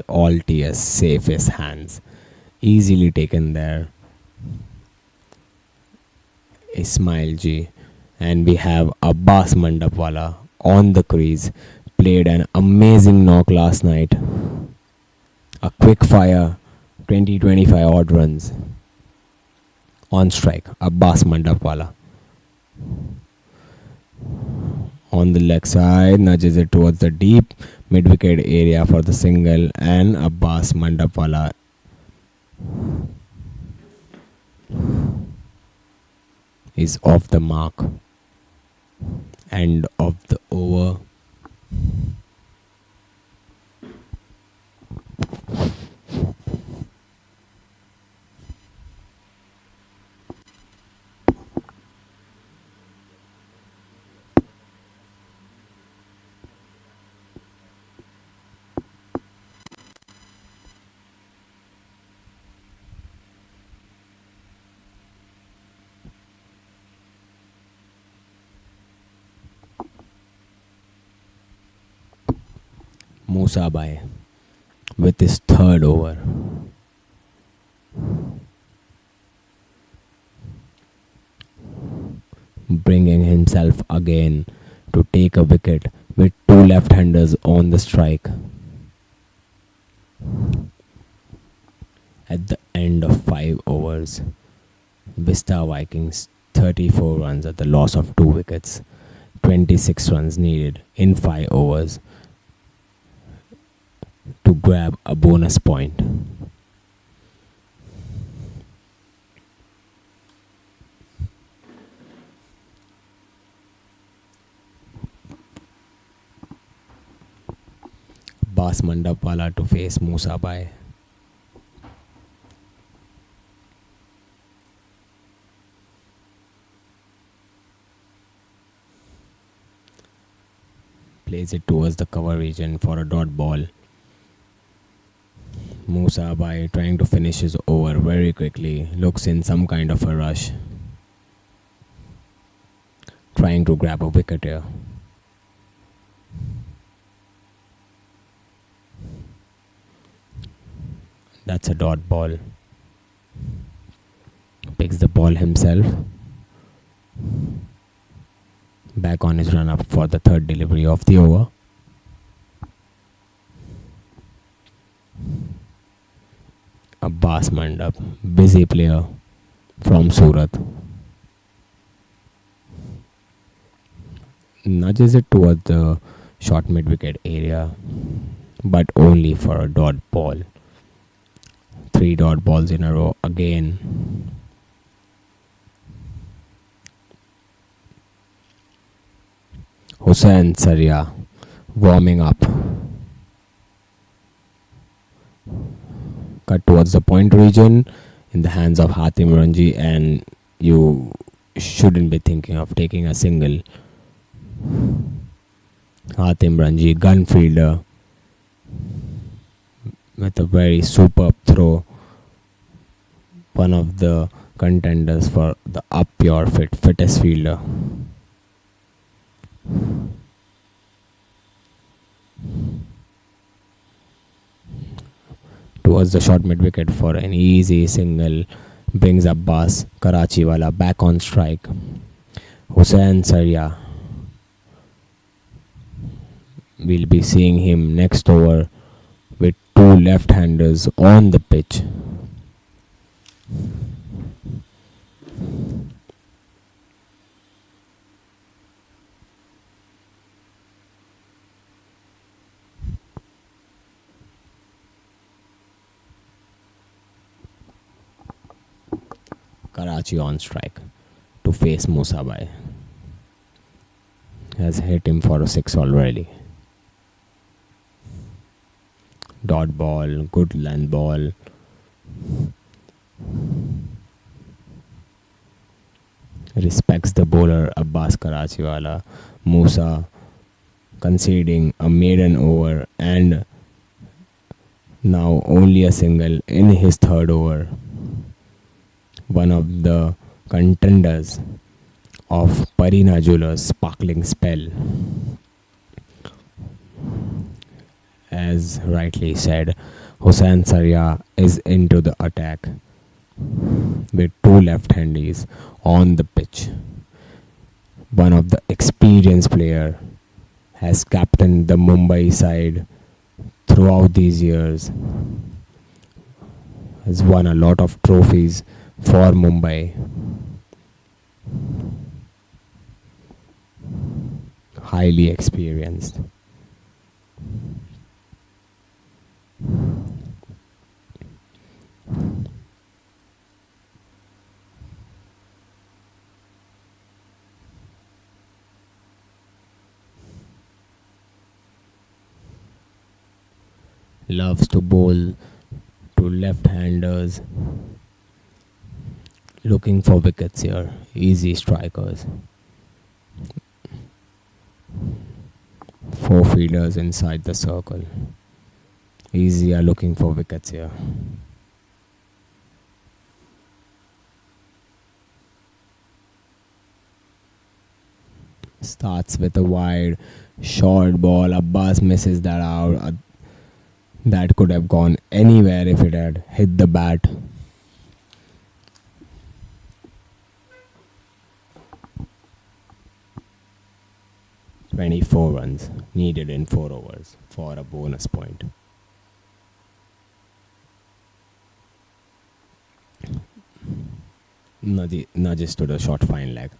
[SPEAKER 2] all TS safe his hands. Easily taken there. Ismail G. And we have Abbas Mandapwala on the crease. Played an amazing knock last night. A quick fire, 20-25 odd runs. On strike, Abbas Mandapwala. On the leg side, nudges it towards the deep mid-wicket area for the single, and Abbas Mandapwala is off the mark. End of the over. Musa Bhai with his third over. Bringing himself again to take a wicket with 2 left-handers on the strike. At the end of 5 overs, Vista Vikings 34 runs at the loss of 2 wickets. 26 runs needed in 5 overs to grab a bonus point. Bas Mandapwala to face Musa Bhai. Plays it towards the cover region for a dot ball. Musa, by trying to finish his over very quickly, looks in some kind of a rush, trying to grab a wicket here. That's a dot ball. Picks the ball himself. Back on his run up for the third delivery of the over. Abbas Mandap, busy player from Surat. Nudges it towards the short mid wicket area, but only for a dot ball. 3 dot balls in a row again. Hussain Saria warming up. Cut towards the point region in the hands of Hatim Ranji, and you shouldn't be thinking of taking a single. Hatim Ranji, gun fielder, with a very superb throw. One of the contenders for the up your fittest fielder. Towards the short mid wicket for an easy single, brings Abbas Karachiwala back on strike. Hussain Saria, we'll be seeing him next over with 2 left-handers on the pitch. Karachi on strike to face Musabai. Has hit him for a 6 already. Dot ball, good length ball. Respects the bowler Abbas Karachiwala. Musa conceding a maiden over and now only a single in his third over. One of the contenders of Parina Jewelers' sparkling spell. As rightly said, Hussain Saria is into the attack with 2 left-handies on the pitch. One of the experienced player has captained the Mumbai side throughout these years. Has won a lot of trophies for Mumbai. Highly experienced. Loves to bowl to left-handers. Looking for wickets here. Easy strikers. 4 fielders inside the circle. Easy are looking for wickets here. Starts with a wide short ball. Abbas misses that out. That could have gone anywhere if it had hit the bat. "24 runs needed in 4 overs for a bonus point." Nudges to the short fine leg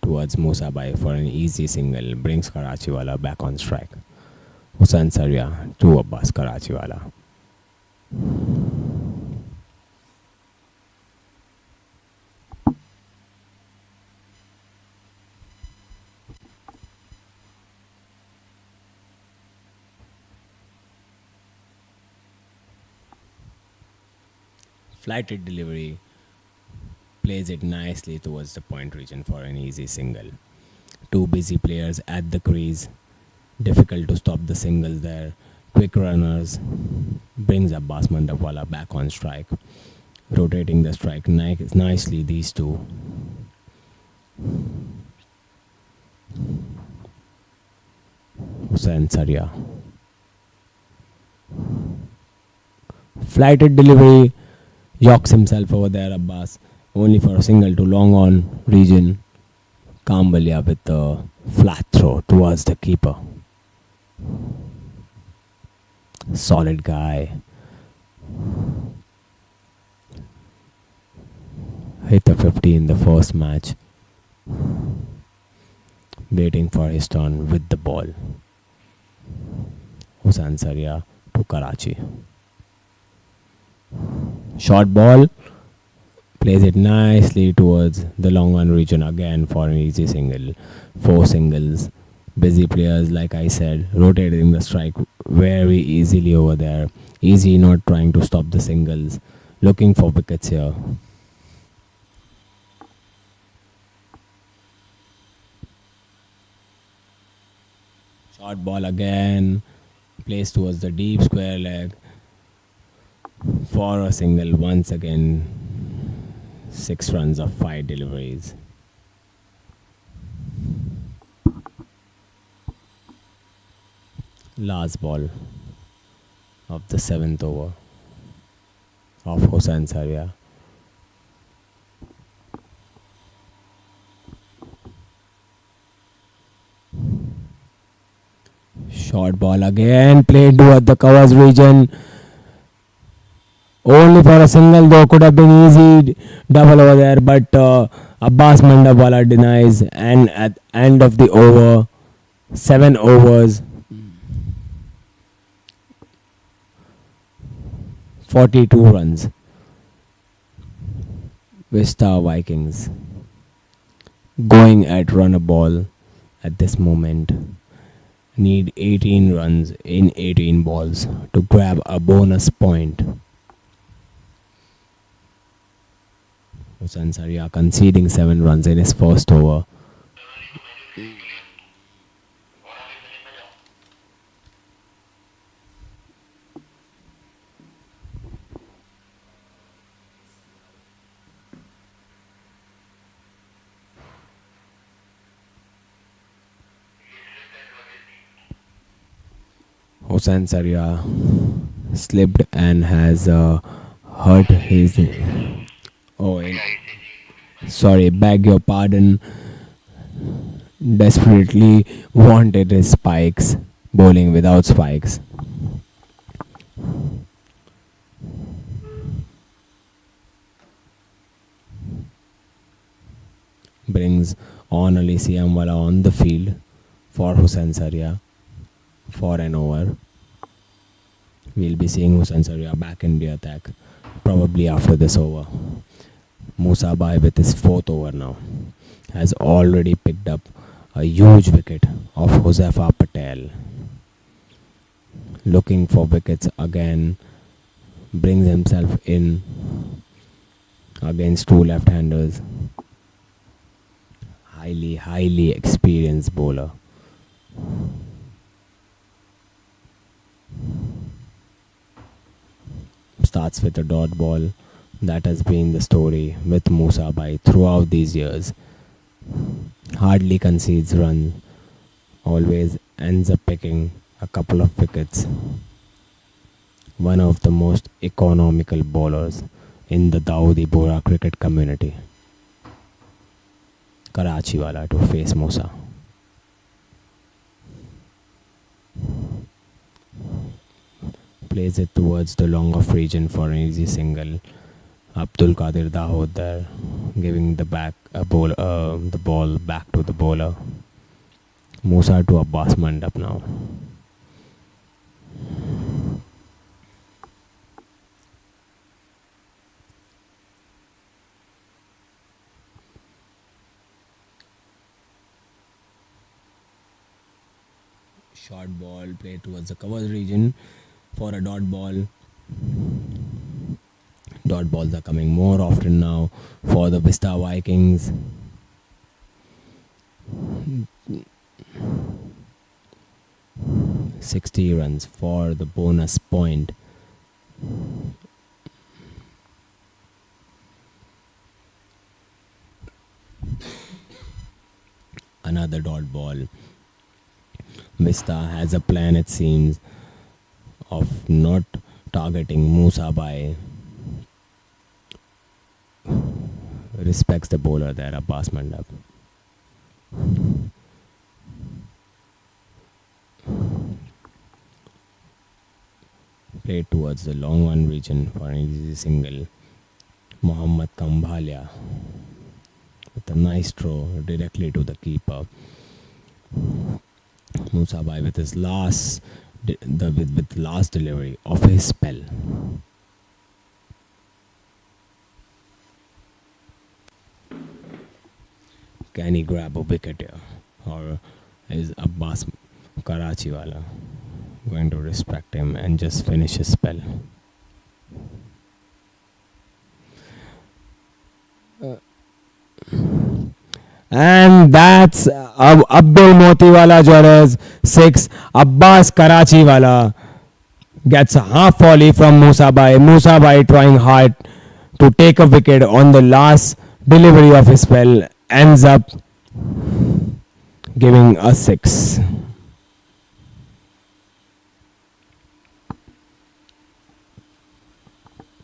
[SPEAKER 2] towards Musabai for an easy single, brings Karachiwala back on strike. Hussain Saria to Abbas Karachiwala. Flighted delivery, plays it nicely towards the point region for an easy single. 2 busy players at the crease. Difficult to stop the singles there. quick runners, brings Abbas Mandapwala back on strike, rotating the strike nicely, these two. Hussain Saria. Flighted delivery, yokes himself over there, Abbas, only for a single to long on region. Kambalia with the flat throw towards the keeper. Solid guy. Hit the 50 in the first match. Waiting for his turn with the ball. Hussain Saria to Karachi. Short ball. Plays it nicely towards the long on region again for an easy single. 4 singles. Busy players, like I said, rotating the strike very easily over there. EZZI not trying to stop the singles. Looking for wickets here. Short ball again. Placed towards the deep square leg. For a single once again. 6 runs of 5 deliveries. Last ball of the 7th over of Hussain Saria. Short ball again, played toward the covers region. Only for a single, though, could have been easy double over there, but Abbas Mandapwala denies. And at end of the over, 7 overs, 42 runs. Vista Vikings going at run a ball at this moment. Need 18 runs in 18 balls to grab a bonus point. Hussain Saria conceding 7 runs in his first over. Hussain Saria slipped and has hurt his... sorry, beg your pardon. Desperately wanted his spikes, bowling without spikes. Brings on Ali Siamwala on the field for Hussain Saria for an over. We'll be seeing Hussain Saria back in the attack probably after this over. Musa Bhai with his 4th over now has already picked up a huge wicket of Huzaifa Patel. Looking for wickets again. Brings himself in against 2 left-handers. Highly experienced bowler. Starts with a dot ball. That has been the story with Musa Bhai throughout these years. Hardly concedes runs. Always ends up picking a couple of wickets. One of the most economical bowlers in the Dawoodi Bohra cricket community. Karachi wala to face Musa. Plays it towards the long off region for an easy single. Abdul Qadir Dahood there, giving the ball back to the bowler. Musa to Abbas Mandap now. Short ball played towards the covers region for a dot ball. Dot balls are coming more often now for the Vista Vikings. 60 runs for the bonus point. Another dot ball. Vista has a plan, it seems, of not targeting Musabai. Respects the bowler there, Abbas Mandap. Played towards the long one region for an easy single. Mohammad Kambhalia with a nice throw directly to the keeper. Musabai with his last last delivery of his spell. Can he grab a wicket here, or is Abbas Karachiwala going to respect him and just finish his spell? And that's Abdul Motiwala Jewelers 6. Abbas Karachiwala gets a half volley from Musabai. Musabai trying hard to take a wicket on the last delivery of his spell, ends up giving a 6.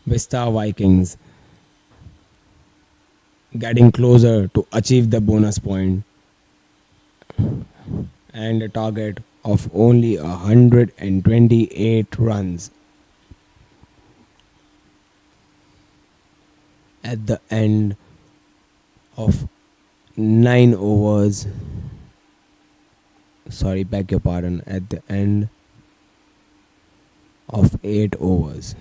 [SPEAKER 2] Vista Vikings getting closer to achieve the bonus point and a target of only 128 runs at the end of 9 overs. Sorry, beg your pardon, at the end of 8 overs.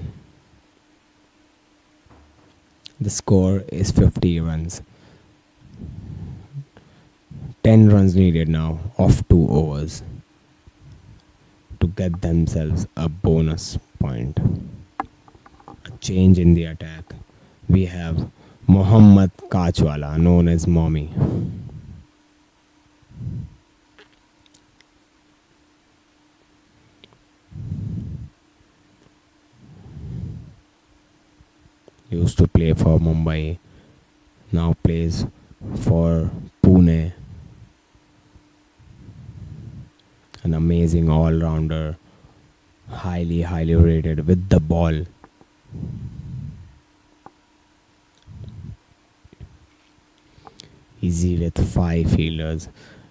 [SPEAKER 2] The score is 50 runs. 10 runs needed now of 2 overs to get themselves a bonus point. A change in the attack. We have Mohammad Kachwala, known as Mommy. Used to play for Mumbai, now plays for Pune. An amazing all-rounder, highly rated with the ball. Easy with 5 fielders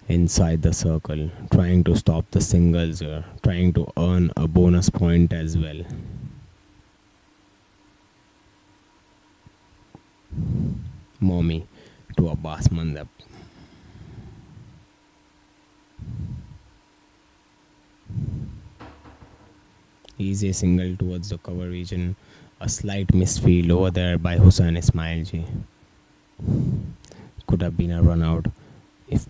[SPEAKER 2] inside the circle, trying to stop the singles here, trying to earn a bonus point as well. Mommy to Abbas Mandap. Easy single towards the cover region. A slight misfield over there by Hussain Ismail ji. Could have been a run out if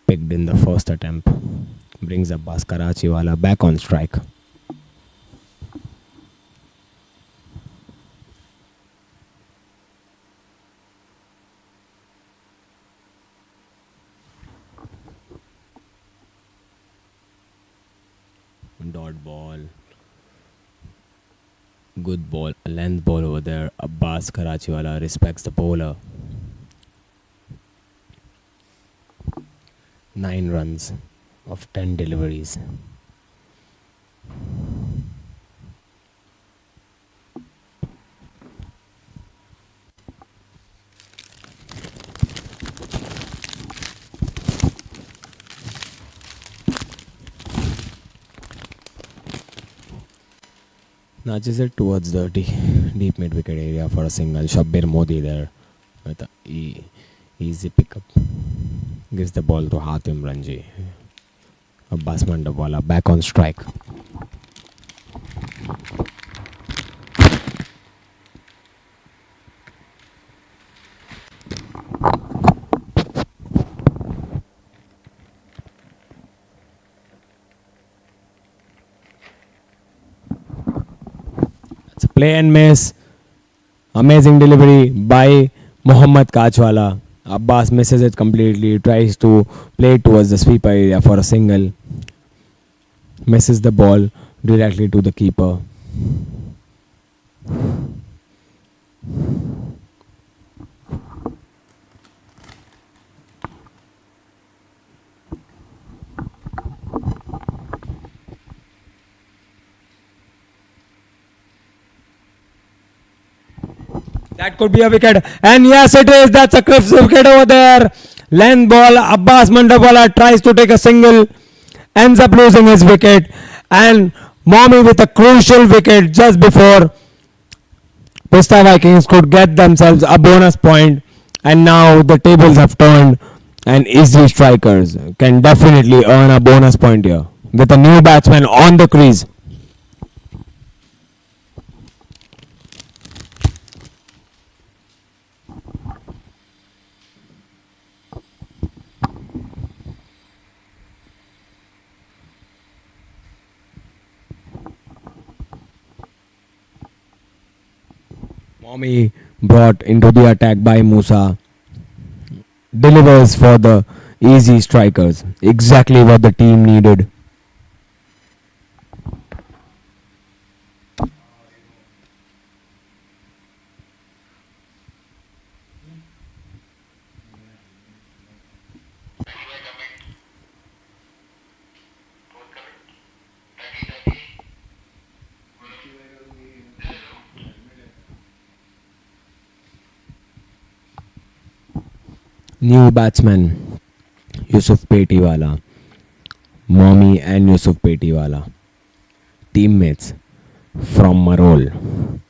[SPEAKER 2] picked in the first attempt. Brings Abbas Karachiwala back on strike. Dot ball. Good ball. A length ball over there. Abbas Karachiwala respects the bowler. 9 runs of 10 deliveries. Nudges it towards the deep mid wicket area for a single. Shabbir Modi there with a easy pickup. Gives the ball to Hatim Ranji. Abbas Mandawala back on strike. It's a play and miss. Amazing delivery by Mohammad Kachwala. Abbas misses it completely, tries to play towards the sweeper area for a single. misses the ball directly to the keeper. That could be a wicket. And yes, it is. That's a crisp wicket over there. Length ball. Abbas Mandawala tries to take a single. Ends up losing his wicket. And Mommy with a crucial wicket just before Vista Vikings could get themselves a bonus point. And now the tables have turned. And EZZI strikers can definitely earn a bonus point here. With a new batsman on the crease. Mommy brought into the attack by Musa delivers for the EZZI strikers. Exactly what the team needed. New batsman Yusuf Petiwala. Mommy and Yusuf Petiwala. Teammates from Marol.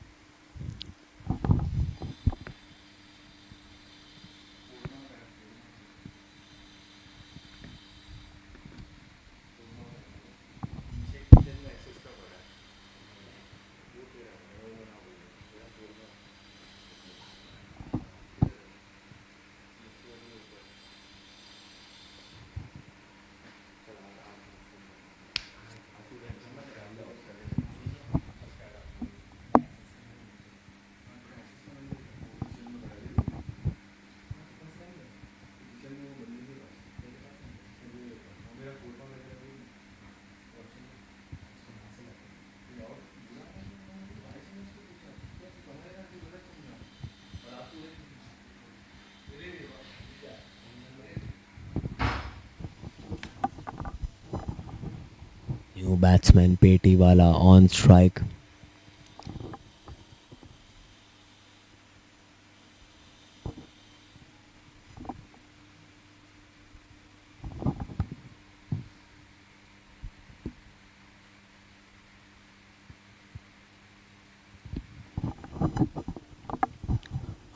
[SPEAKER 2] New batsman Petiwala on strike.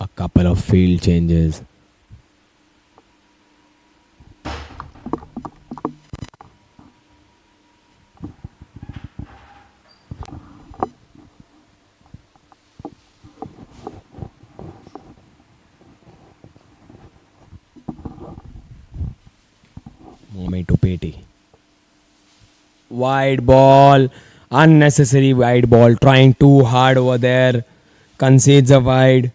[SPEAKER 2] A couple of field changes. Moment to Peti. Wide ball. Unnecessary wide ball. Trying too hard over there. Concedes a wide.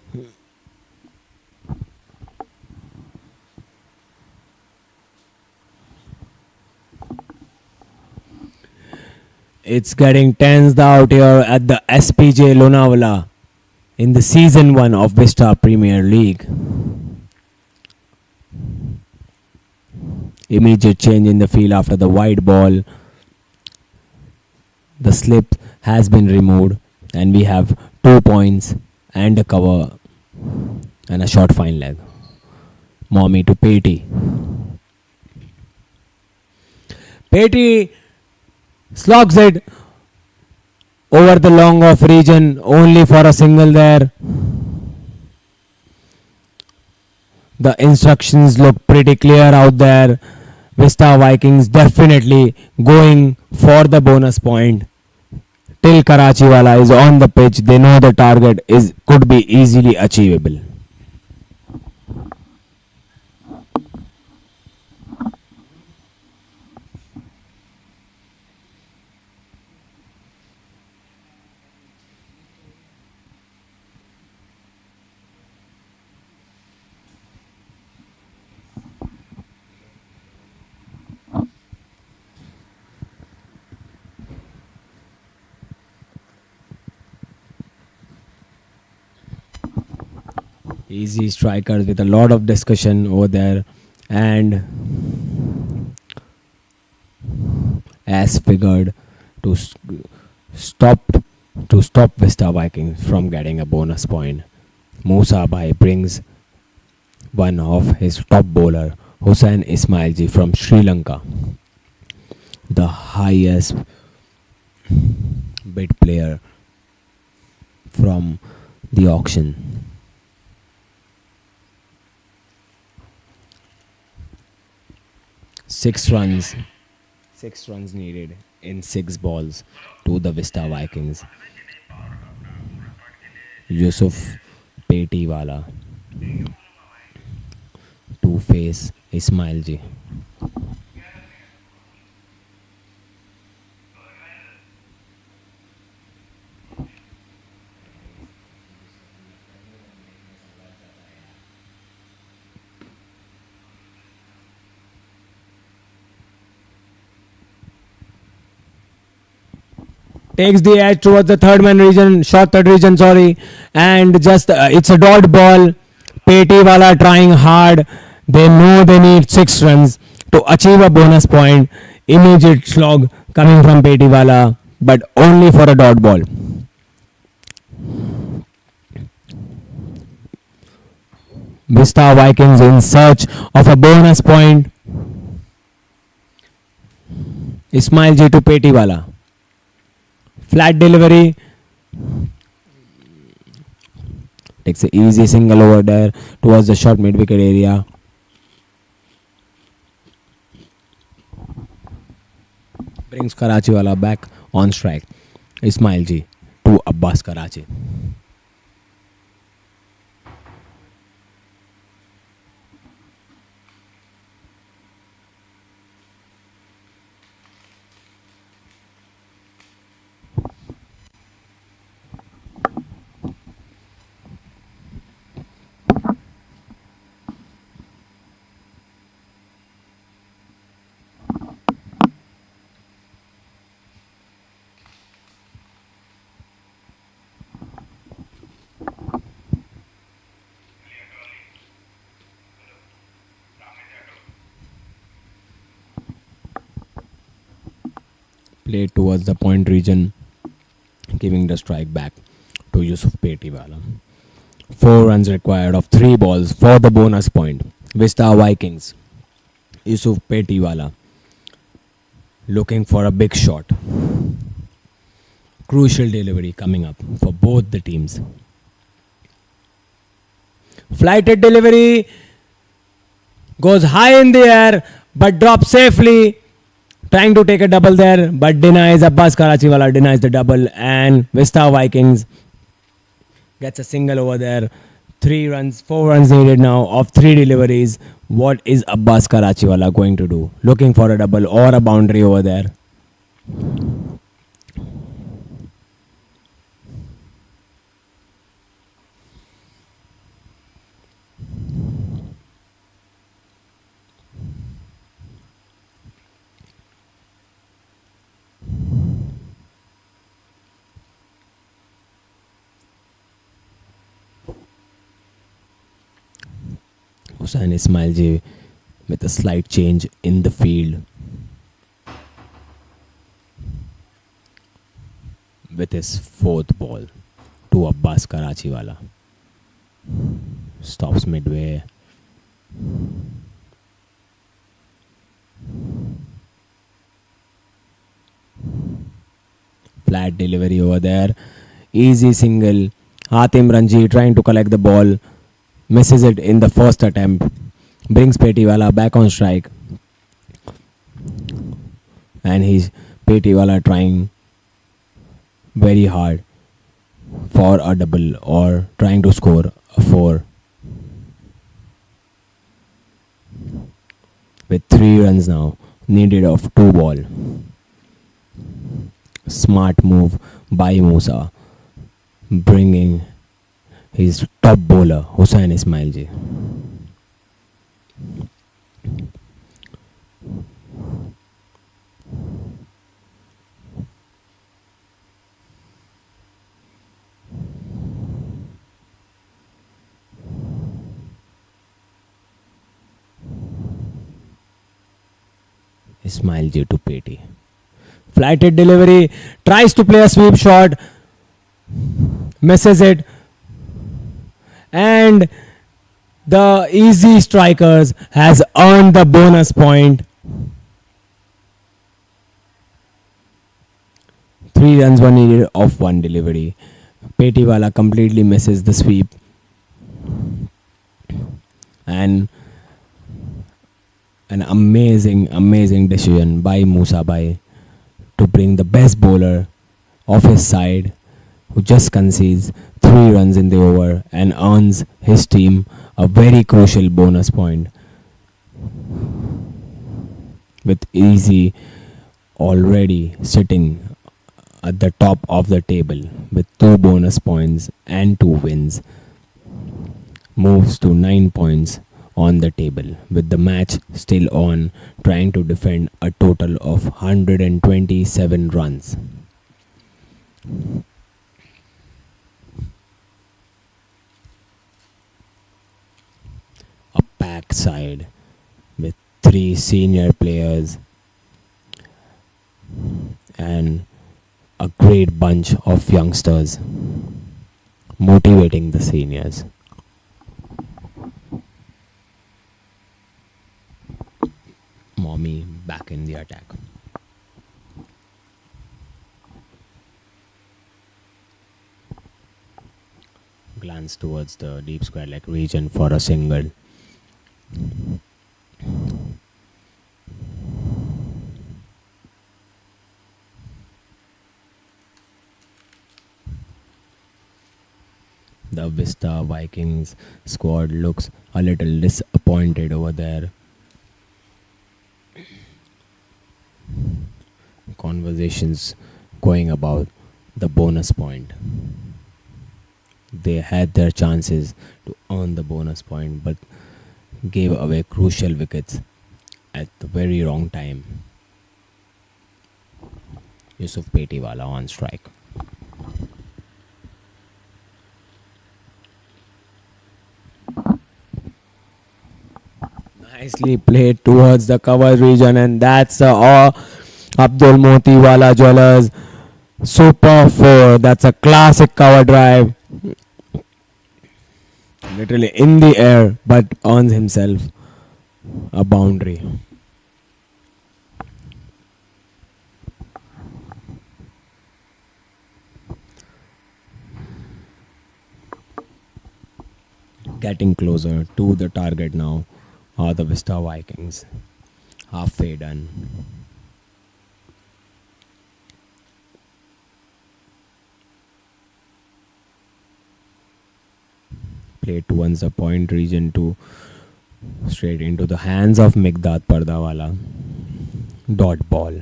[SPEAKER 2] It's getting tensed out here at the SPJ Lonavala in the season 1 of Vista Premier League. Immediate change in the field after the wide ball. The slip has been removed and we have 2 points and a cover and a short fine leg. Mommy to Peti. Peti slogs it over the long off region only for a single there. The instructions look pretty clear out there. Vista Vikings definitely going for the bonus point. Till Karachiwala is on the pitch, they know the target could be easily achievable. Easy strikers with a lot of discussion over there, and as figured to stop stop Vista Vikings from getting a bonus point. Musa Bhai brings one of his top bowler Hussain Ismailji from Sri Lanka, the highest bid player from the auction. Six runs needed in 6 balls to the Vista Vikings. Yusuf Petiwala to face Ismailji. Takes the edge towards the short third region, and just it's a dot ball. Petiwala trying hard. They know they need 6 runs to achieve a bonus point. Immediate slog coming from Petiwala, but only for a dot ball. Vista Vikings in search of a bonus point. Ismailji to Petiwala. Flat delivery. Takes an easy single over there towards the short mid wicket area. Brings Karachiwala back on strike. Ismailji to Abbas Karachi. Played towards the point region, giving the strike back to Yusuf Petiwala. 4 runs required of 3 balls for the bonus point. Vista Vikings. Yusuf Petiwala looking for a big shot. Crucial delivery coming up for both the teams. Flighted delivery goes high in the air but drops safely. Trying to take a double there, but denies. Abbas Karachiwala denies the double, and Vista Vikings gets a single over there. 4 runs needed now of 3 deliveries. What is Abbas Karachiwala going to do? Looking for a double or a boundary over there. Hussain Ismailji with a slight change in the field with his 4th ball to Abbas Karachiwala. Stops midway. Flat delivery over there. Easy single. Hatim Ranji trying to collect the ball. Misses it in the first attempt. Brings Petiwala back on strike. And he's Petiwala trying very hard for a double or trying to score a 4. With 3 runs now needed of 2 ball. Smart move by Musa, bringing his top bowler Hussain Ismailji. Ismail to Petty. Flighted delivery, tries to play a sweep shot, misses it, and the EZZI strikers has earned the bonus point. 3 runs were needed off one delivery. Petiwala completely misses the sweep. And an amazing decision by Musa Bhai to bring the best bowler of his side, who just concedes 3 runs in the over and earns his team a very crucial bonus point. With EZZI already sitting at the top of the table with 2 bonus points and 2 wins, moves to 9 points on the table, with the match still on, trying to defend a total of 127 runs. A packed side with 3 senior players and a great bunch of youngsters motivating the seniors. Mommy back in the attack. Glance towards the deep square leg region for a single. The Vista Vikings squad looks a little disappointed over there. Conversations going about the bonus point. They had their chances to earn the bonus point, but gave away crucial wickets at the very wrong time. Yusuf Petiwala on strike. Nicely played towards the cover region, and that's Abdul Motiwala Jewelers Super 4. That's a classic cover drive. Literally in the air, but earns himself a boundary. Getting closer to the target now are the Vista Vikings. Halfway done. Played towards the point region to straight into the hands of Migdad Pardawala. Dot ball.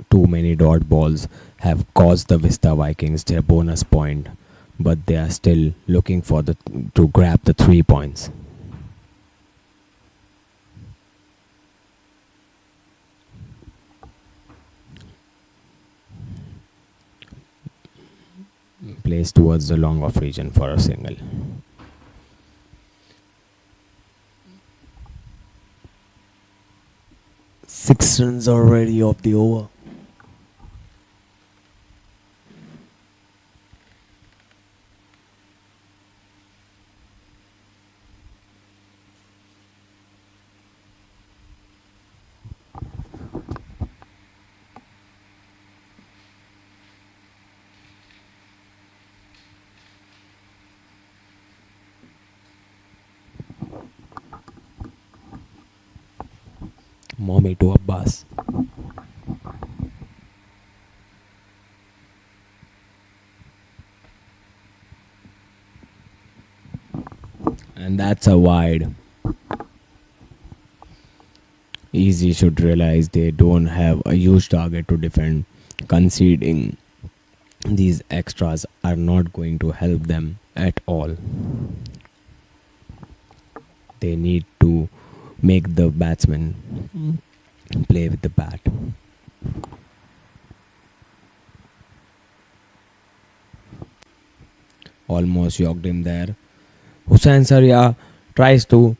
[SPEAKER 2] Too many dot balls have caused the Vista Vikings their bonus point, but they are still looking for to grab the 3 points. Plays towards the long off region for a single. Six runs already of the over. Mommy to Abbas. And that's a wide. EZZI should realize they don't have a huge target to defend. Conceding these extras are not going to help them at all. They need to make the batsman play with the bat. Almost yorked him there. Hussain Saria tries to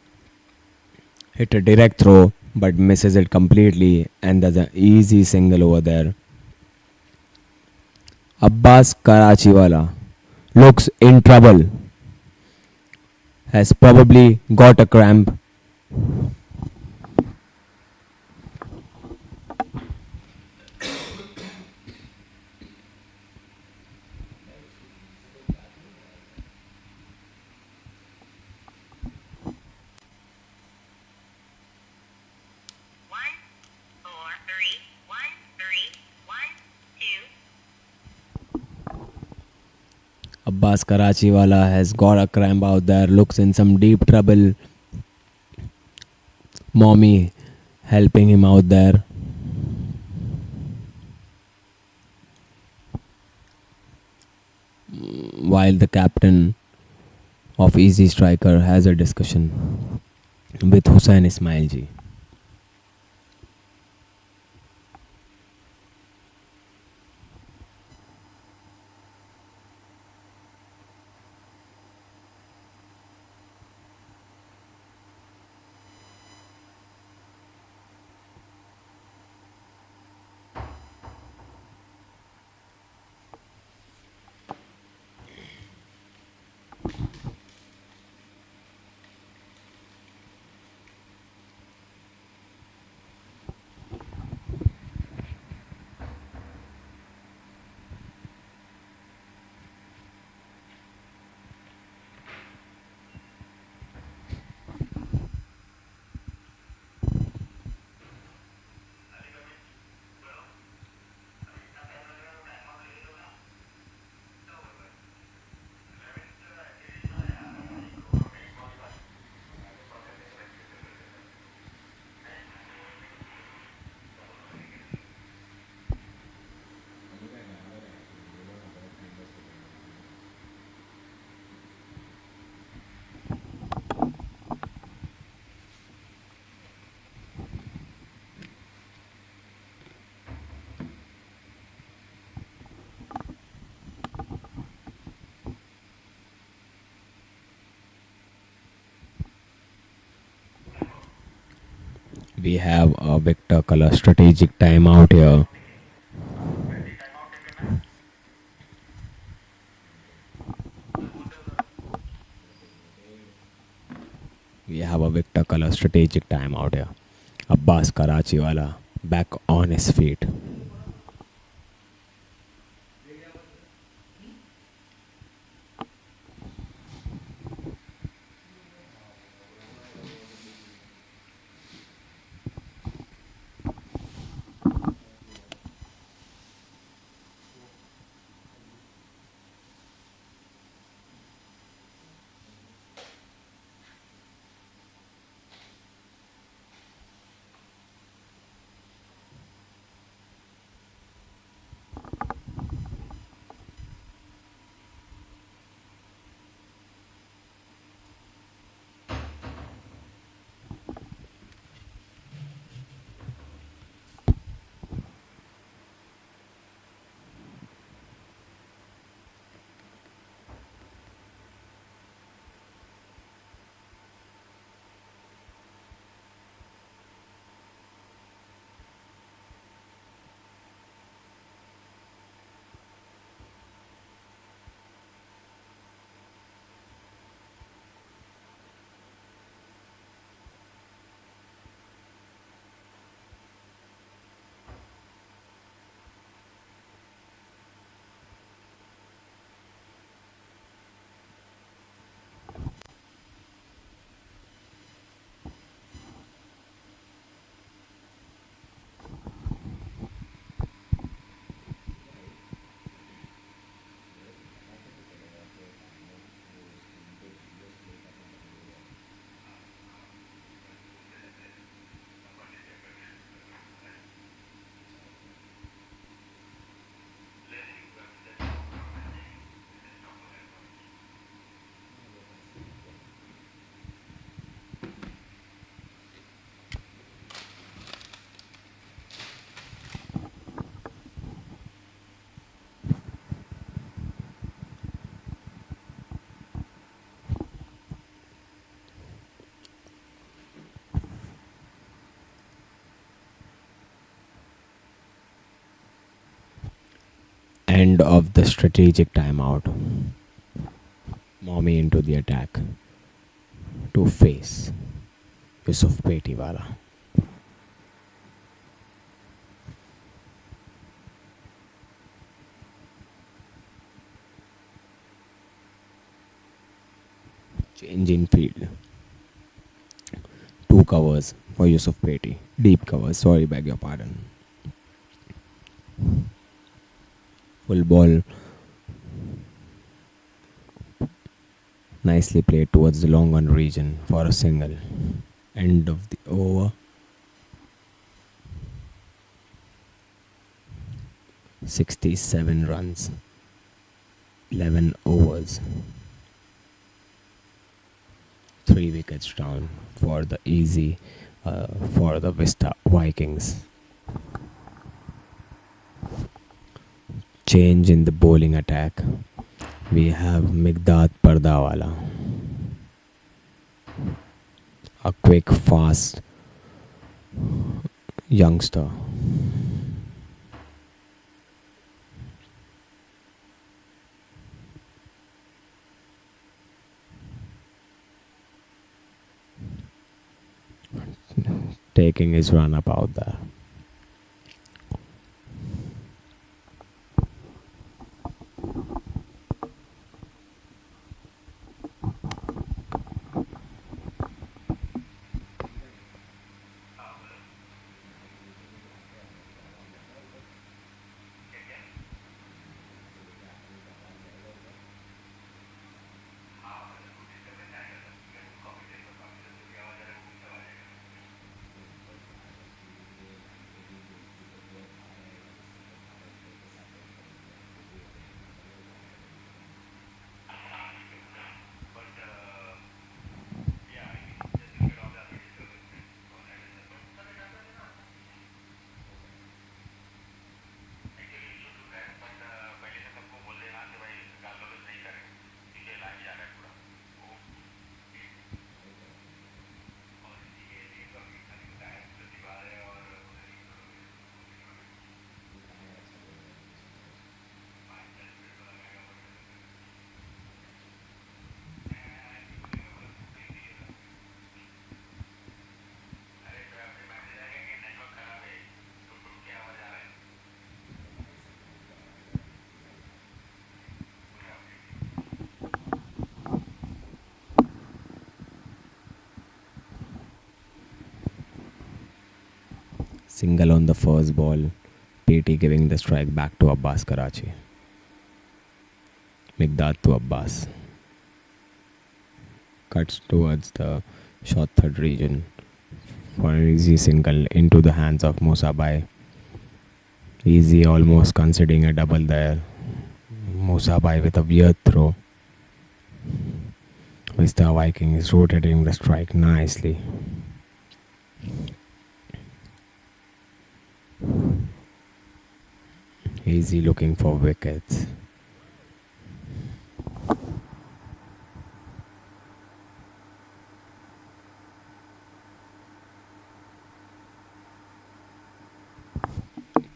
[SPEAKER 2] hit a direct throw but misses it completely, and there's an easy single over there. Abbas Karachiwala looks in trouble, has probably got a cramp.
[SPEAKER 6] One, four, three, one, three, one, two.
[SPEAKER 2] Abbas Karachiwala has got a cramp out there, looks in some deep trouble. Mommy helping him out there. While the captain of Easy Striker has a discussion with Hussain Ismail ji. We have a Victor color strategic timeout here. We have a Victor color strategic timeout here. Abbas Karachiwala back on his feet. End of the strategic timeout. Mommy into the attack to face Yusuf Petiwala. Change in field. 2 covers for Yusuf Peti. Deep covers, sorry, beg your pardon. Full ball. Nicely played towards the long on region for a single. End of the over. 67 runs. 11 overs. 3 wickets down for the EZZI, for the VISTA Vikings. Change in the bowling attack. We have Migdad Pardawala. A quick, fast youngster. Taking his run up out there. Single on the first ball. PT giving the strike back to Abbas Karachi. Migdad to Abbas. Cuts towards the short third region for an easy single into the hands of Musa Bai. EZZI almost conceding a double there. Musa Bai with a weird throw. Vista Vikings rotating the strike nicely. EZZI looking for wickets.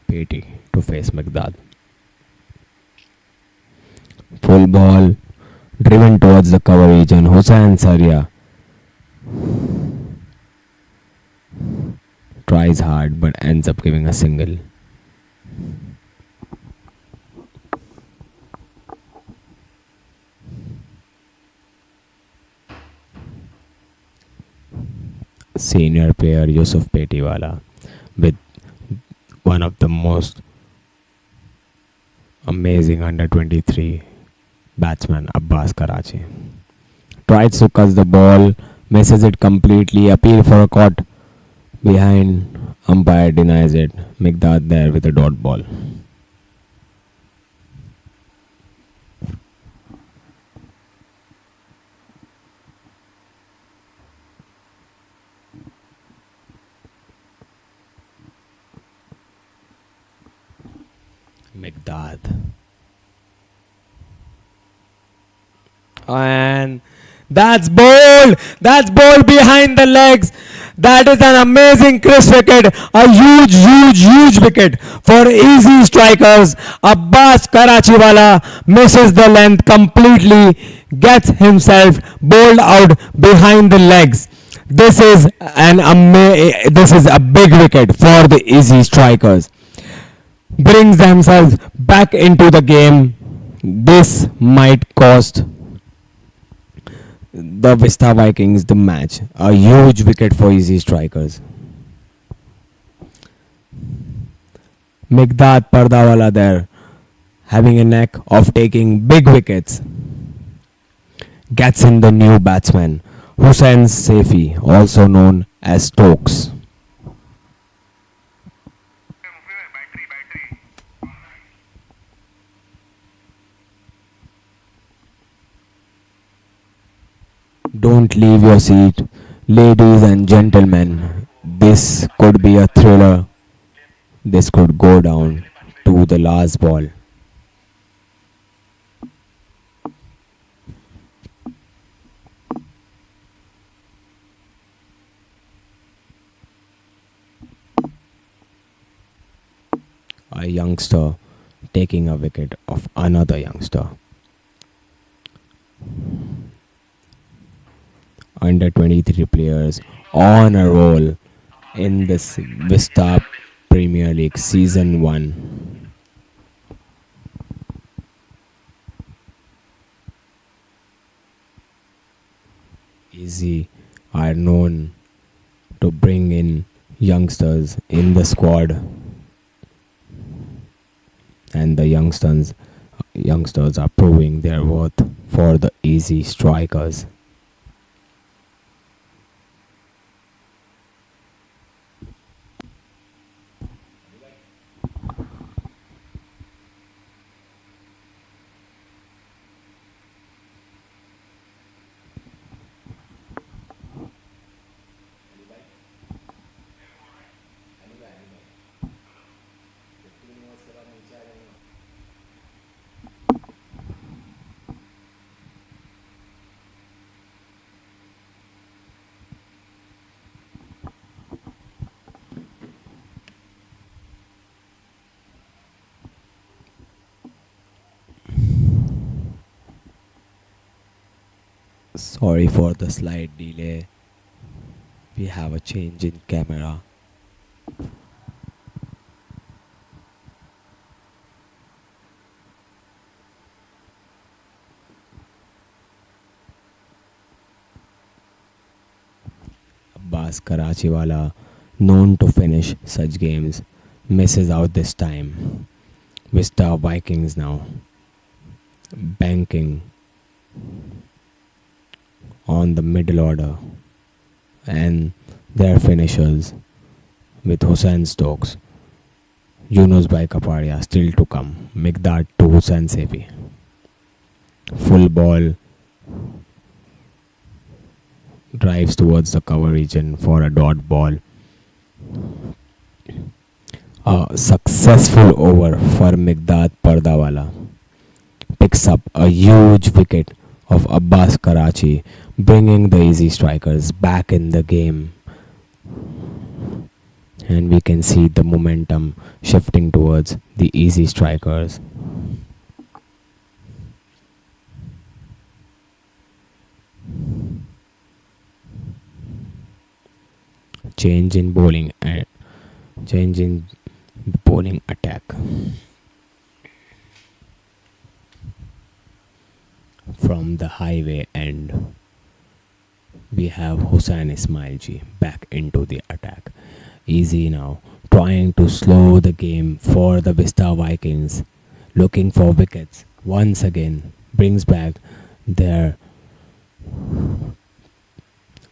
[SPEAKER 2] Peti to face Migdad. Full ball driven towards the cover region. Hussain Saria tries hard but ends up giving a single. Senior player Yusuf Petiwala with one of the most amazing under 23 batsman Abbas Karachi. Tries to catch the ball, misses it completely, appeal for a caught behind, umpire denies it. Migdad there with a dot ball. Migdad. And That's bold. That's bold behind the legs. That is an amazing crisp wicket. A huge wicket for easy strikers. Abbas Karachiwala misses the length completely. Gets himself bowled out behind the legs. This is this is a big wicket for the easy strikers. Brings themselves back into the game. This might cost the Vista Vikings the match. A huge wicket for easy strikers. Mikdad Pardawala there, having a knack of taking big wickets. Gets in the new batsman, Hussain Saifi, also known as Stokes.
[SPEAKER 6] battery.
[SPEAKER 2] Don't leave your seat, ladies and gentlemen. This could be a thriller. This could go down to the last ball. A youngster taking a wicket of another youngster. Under 23 players on a roll in this Vista Premier League Season 1. EZZI are known to bring in youngsters in the squad, and the youngsters are proving their worth for the easy strikers. Sorry for the slight delay. We have a change in camera. Abbas Karachiwala, known to finish such games, misses out this time. Vista Vikings now banking on the middle order and their finishers with Hussain Stokes, Yunus Bhai Kapadia still to come, Mikdad to Hussain Saifi. Full ball drives towards the cover region for a dot ball. A successful over for Mikdad Pardawala. Picks up a huge wicket of Abbas Karachi, bringing the easy strikers back in the game. And we can see the momentum shifting towards the easy strikers. Change in bowling attack. From the highway end, we have Hussain Ismailji back into the attack. EZZI now trying to slow the game for the Vista Vikings, looking for wickets. Once again, brings back their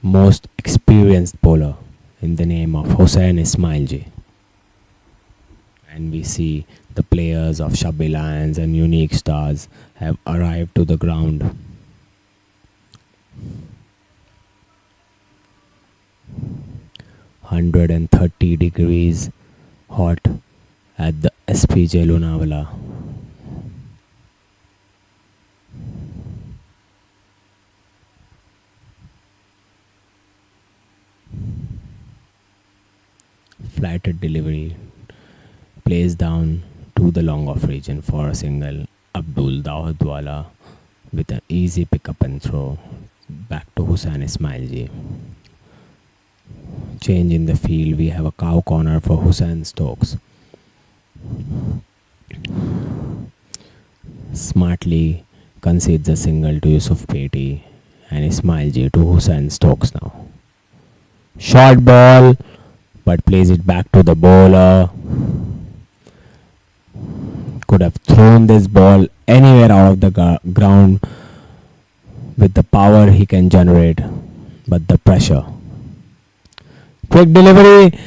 [SPEAKER 2] most experienced bowler in the name of Hussain Ismailji. And we see the players of Shabby Lions and Unique Stars have arrived to the ground. (130 degrees hot at the SPJ Lonavala. Flighted delivery plays down to the long off region for a single. Abdul Dawoodwala with an easy pickup and throw back to Hussain Ismailji. Change in the field. We have a cow corner for Hussain Stokes. Smartly concedes a single to Yusuf Peti and Ismailji to Hussain Stokes now. Short ball, but plays it back to the bowler. Could have thrown this ball anywhere out of the ground with the power he can generate, but the pressure. Quick delivery.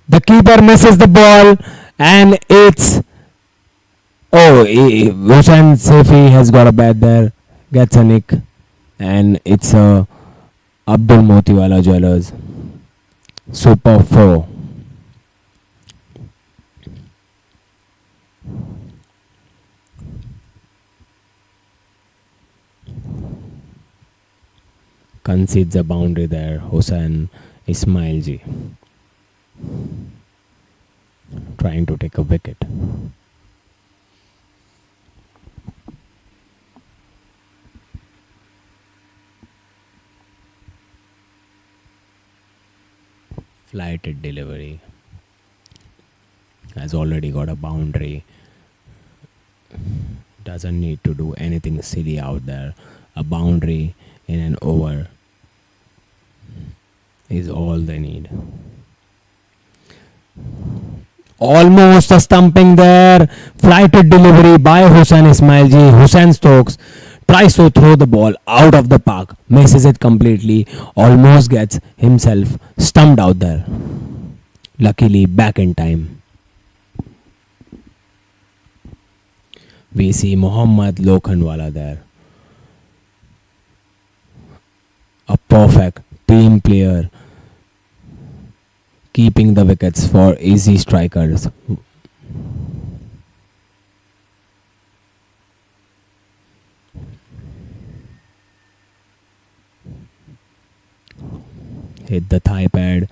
[SPEAKER 2] The keeper misses the ball, and it's Hussain Safi has got a bat there, gets a nick, and it's a Abdul Motiwala Jewellers Super 4. Concedes a boundary there, Hussain Ismailji trying to take a wicket. Flighted delivery has already got a boundary. Doesn't need to do anything silly out there. A boundary in an over is all they need. Almost a stumping there. Flighted delivery by Hussain Ismailji. Hussain Stokes tries to throw the ball out of the park, misses it completely, almost gets himself stumped out there. Luckily, back in time. We see Mohammad Lokhandwala there. A perfect team player, keeping the wickets for EZZI strikers. Hit the thigh pad.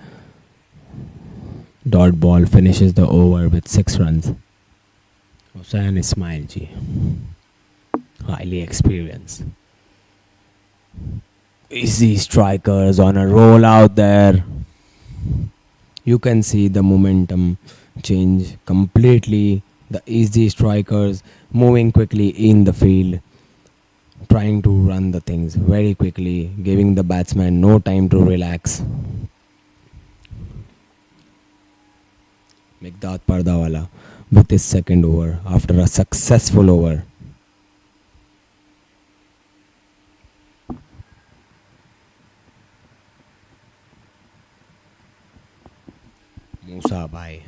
[SPEAKER 2] Dot ball finishes the over with 6 runs. Hussain Ismailji, highly experienced. EZZI strikers on a roll out there. You can see the momentum change completely. The EZZI strikers moving quickly in the field, trying to run the things very quickly, giving the batsman no time to relax. Mikdad Pardawala with his second over after a successful over. Musa Bhai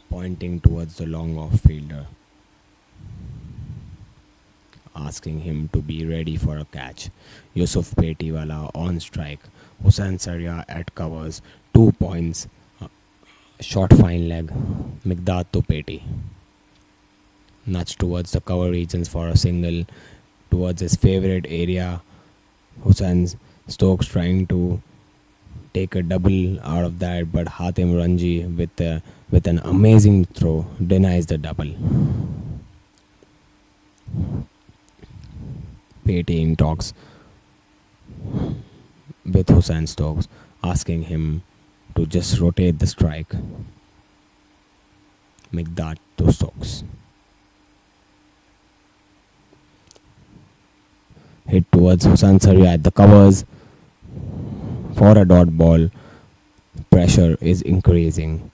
[SPEAKER 2] pointing towards the long off fielder, asking him to be ready for a catch. Yusuf Petiwala on strike. Hussain Saria at covers. 2 points. Short fine leg. Mikdad to Peti. Nudge towards the cover regions for a single. Towards his favorite area. Hussain Stokes trying to take a double out of that, but Hatim Ranji with an amazing throw denies the double. Peti in talks with Hussain Stokes, asking him to just rotate the strike. Mikdad to Stokes. Hit towards Hussain Saria at the covers for a dot ball. Pressure is increasing.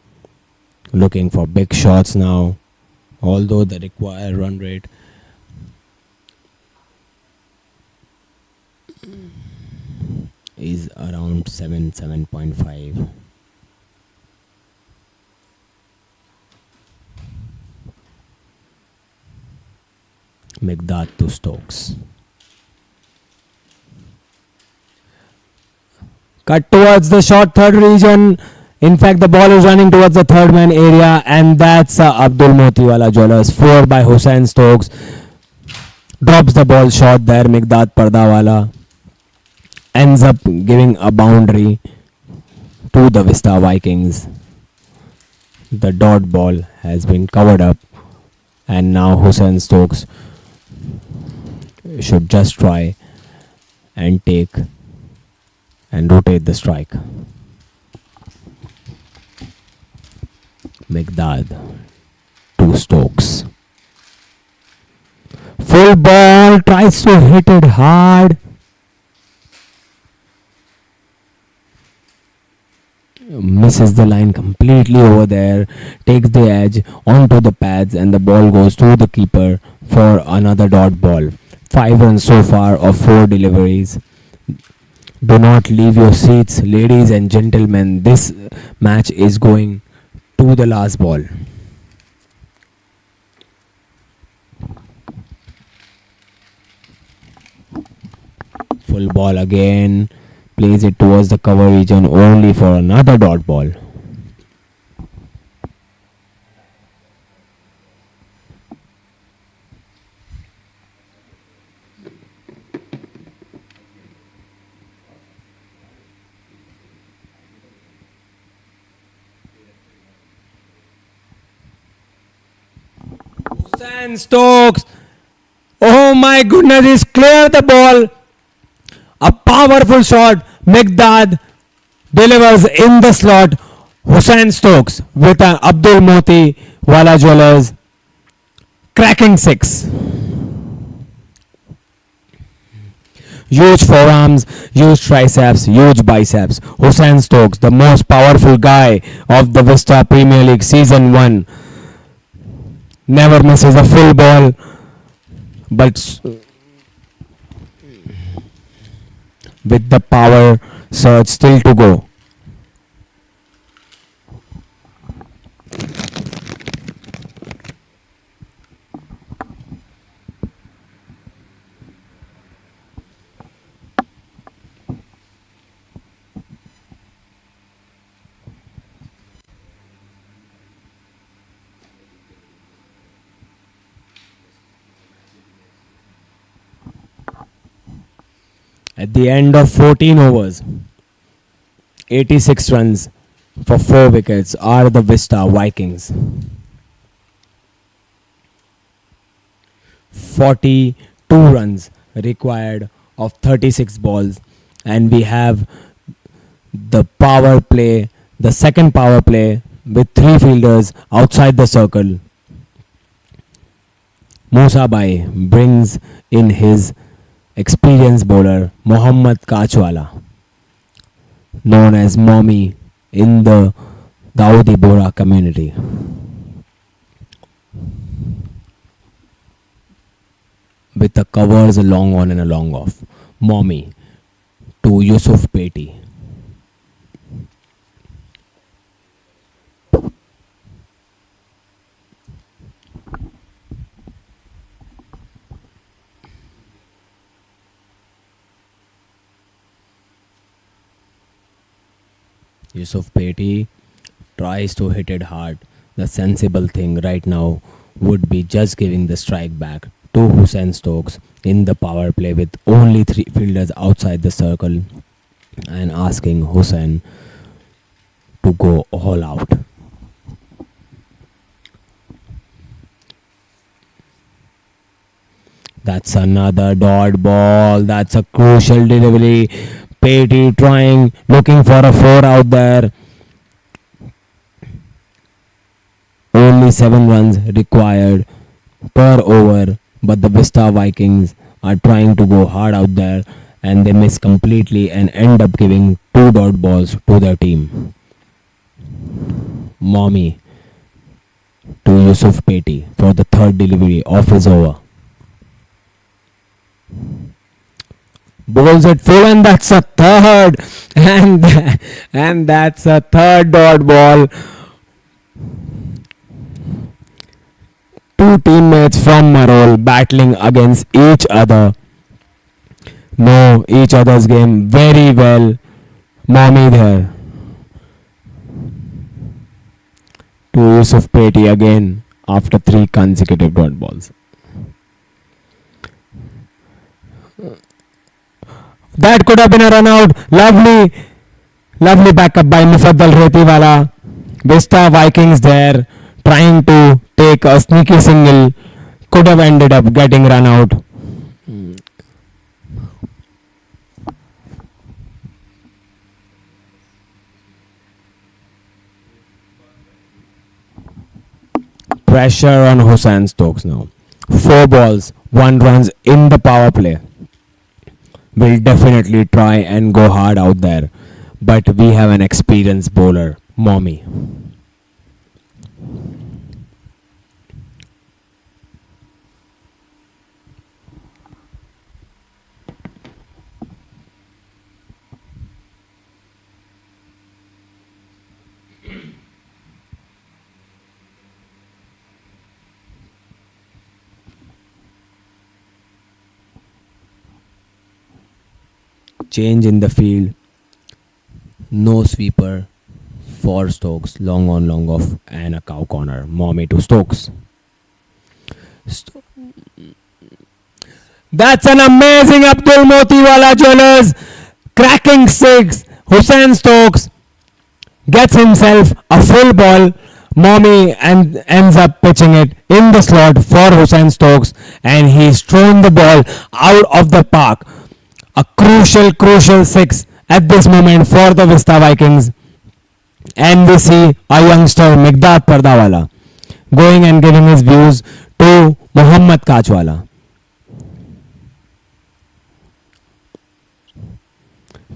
[SPEAKER 2] Looking for big shots now, although the required run rate is around 7.5. Mikdad to Stokes. Cut towards the short third region. In fact, the ball is running towards the third man area, and that's Abdul Motiwala Jewellers. 4 by Hussain Stokes. Drops the ball short there. Mikdad Pardawala ends up giving a boundary
[SPEAKER 5] to the Vista Vikings. The dot ball has been covered up, and now Hussain Stokes should just try and take and rotate the strike. Meghdad to Stokes. Full ball, tries to hit it hard. Misses the line completely over there, takes the edge onto the pads, and the ball goes to the keeper for another dot ball. 5 runs so far of 4 deliveries. Do not leave your seats, ladies and gentlemen. This match is going to the last ball. Full ball again. Plays it towards the cover region only for another dot ball. Hussain Stokes. Oh my goodness, he's cleared the ball. A powerful shot. Meghdad delivers in the slot. Hussain Stokes with an Abdul Moti Wala Jewelers cracking 6. Huge forearms, huge triceps, huge biceps. Hussain Stokes, the most powerful guy of the Vista Premier League Season 1. Never misses a full ball, but with the power surge still to go. At the end of 14 overs, 86 runs for 4 wickets are the Vista Vikings. 42 runs required of 36 balls, and we have the power play, the second power play with 3 fielders outside the circle. Musa Bhai brings in his experienced bowler Mohammad Kachwala, known as Mommy in the Dawoodi Bora community. With the covers a long on and a long off. Mommy to Yusuf Peti. Yusuf Peti tries to hit it hard. The sensible thing right now would be just giving the strike back to Hussain Stokes in the power play with only 3 fielders outside the circle and asking Hussain to go all out. That's another dot ball. That's a crucial delivery. Peti trying, looking for a 4 out there. Only 7 runs required per over, but the Vista Vikings are trying to go hard out there, and they miss completely and end up giving 2 dot balls to their team. Mommy to Yusuf Peti for the 3rd delivery of his over. Bowls it full, and that's a 3rd, and that's a 3rd dot ball. 2 teammates from Marol battling against each other, know each other's game very well. Mommy there to Yusuf Peti again after 3 consecutive dot balls. That could have been a run out. Lovely backup by Mufaddal Retiwala. Vista Vikings there trying to take a sneaky single. Could have ended up getting run out. Pressure on Hussain Stokes now. 4 balls, 1 runs in the power play. Will definitely try and go hard out there. But we have an experienced bowler, Mommy. Change in the field. No sweeper for Stokes. Long on, long off, and a cow corner. Mommy to Stokes. That's an amazing Abdul Motiwala Jewelers. Cracking 6. Hussain Stokes gets himself a full ball. Mommy and ends up pitching it in the slot for Hussain Stokes, and he's thrown the ball out of the park. A crucial 6 at this moment for the Vista Vikings. And we see a youngster, Migdad Pardawala, going and giving his views to Muhammad Kachwala.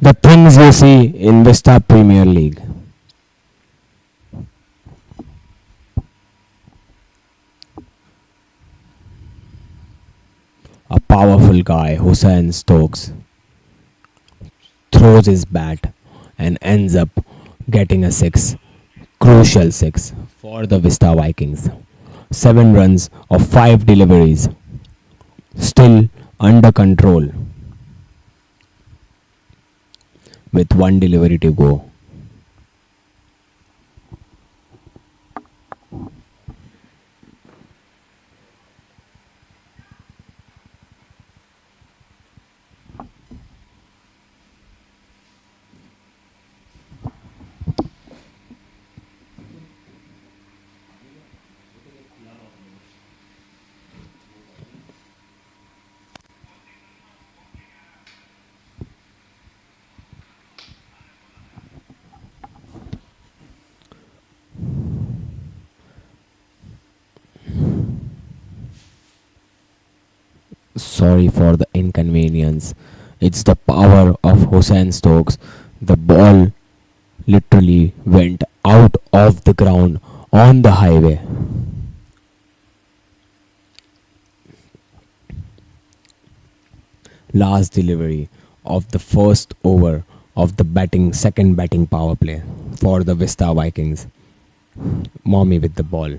[SPEAKER 5] The things you see in Vista Premier League. A powerful guy, Hussain Stokes, throws his bat and ends up getting a 6. Crucial 6 for the Vista Vikings. 7 runs of 5 deliveries. Still under control. With 1 delivery to go. Sorry for the inconvenience. It's the power of Hussain Stokes. The ball literally went out of the ground on the highway. Last delivery of the first over of the second batting power play for the Vista Vikings. Mommy with the ball.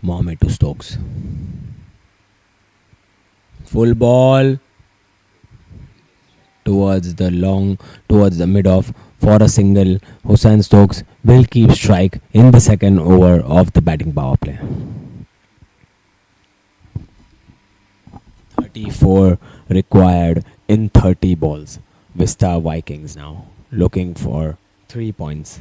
[SPEAKER 5] Mohammed to Stokes. Full ball towards the mid off for a single. Hussain Stokes will keep strike in the second over of the batting power play. 34 required in 30 balls. Vista Vikings now looking for 3 points.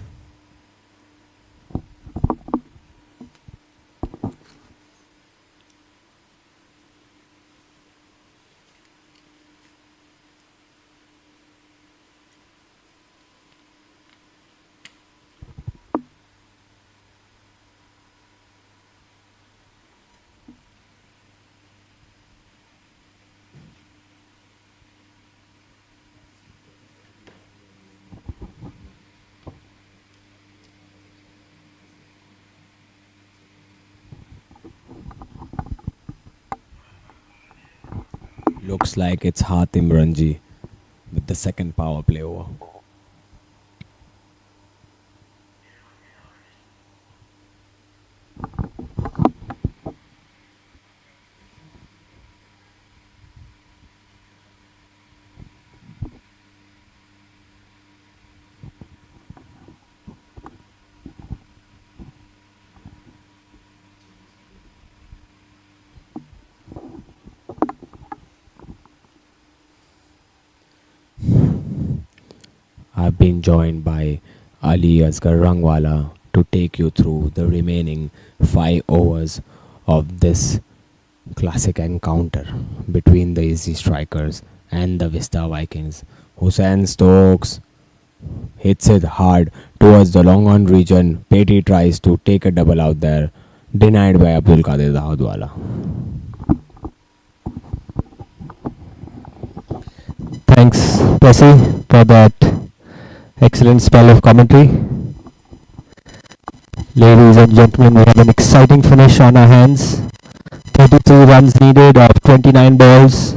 [SPEAKER 5] Looks like it's Hatim Ranji with the second power play over. been joined by Ali Asghar Rangwala to take you through the remaining 5 overs of this classic encounter between the EZZI strikers and the VISTA Vikings. Hussain Stokes hits it hard towards the long on region. Petty tries to take a double out there, denied by Abdul Qadir Dahoudwala. Thanks, Percy, for that excellent spell of commentary. Ladies and gentlemen, we have an exciting finish on our hands. 33 runs needed of 29 balls.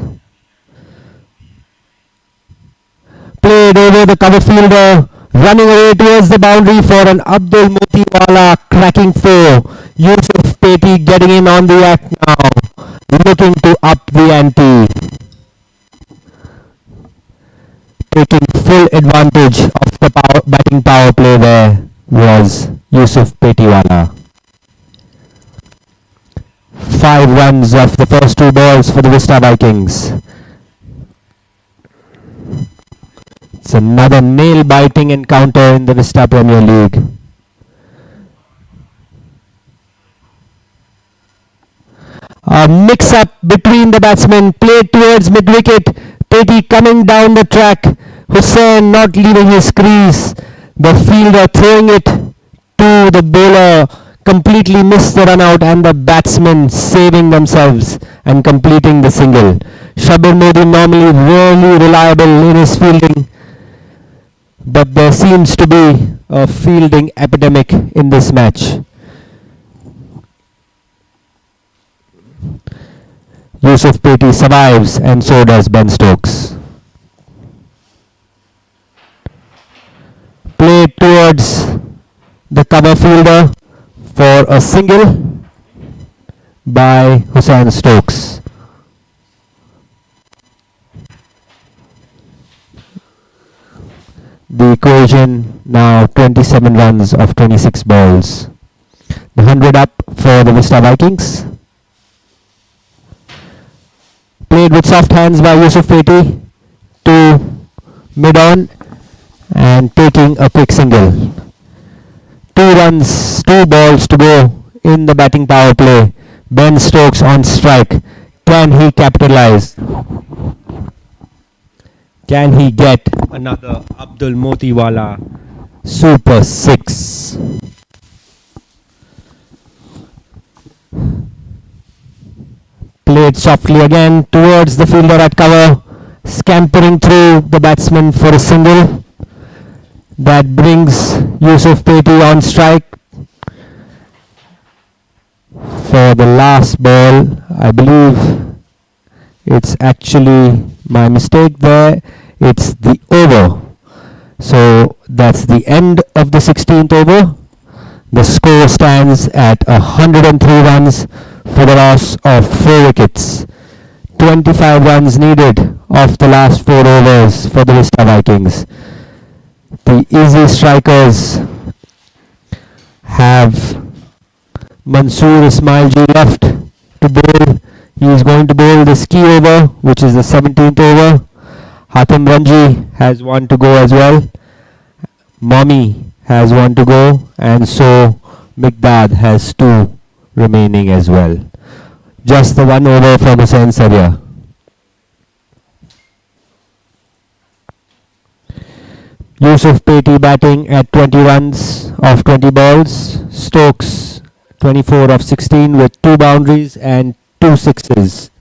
[SPEAKER 5] Played over the cover fielder, running away towards the boundary for an Abdul Motiwala cracking 4. Yusuf Petty getting in on the act now, looking to up the ante. Taking full advantage of the batting power play there was Yusuf Petiwala. 5 runs off the first 2 balls for the VISTA Vikings. It's another nail-biting encounter in the VISTA Premier League. A mix-up between the batsmen, played towards mid-wicket. Petty coming down the track. Hussain not leaving his crease. The fielder throwing it to the bowler, completely missed the run out, and the batsmen saving themselves and completing the single. Shabir Modi normally really reliable in his fielding, but there seems to be a fielding epidemic in this match. Yusuf Petty survives, and so does Ben Stokes. Played towards the cover fielder for a single by Hussain Stokes. The equation now 27 runs of 26 balls. The 100 up for the VISTA Vikings. Played with soft hands by Yusuf Petty to mid-on and taking a quick single. 2 runs, 2 balls to go in the batting power play. Ben Stokes on strike. Can he capitalize? Can he get another Abdul Motiwala Super 6? Played softly again towards the fielder at cover, scampering through the batsman for a single. That brings Yusuf Petty on strike for the last ball. I believe it's actually my mistake there. It's the over. So that's the end of the 16th over. The score stands at 103 runs for the loss of 4 wickets. 25 runs needed off the last 4 overs for the VISTA Vikings. The EZZI strikers have Mansoor Ismailji left to bowl. He is going to bowl the ski over, which is the 17th over. Hatem Ranji has 1 to go as well. Mommy has 1 to go, and so Mikdad has 2 remaining as well. Just the 1 over for Hussain Saria. Yusuf Petty batting at 20 runs of 20 balls. Stokes 24 of 16 with 2 boundaries and 2 sixes.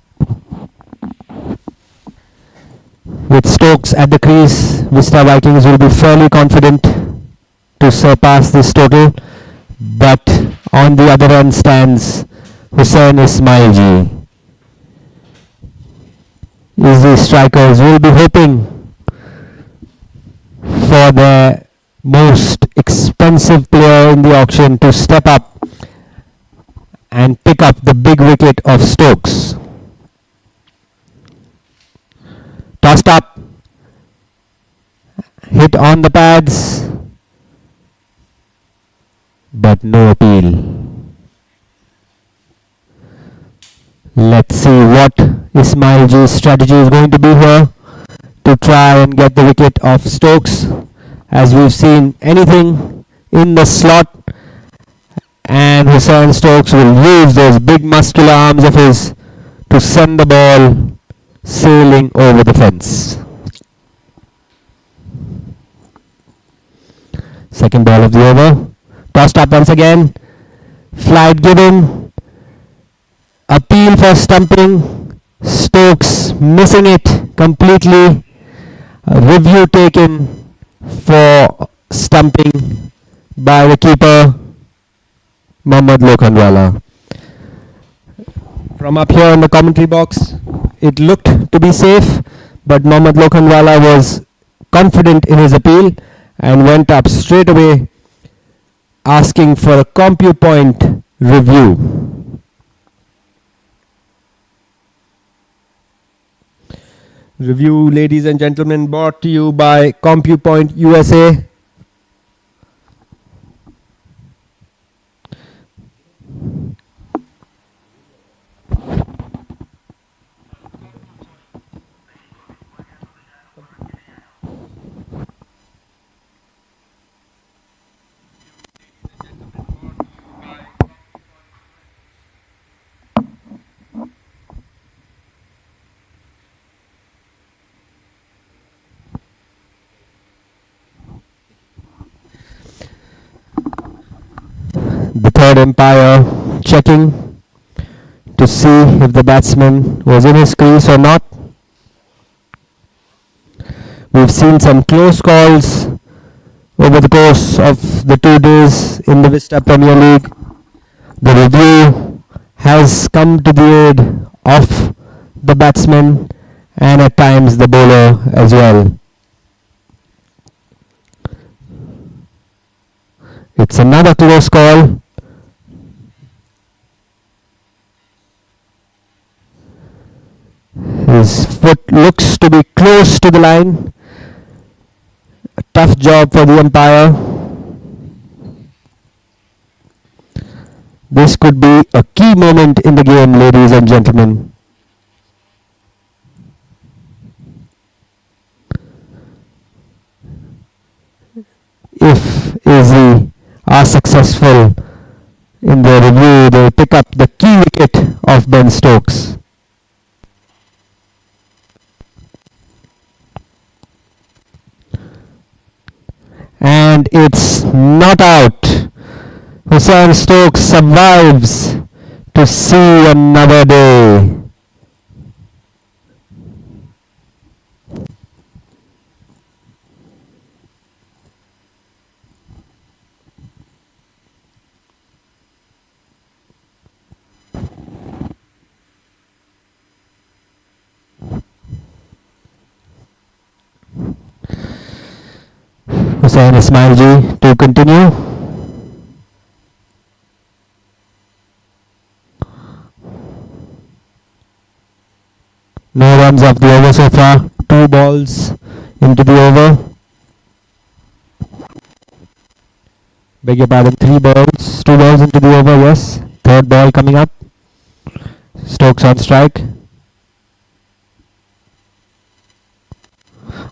[SPEAKER 5] With Stokes at the crease, VISTA Vikings will be fairly confident to surpass this total, but on the other end stands Hussain Ismailji. EZZI strikers will be hoping for their most expensive player in the auction to step up and pick up the big wicket of Stokes. Tossed up, hit on the pads, but no appeal. Let's see what Ismailji's strategy is going to be here to try and get the wicket of Stokes. as we've seen anything in the slot, and Hussain Stokes will use those big muscular arms of his to send the ball sailing over the fence. Second ball of the over. Tossed up once again. Flight given. Appeal for stumping. Stokes missing it completely. A review taken for stumping by the keeper, Mohammad Lokhandwala. From up here in the commentary box, it looked to be safe, but Mohammad Lokhandwala was confident in his appeal and went up straight away asking for a CompuPoint review. Review, ladies and gentlemen, brought to you by CompuPoint USA. The third umpire checking to see if the batsman was in his crease or not. We've seen some close calls over the course of the 2 days in the VISTA Premier League. The review has come to the aid of the batsman and at times the bowler as well. It's another close call. His foot looks to be close to the line. A tough job for the umpire. This could be a key moment in the game, ladies and gentlemen. If EZZI are successful in their review, they pick up the key wicket of Ben Stokes. And it's not out. Hussain Stokes survives to see another day. Hussain Ismailji to continue. No runs off the over so far. 2 balls into the over. Beg your pardon, 3 balls. 2 balls into the over, yes. Third ball coming up. Stokes on strike.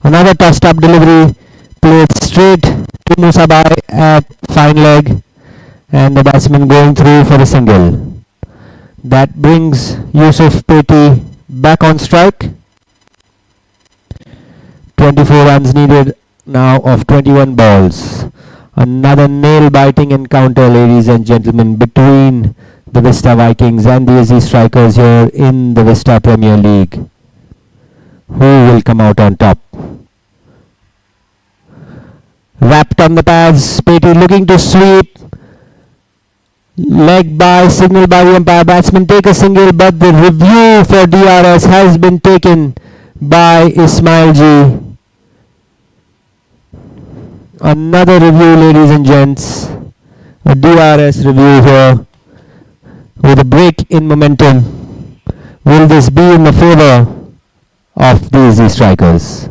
[SPEAKER 5] Another tossed up delivery. Played straight to Musabai at fine leg. And the batsman going through for a single. That brings Yusuf Peti back on strike. 24 runs needed now of 21 balls. Another nail-biting encounter, ladies and gentlemen, between the VISTA Vikings and the EZZI strikers here in the VISTA Premier League. Who will come out on top? Wrapped on the pads, Peti looking to sweep. Leg by, signal by the umpire, batsman take a single, but the review for DRS has been taken by Ismailji. Another review, ladies and gents. A DRS review here with a break in momentum. Will this be in the favor of the EZZI strikers?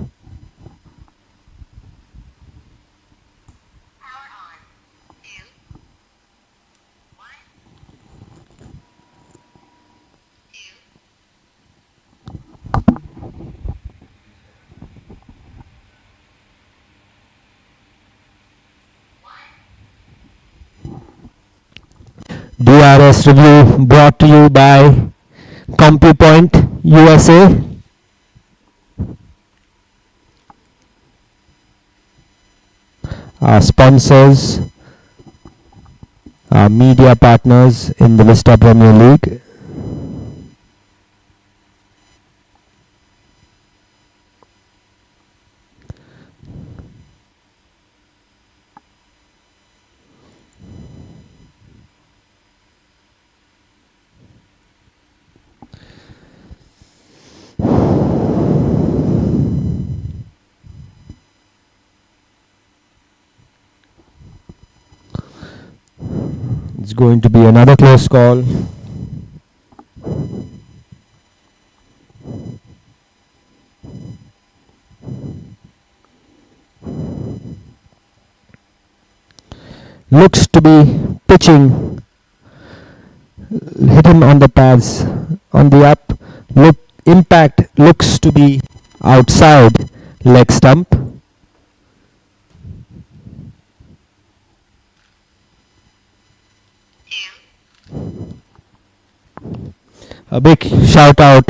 [SPEAKER 5] DRS review brought to you by CompuPoint USA. Our sponsors, our media partners in the Vista Premier League. It's going to be another close call. Looks to be pitching. Hit him on the pads. On the up. Impact looks to be outside leg stump. A big shout out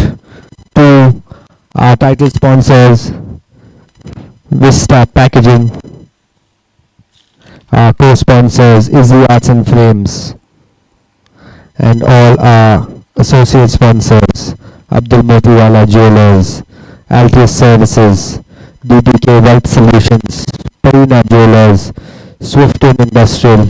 [SPEAKER 5] to our title sponsors, Vista Packaging, our co-sponsors, EZZI Arts and Frames, and all our associate sponsors, Abdul Motiwala Jewelers, Altius Services, DDK Wealth Solutions, Parina Jewelers, Swifton Industrial.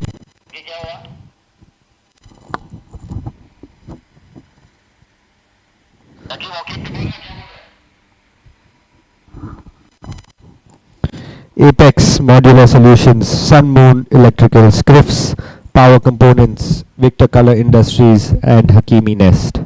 [SPEAKER 5] Apex Modular Solutions, Sun Moon Electrical, Scriffs Power Components, Victor Color Industries, and Hakimi Nest.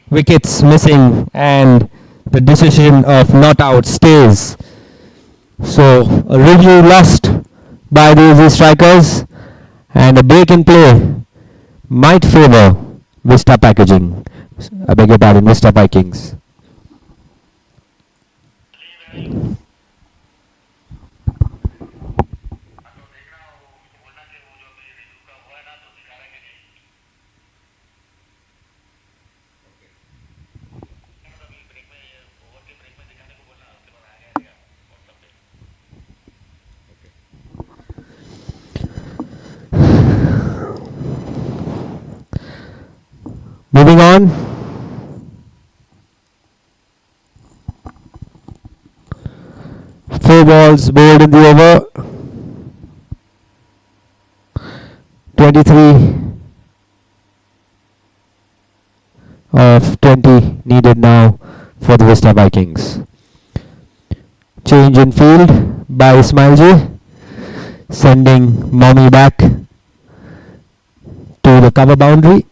[SPEAKER 5] Wickets missing and the decision of not out stays. So a review lost by the EZZI strikers and a break in play might favor Vista Packaging. I beg your pardon, Vista Vikings. Moving on. Four balls bowled in the over. 23 of 20 needed now for the Vista Vikings. Change in field by Ismail J. sending Mommy back to the cover boundary.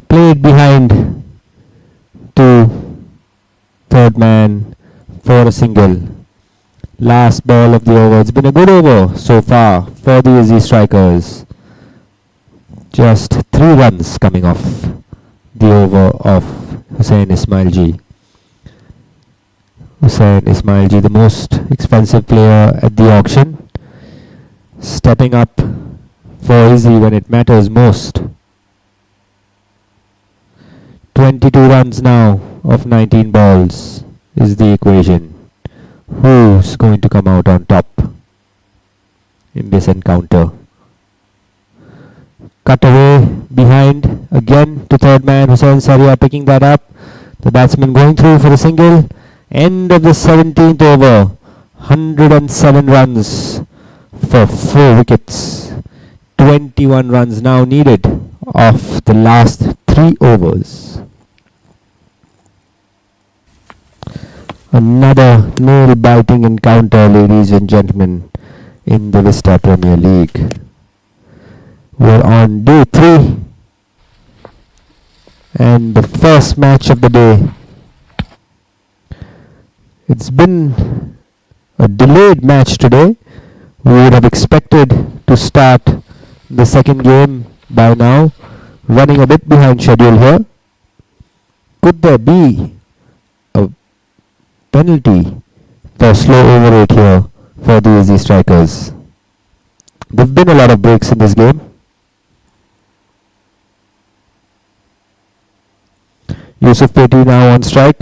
[SPEAKER 5] Played behind to third man for a single. Last ball of the over. It's been a good over so far for the EZZI strikers. Just 3 runs coming off the over of Hussain Ismailji. Hussain Ismailji, the most expensive player at the auction, stepping up for EZZI when it matters most. 22 runs now of 19 balls is the equation. Who's going to come out on top in this encounter? Cut away behind again to third man. Hussain Saria picking that up. The batsman going through for a single. End of the 17th over. 107 runs for 4 wickets. 21 runs now needed of the last 3 overs. Another nail-biting encounter, ladies and gentlemen, in the Vista Premier League. We're on day 3 and the first match of the day. It's been a delayed match today. We would have expected to start the second game by now. Running a bit behind schedule here. Could there be a penalty for slow over rate here for the EZZI strikers? There have been a lot of breaks in this game. Yusuf Petty now on strike.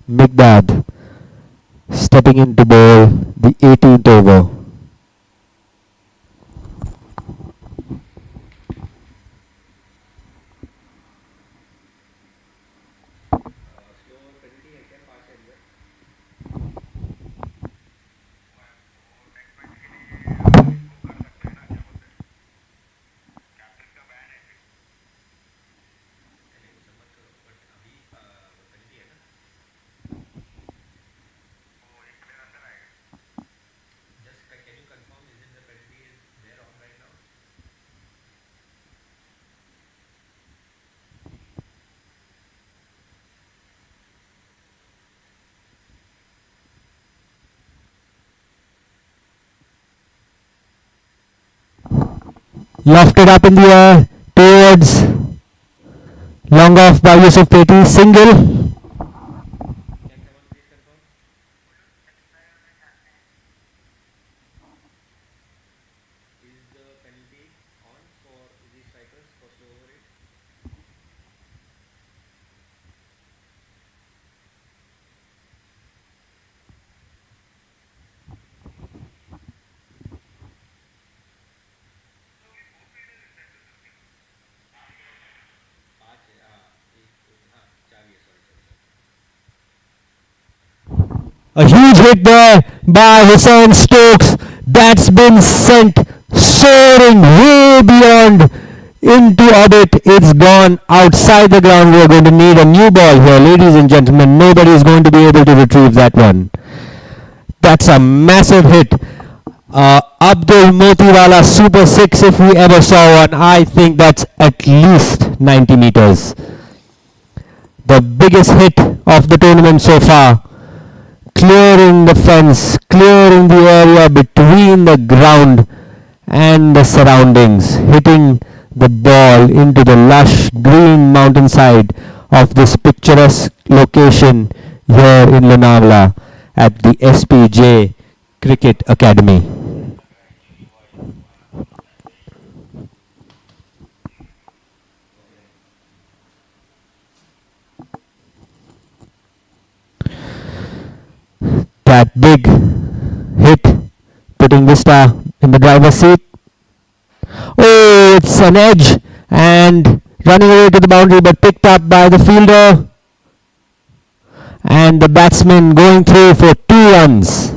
[SPEAKER 5] Migdad stepping in to bowl the 18th over. Lofted up in the air towards long off by Yusuf Petty, single. A huge hit there by Hussain Stokes. That's been sent soaring way beyond into orbit. It's gone outside the ground. We're going to need a new ball here, ladies and gentlemen. Nobody is going to be able to retrieve that one. That's a massive hit. Abdul Motiwala Super 6 if we ever saw one. I think that's at least 90 meters. The biggest hit of the tournament so far. Clearing the fence, clearing the area between the ground and the surroundings, hitting the ball into the lush green mountainside of this picturesque location here in Lonavala at the SPJ Cricket Academy. That big hit putting Vista in the driver's seat. Oh, it's an edge and running away to the boundary but picked up by the fielder. And the batsman going through for 2 runs.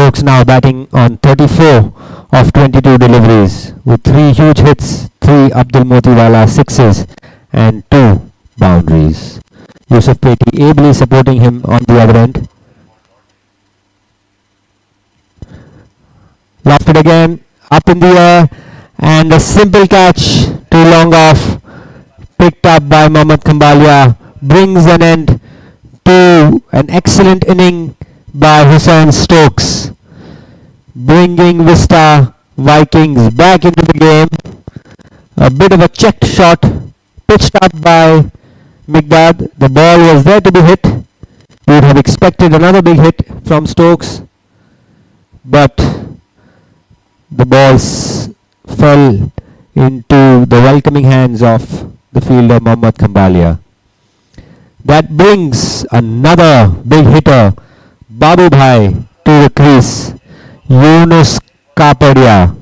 [SPEAKER 5] Stokes now batting on 34 of 22 deliveries with 3 huge hits, 3 Abdul Motiwala sixes and 2 boundaries. Yusuf Peti ably supporting him on the other end. Lofted again, up in the air, and a simple catch, too long off, picked up by Mohammad Kambalia, brings an end to an excellent inning by Hussain Stokes, bringing Vista Vikings back into the game. A bit of a checked shot, pitched up by Migdad. The ball was there to be hit. You would have expected another big hit from Stokes, but the balls fell into the welcoming hands of the fielder Mohammad Kambalia. That brings another big hitter, Babu Bhai, to the crease. Yunus Kapadia.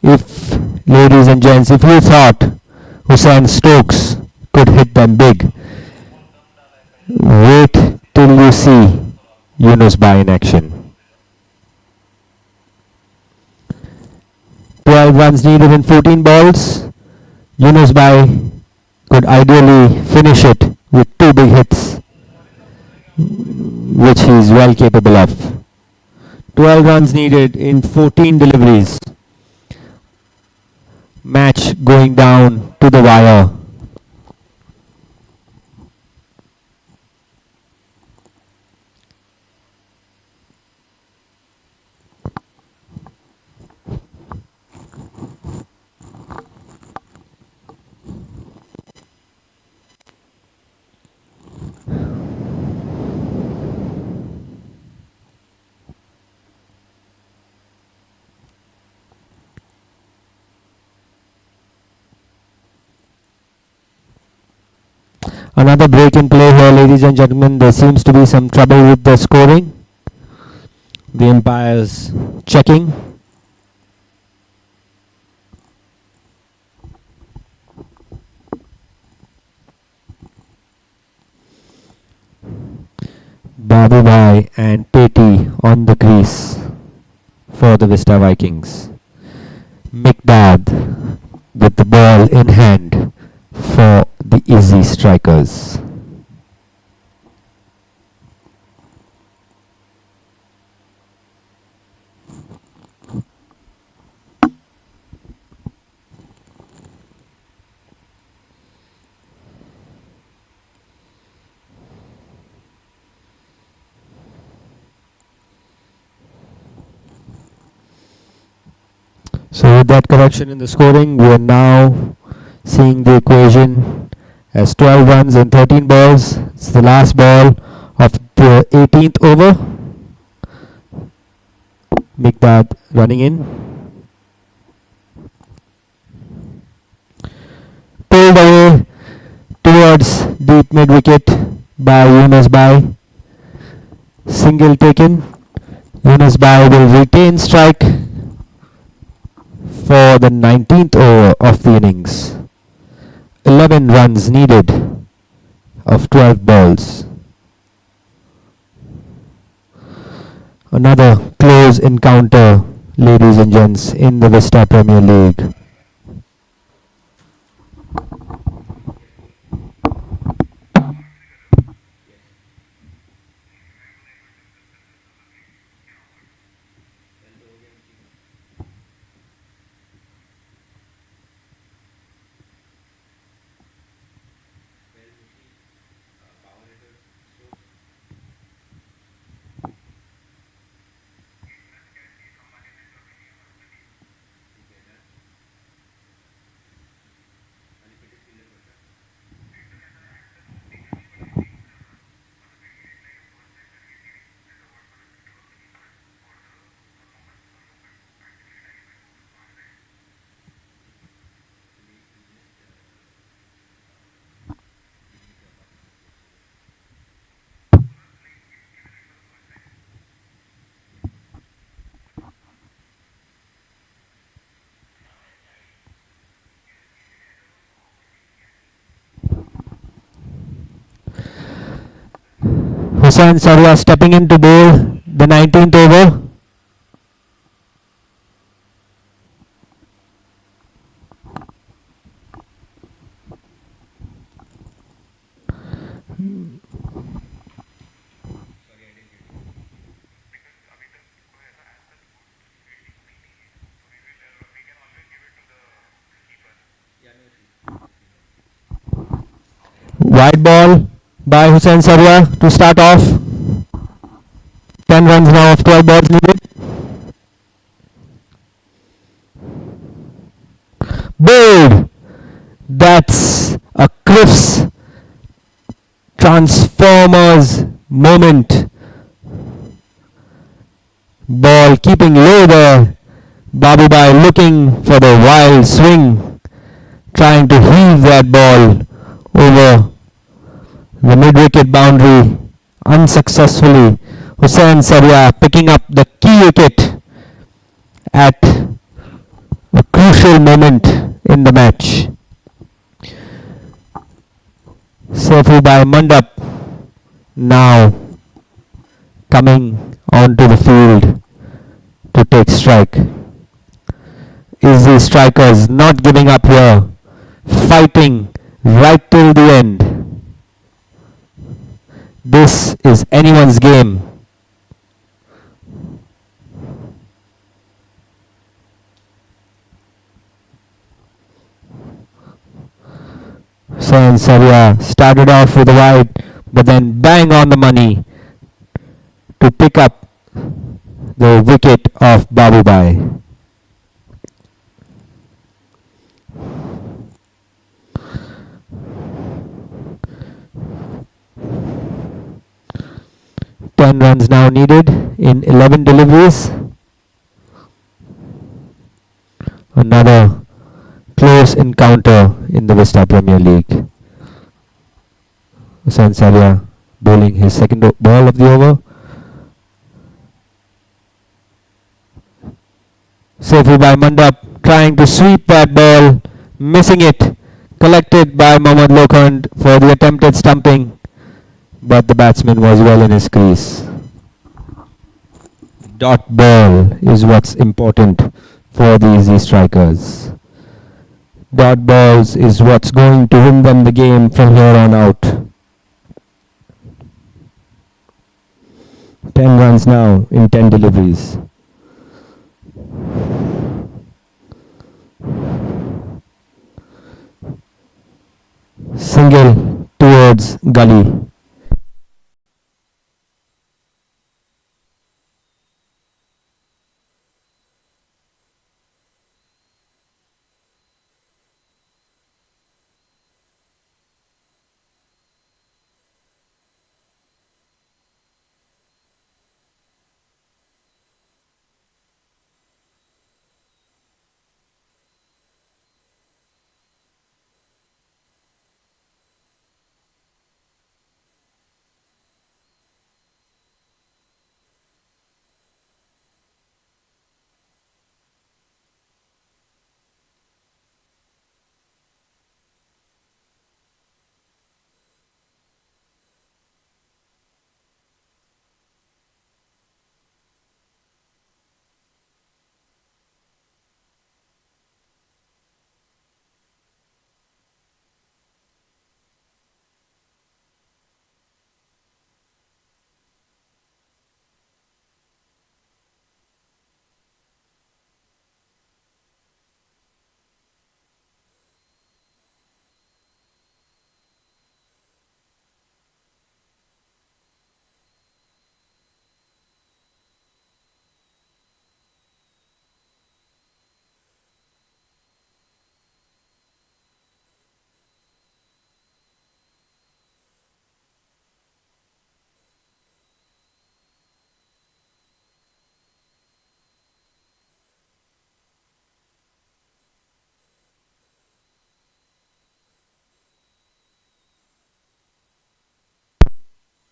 [SPEAKER 5] If, ladies and gents, if you thought Hussain Stokes could hit them big, wait till you see Yunus Bhai in action. 12 runs needed in 14 balls. Yunus Bhai could ideally finish it with 2 big hits, which he is well capable of. 12 runs needed in 14 deliveries. Match going down to the wire. Another break in play here, ladies and gentlemen. There seems to be some trouble with the scoring. The umpires checking. Babu Bhai and Peti on the crease for the Vista Vikings. Mikdad with the ball in hand for the EZZI strikers. So with that correction in the scoring, we are now seeing the equation as 12 runs and 13 balls. It's the last ball of the 18th over. Mikdad running in. Pulled away towards deep mid wicket by Yunus Bhai. Single taken. Yunus Bhai will retain strike for the 19th over of the innings. 11 runs needed of 12 balls. Another close encounter, ladies and gents, in the Vista Premier League. Hussain Sarwa stepping in to bowl the 19th over. Wide ball by Hussain Sarwa to start off. 10 runs now of 12 balls needed. Bowled. That's a Cliff's Transformers moment. Ball keeping low there. Babubai looking for the wild swing, trying to heave that ball over the mid-wicket boundary unsuccessfully. Hussain Sarwa picking up the key wicket at a crucial moment in the match. Saifu by Mandap now coming onto the field to take strike. EZZI strikers not giving up here, fighting right till the end. This is anyone's game. Hussain Sarwa started off with a wide, but then bang on the money to pick up the wicket of Babubai. Ten runs now needed in 11 deliveries. Another close encounter in the Vista Premier League. Hussain Sarwa bowling his second ball of the over. Saifu by Mandap trying to sweep that ball, missing it. Collected by Mohammad Lokhand for the attempted stumping, but the batsman was well in his crease. Dot ball is what's important for the EZZI strikers. Dot balls is what's going to win them the game from here on out. 10 runs now in 10 deliveries. Single towards gully.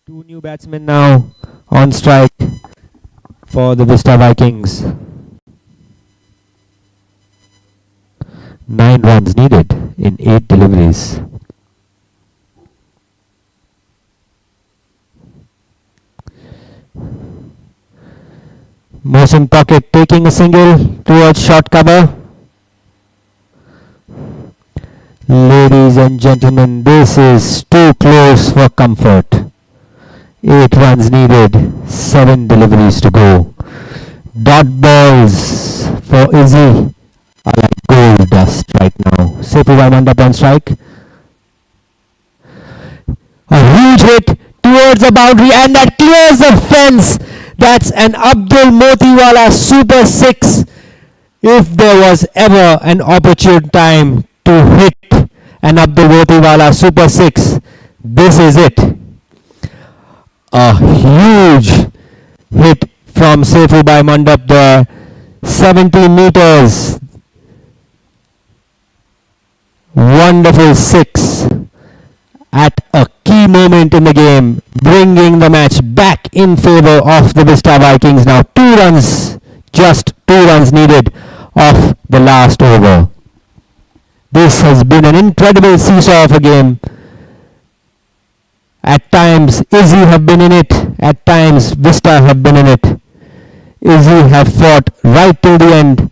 [SPEAKER 5] Two new batsmen now on strike for the Vista Vikings. 9 runs needed in 8 deliveries. Motion Pocket taking a single towards short cover. Ladies and gentlemen, this is too close for comfort. 8 runs needed, 7 deliveries to go. Dot balls for EZZI are like gold dust right now. Sepubai Mandap on strike. A huge hit towards the boundary, and that clears the fence. That's an Abdul Motiwala Super 6. If there was ever an opportune time to hit an Abdul Motiwala Super 6, this is it. A huge hit from Sepubai Mandap there. 70 meters. Wonderful 6 at a key moment in the game, bringing the match back in favor of the VISTA Vikings. Now 2 runs, just 2 runs needed off the last over. This has been an incredible seesaw of a game. At times EZZI have been in it, at times VISTA have been in it. EZZI have fought right till the end,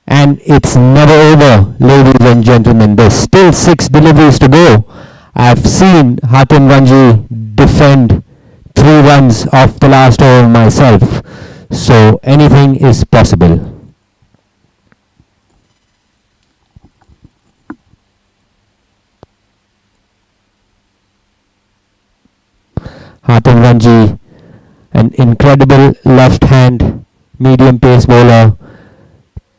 [SPEAKER 5] and it's never over, ladies and gentlemen. There's still 6 deliveries to go. I've seen Hatim Ranji defend 3 runs off the last over myself, so anything is possible. Hatim Ranji, an incredible left hand medium pace bowler,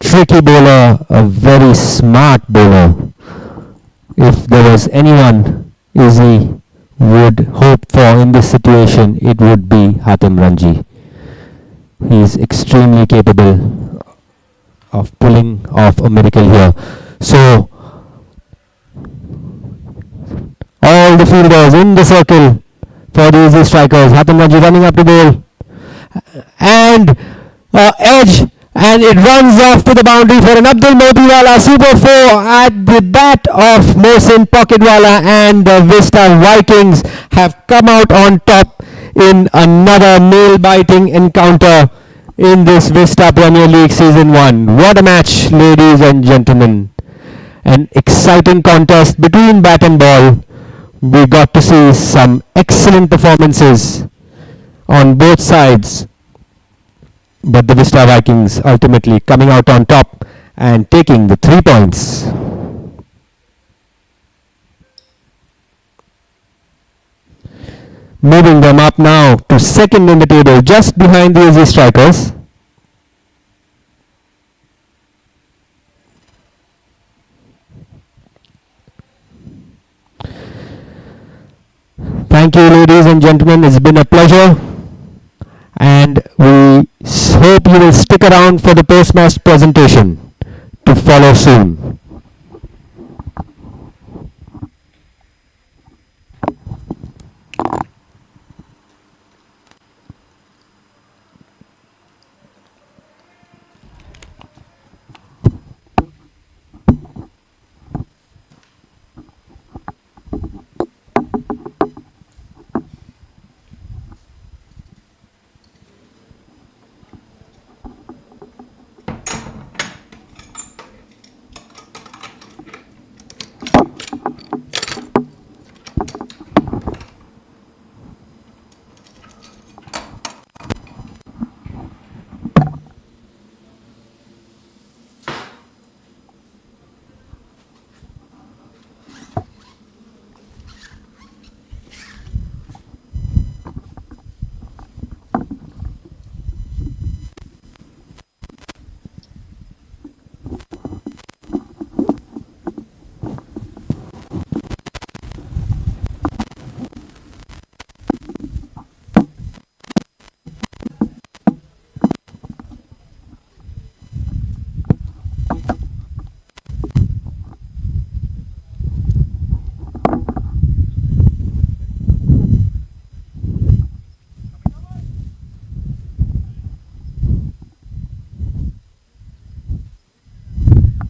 [SPEAKER 5] tricky bowler, a very smart bowler. If there was anyone EZZI would hope for in this situation, it would be Hatim Ranji. He is extremely capable of pulling off a miracle here. So all the fielders in the circle for the EZZI strikers. Hatim Ranji running up to bowl, and edge, and it runs off to the boundary for an Abdul Motiwala Super 4 at the bat of Mohsin Pocketwala, and the VISTA Vikings have come out on top in another nail-biting encounter in this VISTA Premier League Season 1. What a match, ladies and gentlemen. An exciting contest between bat and ball. We got to see some excellent performances on both sides, but the VISTA Vikings ultimately coming out on top and taking the 3 points. Moving them up now to second in the table, just behind the EZZI strikers. Thank you, ladies and gentlemen. It's been a pleasure, and we hope you will stick around for the post-match presentation to follow soon.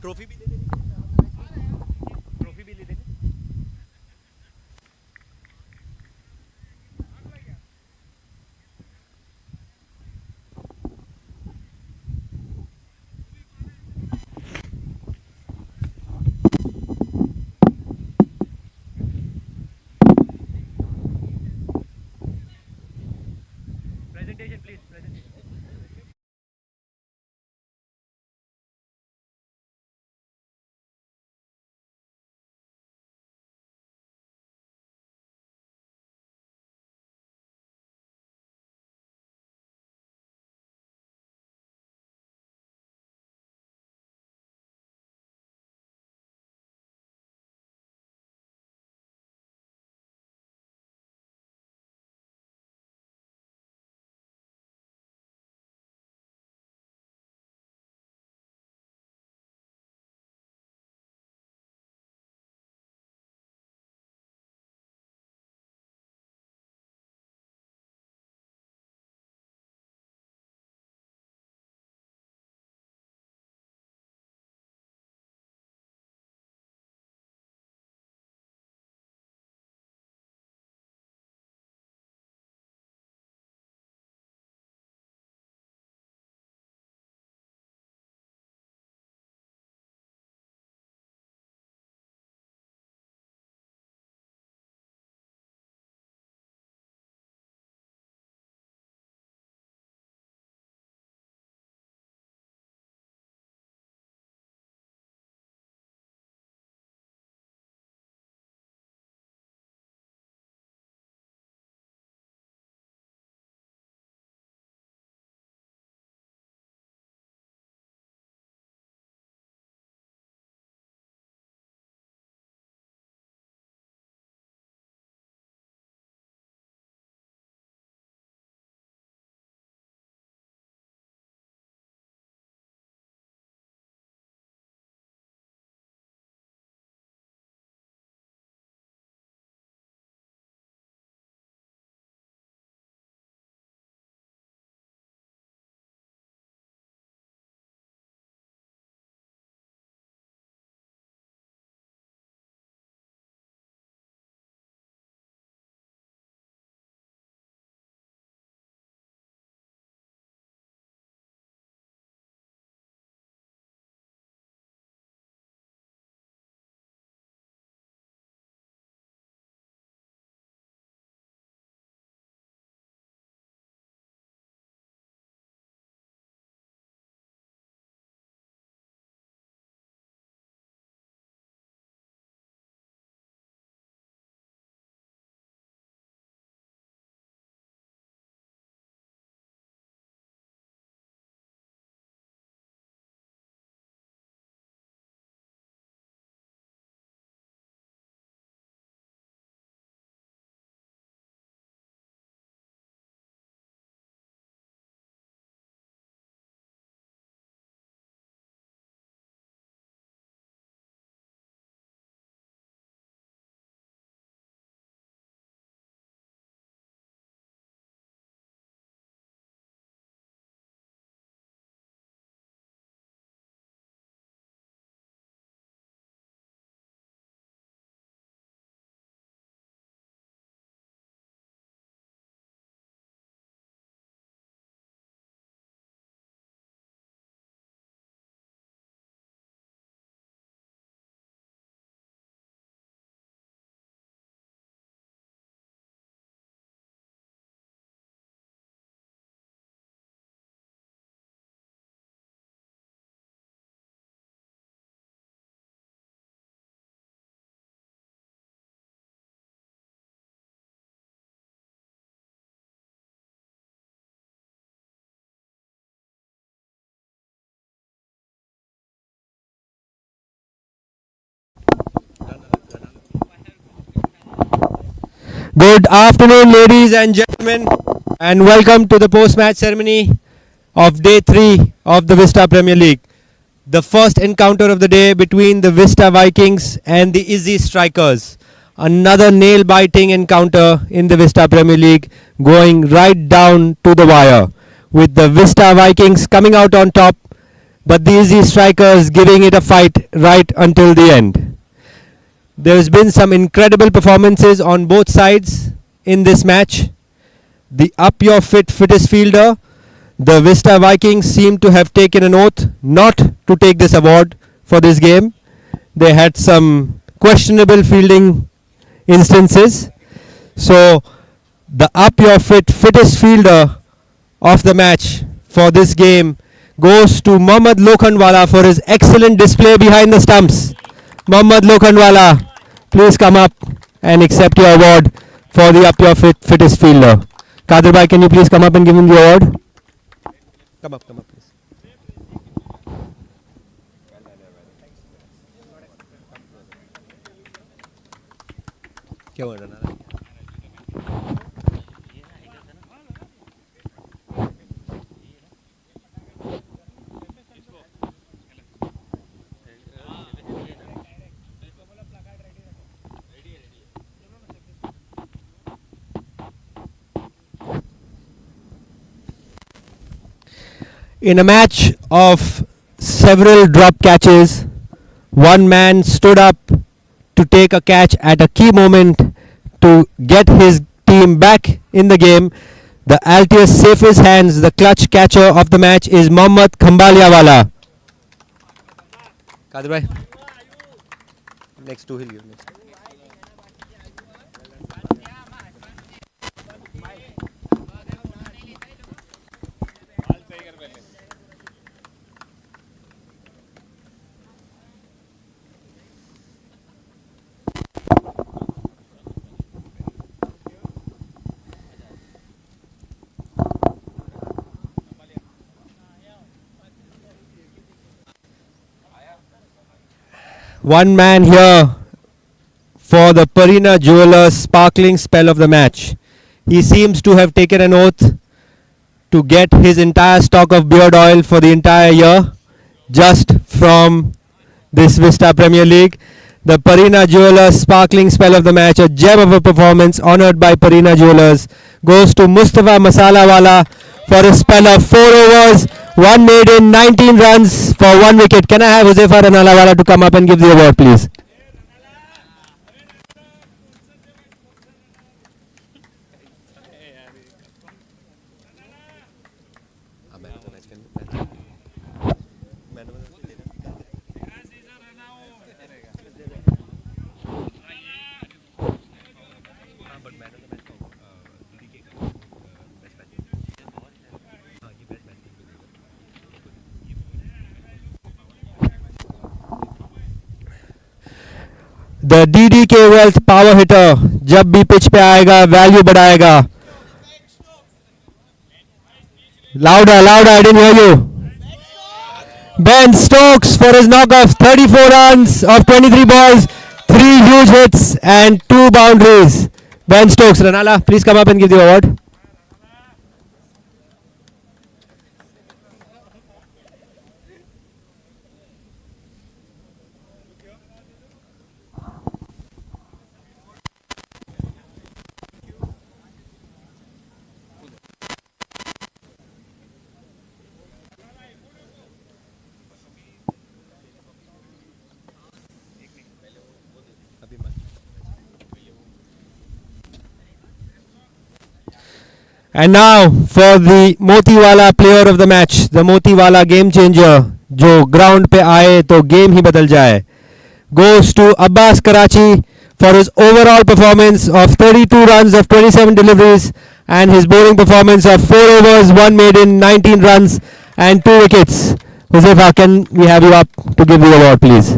[SPEAKER 1] Trophy भी दे देनी, trophy भी ले देनी।
[SPEAKER 5] Good afternoon, ladies and gentlemen, and welcome to the post-match ceremony of Day 3 of the Vista Premier League. The first encounter of the day between the Vista Vikings and the EZZI Strikers. Another nail-biting encounter in the Vista Premier League, going right down to the wire, with the Vista Vikings coming out on top, but the EZZI Strikers giving it a fight right until the end. There's been some incredible performances on both sides in this match. The up your fittest fielder, the Vista Vikings seem to have taken an oath not to take this award for this game. They had some questionable fielding instances. So the up your fittest fielder of the match for this game goes to Mohammad Lokhandwala for his excellent display behind the stumps. Mohammad Lokhandwala, please come up and accept your award for the up your fittest fielder. Kadir bhai, can you please come up and give him the award? Come up, please. In a match of several drop catches, one man stood up to take a catch at a key moment to get his team back in the game. The Altius safest hands, the clutch catcher of the match is Mohammad Khambaliawala. Kadir bhai, next to him. One man here for the Parina Jewelers sparkling spell of the match. He seems to have taken an oath to get his entire stock of beard oil for the entire year just from this Vista Premier League. The Parina Jewelers sparkling spell of the match, a gem of a performance honoured by Parina Jewelers, goes to Mustafa Masalawala for a spell of 4 overs, 1 maiden, 19 runs for 1 wicket. Can I have Huzefa Ranalawala to come up and give the award, please? The DDK Wealth power hitter जब भी pitch पे आएगा value बढ़ाएगा. Louder, I didn't hear you. Ben Stokes for his knock of 34 runs of 23 balls, 3 huge hits and 2 boundaries. Ben Stokes, Ranala, please come up and give the award. And now for the Motiwala player of the match, the Motiwala game changer, जो ground पे आए तो game ही बदल जाए, goes to Abbas Karachi for his overall performance of 32 runs of 27 deliveries and his bowling performance of 4 overs, 1 maiden, 19 runs and 2 wickets. Huzefa, can we have you up to give the award, please?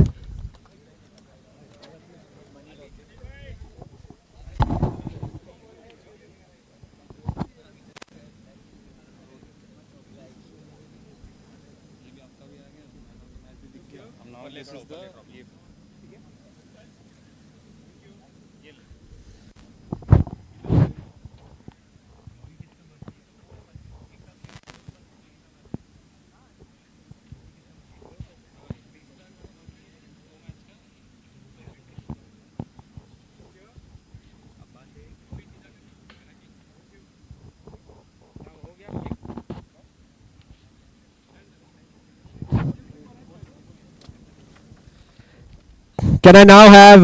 [SPEAKER 5] Can I now have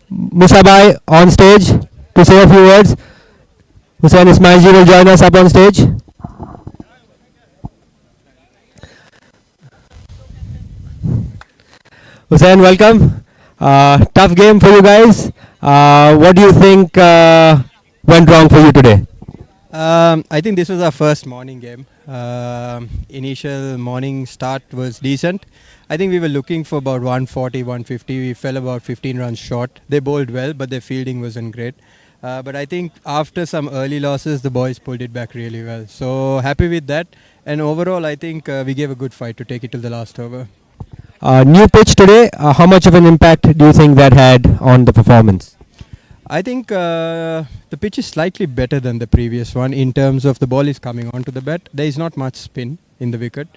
[SPEAKER 5] Musabai on stage to say a few words? Hussain Ismailji will join us up on stage. Hussain, welcome. Tough game for you guys. What do you think went wrong for you today?
[SPEAKER 7] I think this was our first morning game. Initial morning start was decent. I think we were looking for about 140, 150. We fell about 15 runs short. They bowled well, but their fielding wasn't great. But I think after some early losses, the boys pulled it back really well. So happy with that. And overall, I think we gave a good fight to take it till the last over.
[SPEAKER 5] New pitch today. How much of an impact do you think that had on the performance?
[SPEAKER 7] I think the pitch is slightly better than the previous one in terms of the ball is coming onto the bat. There is not much spin in the wicket.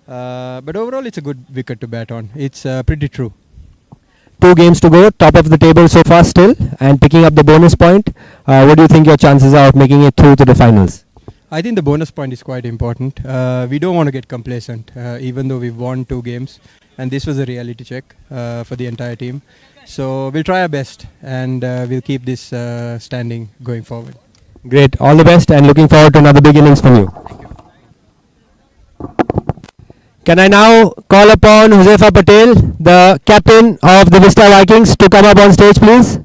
[SPEAKER 7] But overall, it's a good wicket to bat on. It's pretty true.
[SPEAKER 5] 2 games to go, top of the table so far still, and picking up the bonus point. What do you think your chances are of making it through to the finals?
[SPEAKER 7] I think the bonus point is quite important. We don't want to get complacent, even though we've won 2 games. And this was a reality check for the entire team. So we'll try our best and we'll keep this standing going forward.
[SPEAKER 5] Great, all the best and looking forward to another big innings from you. Can I now call upon Huzaifa Patel, the captain of the VISTA Vikings, to come up on stage, please?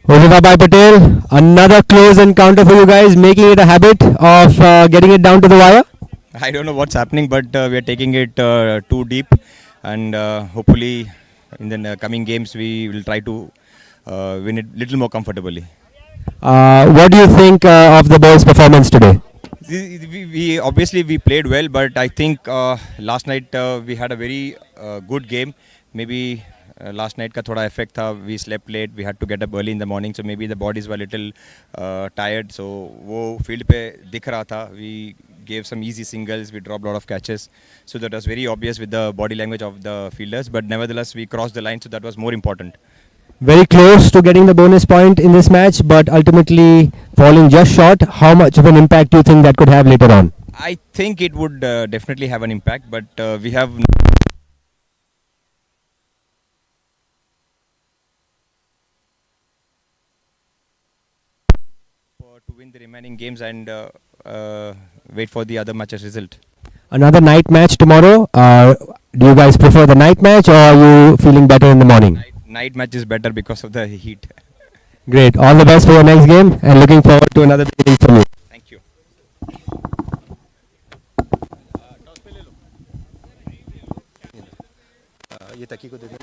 [SPEAKER 5] Huzaifa Patel, another close encounter for you guys, making it a habit of getting it down to the wire.
[SPEAKER 3] I don't know what's happening, but we are taking it too deep, and hopefully in the coming games we will try to win it little more comfortably.
[SPEAKER 5] What do you think of the boys' performance today?
[SPEAKER 3] We obviously we played well, but I think last night we had a very good game. Maybe last night का थोड़ा effect था. We slept late. We had to get up early in the morning, so maybe the bodies were a little tired. So वो field पे दिख रहा था. We gave some easy singles. We dropped a lot of catches. So that was very obvious with the body language of the fielders. But nevertheless, we crossed the line, so that was more important.
[SPEAKER 5] Very close to getting the bonus point in this match, but ultimately falling just short. How much of an impact do you think that could have later on?
[SPEAKER 3] I think it would definitely have an impact, but we have to win the remaining games and wait for the other matches result.
[SPEAKER 5] Another night match tomorrow. Do you guys prefer the night match or are you feeling better in the morning?
[SPEAKER 3] Night match is better because of the heat.
[SPEAKER 5] Great. All the best for your next game and looking forward to another big innings from you.
[SPEAKER 3] Thank you.
[SPEAKER 8] ये तकी को दे दो।